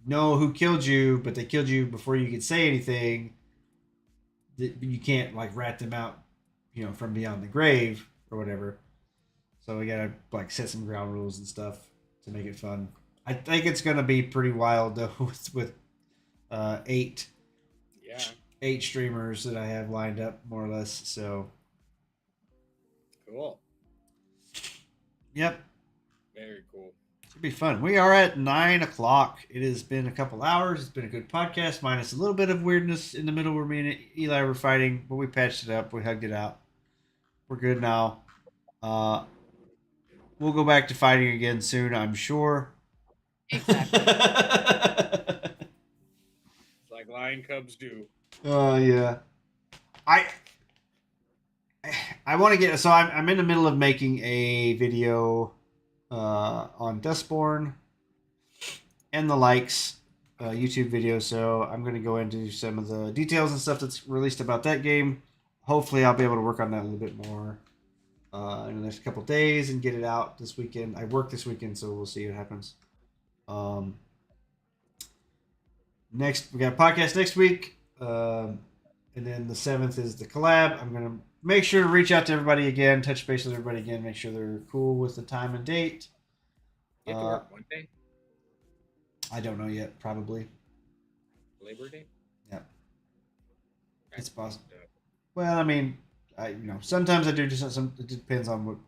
know who killed you, but they killed you before you could say anything, you can't like rat them out, from beyond the grave or whatever. So we gotta like set some ground rules and stuff to make it fun. I think it's gonna be pretty wild though with 8 streamers that I have lined up more or less. So Cool. Yep. Very cool. Should be fun. We are at 9 o'clock. It has been a couple hours. It's been a good podcast, minus a little bit of weirdness in the middle where me and Eli were fighting, but we patched it up. We hugged it out. We're good now. We'll go back to fighting again soon, I'm sure. Exactly. It's like lion cubs do. Oh yeah. I want to get, so I'm in the middle of making a video on Dustborn and the likes YouTube video, so I'm going to go into some of the details and stuff that's released about that game. Hopefully I'll be able to work on that a little bit more in the next couple days and get it out this weekend. I work this weekend, so we'll see what happens. Next, we got a podcast next week, and then the 7th is the collab. I'm going to make sure to reach out to everybody again, touch base with everybody again, make sure they're cool with the time and date. You have to work Monday? I don't know yet, probably. Labor Day? Yeah. It's possible. Well, I mean, sometimes I do just some. It depends on what,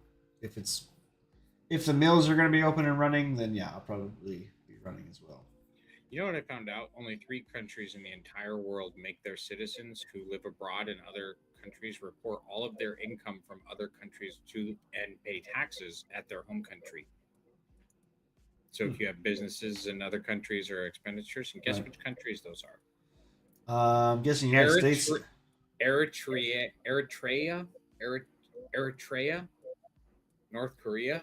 if the mills are going to be open and running, then yeah, I'll probably be running as well. You know what I found out? Only 3 countries in the entire world make their citizens who live abroad in other countries report all of their income from other countries to and pay taxes at their home country. So if you have businesses in other countries or expenditures, and guess which countries those are? I'm guessing United States. Eritrea, North Korea,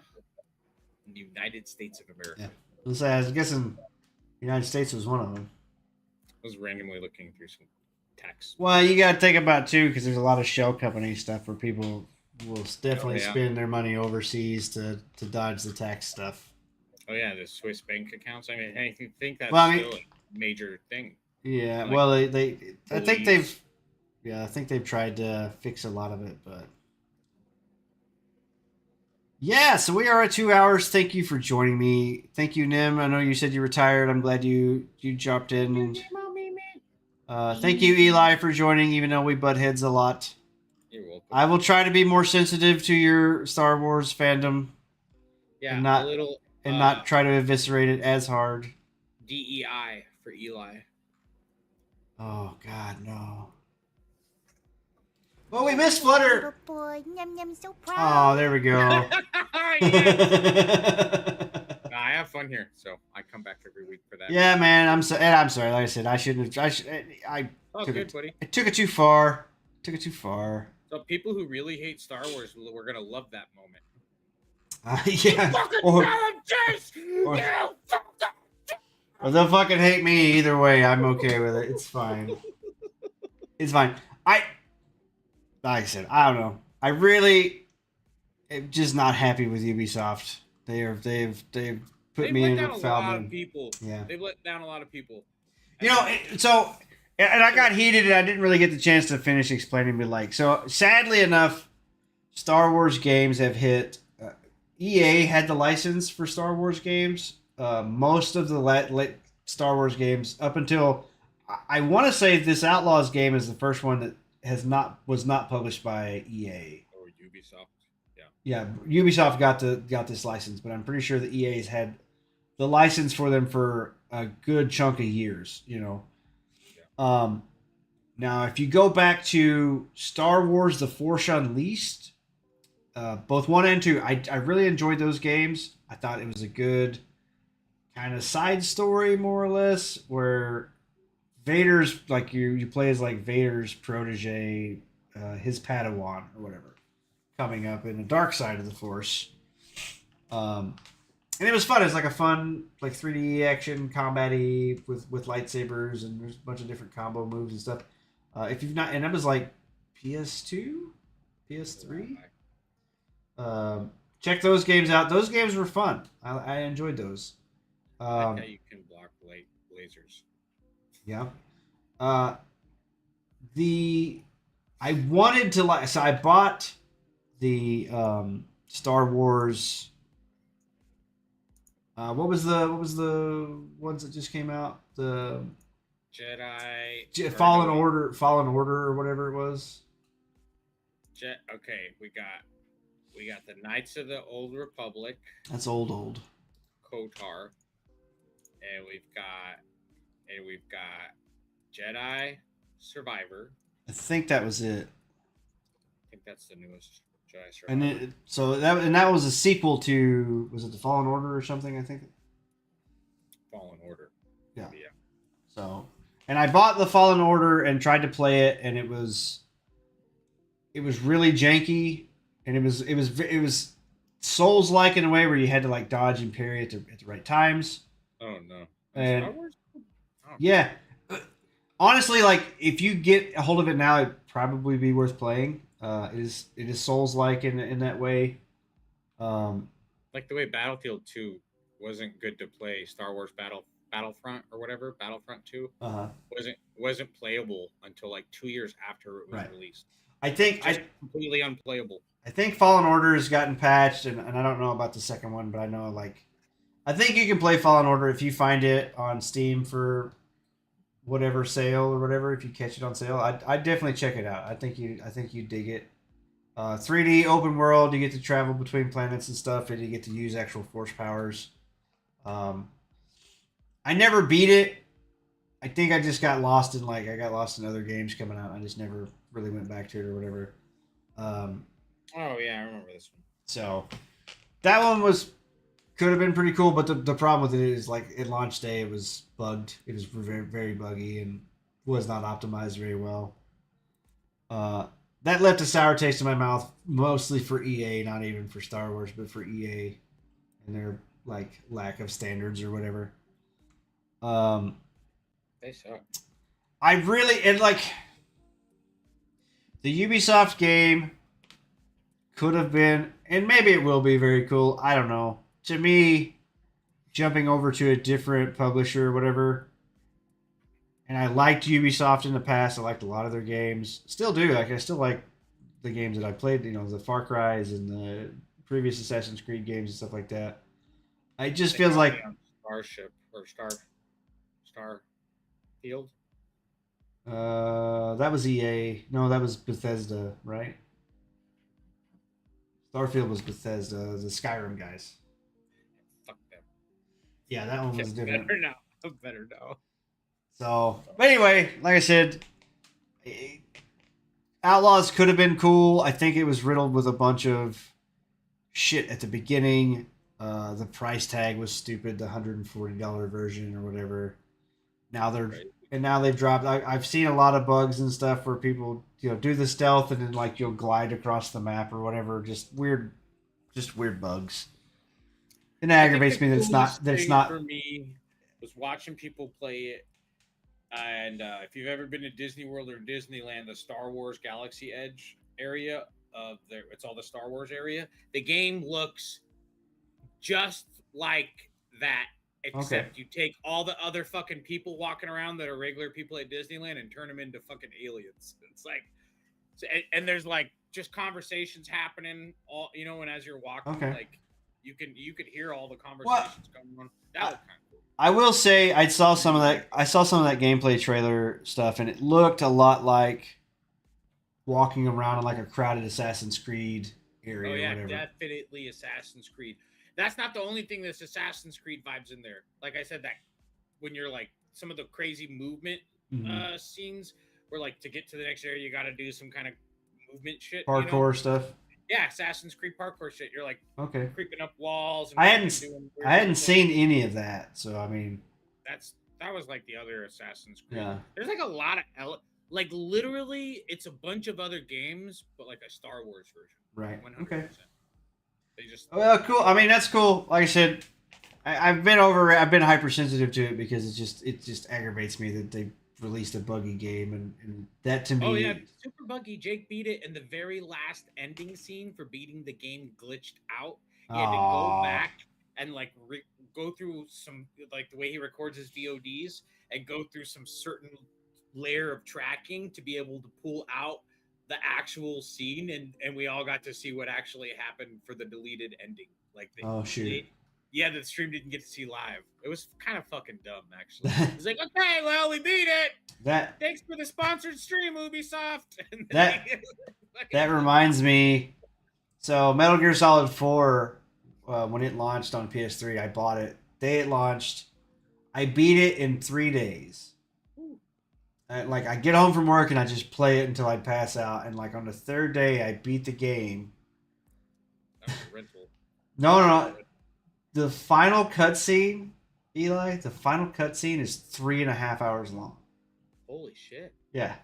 and the United States of America. Yeah. I was guessing United States was one of them. I was randomly looking through some text. Well, you got to think about too, because there's a lot of shell company stuff where people will definitely spend their money overseas to dodge the tax stuff. Oh yeah, the Swiss bank accounts. I mean, I think that's still a major thing. Yeah, Like, well, I think they've tried to fix a lot of it, but yeah. So we are at 2 hours. Thank you for joining me. Thank you, Nim. I know you said you were tired. I'm glad you dropped in. And thank you, Eli, for joining. Even though we butt heads a lot, you're welcome. I will try to be more sensitive to your Star Wars fandom. Yeah, and not, a little. And not try to eviscerate it as hard. DEI for Eli. Oh, God, no. Well, we missed Flutter. Boy, Nyam Nyam's so proud. Oh, there we go. I have fun here, so I come back every week for that. Yeah, man. I'm sorry. Like I said, I shouldn't have. Buddy. I took it too far. So people who really hate Star Wars, we're gonna love that moment. Yeah. Or they'll fucking hate me either way. I'm okay with it. It's fine. It's fine. Like I said, I don't know. I really am just not happy with Ubisoft. They've put me in a foul mood. Yeah. They've let down a lot of people. And I got heated and I didn't really get the chance to finish explaining me like. So sadly enough, Star Wars games have hit. EA had the license for Star Wars games. Most of the Star Wars games up until I want to say this Outlaws game is the first one that was not published by EA or Ubisoft. Yeah, Ubisoft got this license, but I'm pretty sure the EA's had the license for them for a good chunk of years. Now if you go back to Star Wars: The Force Unleashed. Both 1 and 2, I really enjoyed those games. I thought it was a good kind of side story, more or less, where Vader's like you play as like Vader's protege, his Padawan or whatever, coming up in the dark side of the Force. And it was fun. It's like a fun 3D action combat-y with lightsabers, and there's a bunch of different combo moves and stuff. If you've not, and that was like PS2, PS3. Check those games out. Those games were fun. I enjoyed those. I like how you can block lasers. Yeah. I wanted to so I bought the Star Wars. What was the ones that just came out? The Jedi Fallen Order or whatever it was. Okay, we got We got the Knights of the Old Republic. That's old. KOTOR. And we've got Jedi Survivor. I think that was it. I think that's the newest Jedi Survivor. And that was a sequel to, was it the Fallen Order or something? I think. Fallen Order. Yeah. Yeah. So, and I bought the Fallen Order and tried to play it, and it was really janky, and it was Souls-like in a way where you had to like dodge and parry at the right times. Oh no. And Star Wars? Oh. yeah, honestly, like if you get a hold of it now, it'd probably be worth playing. It is Souls-like in that way. Like the way Battlefield 2 wasn't good to play. Star Wars Battlefront or whatever, Battlefront 2 wasn't playable until like 2 years after it was released. I think completely unplayable. I think Fallen Order has gotten patched, and I don't know about the second one, but I know I think you can play Fallen Order if you find it on Steam for whatever sale or whatever. If you catch it on sale, I'd definitely check it out. I think you dig it. 3D open world, you get to travel between planets and stuff, and you get to use actual force powers. I never beat it. I think I just got lost in other games coming out. I just never really went back to it or whatever. Oh yeah, I remember this one. So that one could have been pretty cool, but the problem with it is like at launch day it was bugged. It was very, very buggy and was not optimized very well. That left a sour taste in my mouth, mostly for EA, not even for Star Wars, but for EA and their like lack of standards or whatever. They suck. I really, and like the Ubisoft game could have been, and maybe it will be very cool. I don't know. To me, jumping over to a different publisher or whatever, and I liked Ubisoft in the past. I liked a lot of their games. Still do. Like I still like the games that I played. You know, the Far Cry's and the previous Assassin's Creed games and stuff like that. It just feels like Starship or Starfield. That was EA. No, that was Bethesda, right? Starfield was Bethesda, the Skyrim guys. Fuck them. Yeah, that one was different. Better know. So, but anyway, like I said, Outlaws could have been cool. I think it was riddled with a bunch of shit at the beginning. The price tag was stupid, the $140 version or whatever. Now they've dropped. I've seen a lot of bugs and stuff where people, do the stealth and then like you'll glide across the map or whatever. Just weird bugs. It aggravates me that it's not. For me, was watching people play it, and if you've ever been to Disney World or Disneyland, the Star Wars Galaxy Edge area it's all the Star Wars area. The game looks just like that. Except you take all the other fucking people walking around that are regular people at Disneyland and turn them into fucking aliens. It's like, and there's like just conversations happening all, and as you're walking, like you could hear all the conversations going on. That was kind of cool. I will say I saw some of that gameplay trailer stuff, and it looked a lot like walking around in like a crowded Assassin's Creed area. Oh yeah, or whatever. definitely Assassin's Creed. That's not the only thing that's Assassin's Creed vibes in there. Like I said, that when you're like some of the crazy movement scenes where like to get to the next area, you got to do some kind of movement shit. Parkour stuff. Yeah, Assassin's Creed parkour shit. You're like creeping up walls. And I hadn't seen any of that, so I mean, that was like the other Assassin's Creed. Yeah. There's like a lot of like literally, it's a bunch of other games, but like a Star Wars version. Right. 100%. Okay. They just cool. I mean, that's cool. Like I said, I've been hypersensitive to it because it just aggravates me that they released a buggy game and that to me. Oh yeah, super buggy. Jake beat it in the very last ending scene for beating the game glitched out. He had to go back and like go through some like the way he records his VODs and go through some certain layer of tracking to be able to pull out the actual scene, and we all got to see what actually happened for the deleted ending. Like the stream didn't get to see live. It was kind of fucking dumb, actually. It's like, okay, well, we beat it. Thanks for the sponsored stream, Ubisoft. That reminds me. So Metal Gear Solid 4, when it launched on PS3, I bought it. Day it launched, I beat it in 3 days. I get home from work and I just play it until I pass out. And like on the third day, I beat the game. Rental. No. The final cutscene, Eli, the final cutscene is 3.5 hours long. Holy shit. Yeah.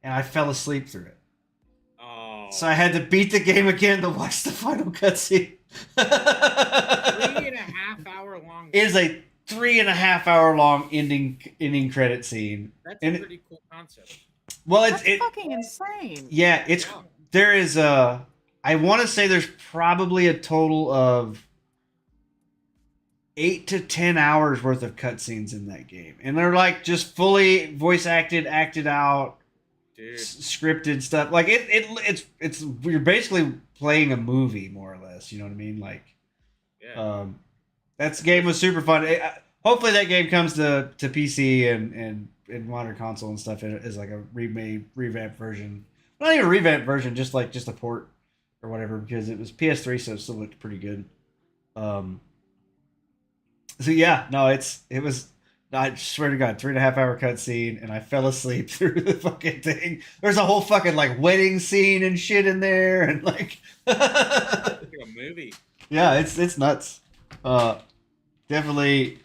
And I fell asleep through it. Oh. So I had to beat the game again to watch the final cutscene. 3.5 hour long. It is a 3.5 hour long ending credit scene. That's a pretty cool concept. Well, That's fucking insane. Yeah, there is a. I want to say there's probably a total of 8 to 10 hours worth of cutscenes in that game, and they're like just fully voice acted out, scripted stuff. Like it's you're basically playing a movie more or less. You know what I mean? Like, that game was super fun. Hopefully that game comes to PC and modern console and stuff as like a revamped version. Not even a revamped version, just a port or whatever, because it was PS3, so it still looked pretty good. So yeah, no, it was. I swear to God, 3.5 hour cutscene, and I fell asleep through the fucking thing. There's a whole fucking like wedding scene and shit in there, and like a movie. Yeah, it's nuts. Definitely,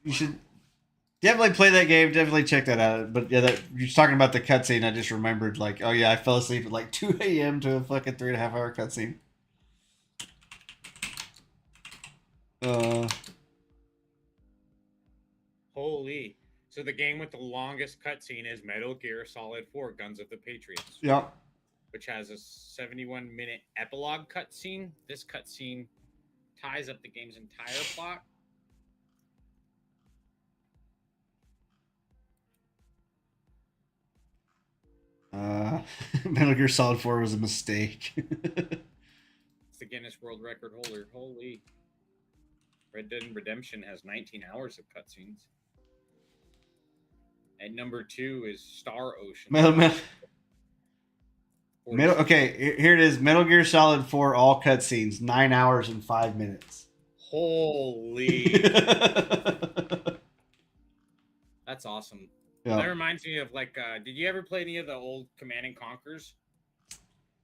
you should definitely play that game. Definitely check that out. But yeah, you're talking about the cutscene. I just remembered, like, oh yeah, I fell asleep at like 2 a.m. to a fucking 3.5 hour cutscene. Holy. So the game with the longest cutscene is Metal Gear Solid 4 Guns of the Patriots. Yep. Which has a 71-minute epilogue cutscene. This cutscene ties up the game's entire plot. Metal Gear Solid 4 was a mistake. It's the Guinness World Record holder. Holy. Red Dead Redemption has 19 hours of cutscenes. And number 2 is Star Ocean. Okay, here it is. Metal Gear Solid 4 all cutscenes, 9 hours and 5 minutes. Holy. That's awesome. Yeah. That reminds me of like, did you ever play any of the old Command and Conquers?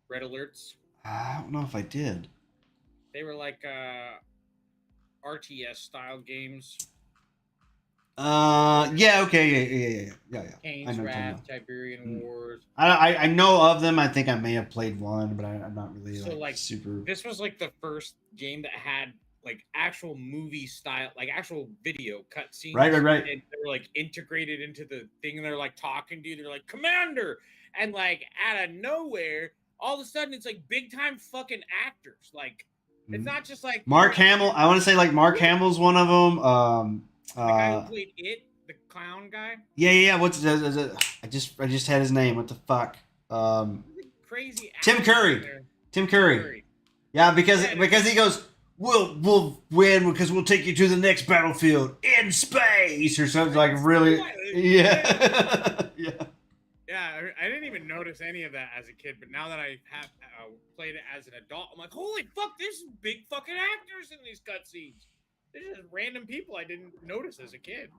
Red Alerts? I don't know if I did. They were like RTS style games. Yeah, okay, yeah. Kane's Wrath, Tiberian Wars. I know of them. I think I may have played one, but I'm not really super. This was like the first game that had like actual movie style, like actual video cutscenes. Right. And they were like integrated into the thing, and they're like talking to you. They're like, "Commander," and like out of nowhere, all of a sudden it's like big time fucking actors. Like it's not just like Mark Hamill. I want to say like Mark Hamill's one of them. The guy who played it, the clown guy. Yeah. What's it? I just had his name. What the fuck? Crazy. Tim Curry. Tim Curry. Yeah, because he goes, we'll win because we'll take you to the next battlefield in space or something like really. Yeah. Yeah, I didn't even notice any of that as a kid, but now that I have played it as an adult, I'm like, holy fuck, there's some big fucking actors in these cutscenes. They're just random people I didn't notice as a kid.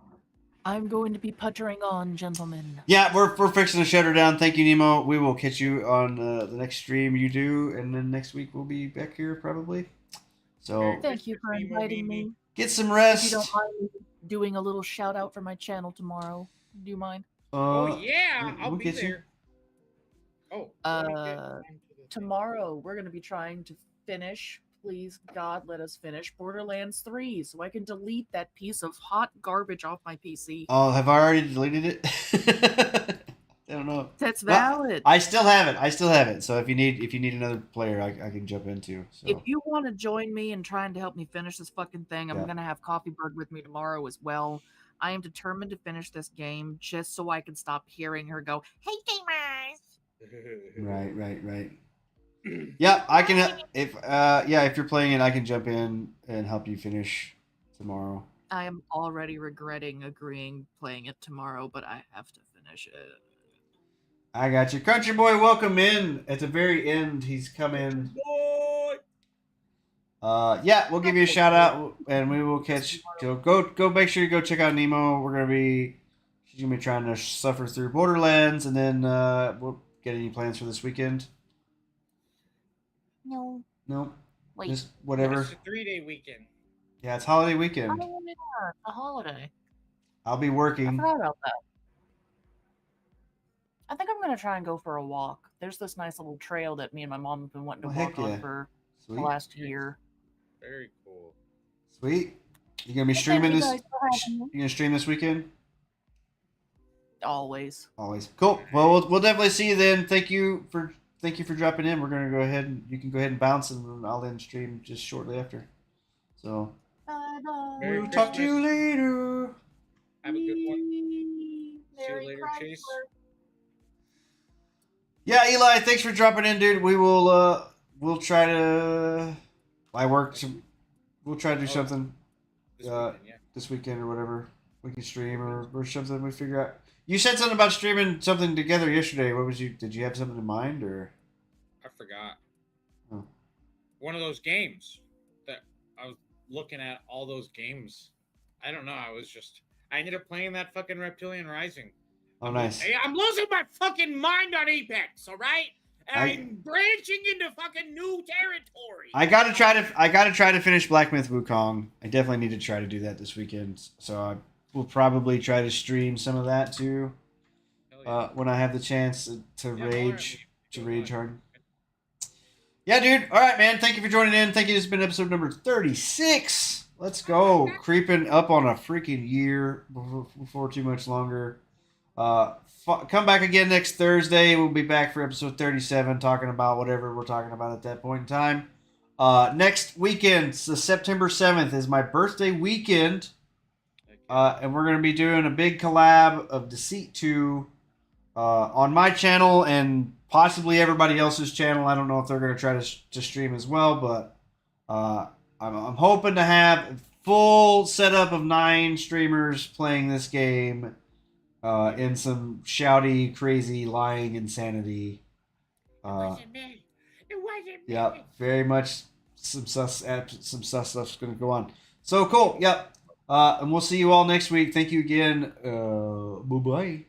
I'm going to be puttering on, gentlemen. Yeah, we're fixing to shut her down. Thank you, Nemo. We will catch you on the next stream you do, and then next week we'll be back here probably. So thank you for inviting me. Get some rest. If you don't mind me doing a little shout out for my channel tomorrow, do you mind? Oh yeah, I'll be there. Tomorrow we're gonna be trying to finish. Please, God, let us finish Borderlands 3 so I can delete that piece of hot garbage off my PC. Oh, have I already deleted it? I don't know. That's valid. I still have it. So if you need another player, I can jump into. So. If you want to join me in trying to help me finish this fucking thing, I'm gonna have Coffee Bird with me tomorrow as well. I am determined to finish this game just so I can stop hearing her go, "Hey gamers." Right. Yeah, I can. If you're playing it, I can jump in and help you finish tomorrow. I am already regretting playing it tomorrow, but I have to finish it. I got you, Country Boy. Welcome in at the very end. He's come in. Yeah, we'll give you a shout out, and we will catch. Go. Make sure you go check out Nemo. She's gonna be trying to suffer through Borderlands, and then we'll get any plans for this weekend. No. Nope. Wait. Just whatever. It's a 3-day weekend. Yeah, it's holiday weekend. Oh, yeah, it's a holiday. I'll be I working. forgot about that. I think I'm gonna try and go for a walk. There's this nice little trail that me and my mom have been wanting to walk on for the last year. Very cool. Sweet. You gonna be streaming this? You gonna stream this weekend? Always. Always. Cool. Well, we'll definitely see you then. Thank you for dropping in. We're gonna go ahead and you can go ahead and bounce, and I'll end stream just shortly after. So we'll talk to you later. Have a good one. See you later, Chase. Yeah, Eli, thanks for dropping in, dude. We'll try to. We'll try to do something this weekend or whatever. We can stream or something. We figure out. You said something about streaming something together yesterday. What was you? Did you have something in mind or? I forgot. Oh. One of those games that I was looking at. All those games. I don't know. I ended up playing that fucking Reptilian Rising. Oh, nice. Hey, I'm losing my fucking mind on Apex. All right. I'm branching into fucking new territory. I gotta try to finish Black Myth Wukong. I definitely need to try to do that this weekend. So I will probably try to stream some of that too. When I have the chance to rage hard. Yeah, dude. All right, man. Thank you for joining in. Thank you. This has been episode number 36. Let's go. Creeping up on a freaking year before too much longer. Come back again next Thursday. We'll be back for episode 37, talking about whatever we're talking about at that point in time. Next weekend, the September 7th, is my birthday weekend. And we're going to be doing a big collab of Deceit 2 on my channel and possibly everybody else's channel. I don't know if they're going to try to stream as well, but I'm hoping to have a full setup of 9 streamers playing this game. In some shouty, crazy, lying insanity. It wasn't me. Yeah, very much some sus stuff's going to go on. So cool. Yep. And we'll see you all next week. Thank you again. Bye-bye.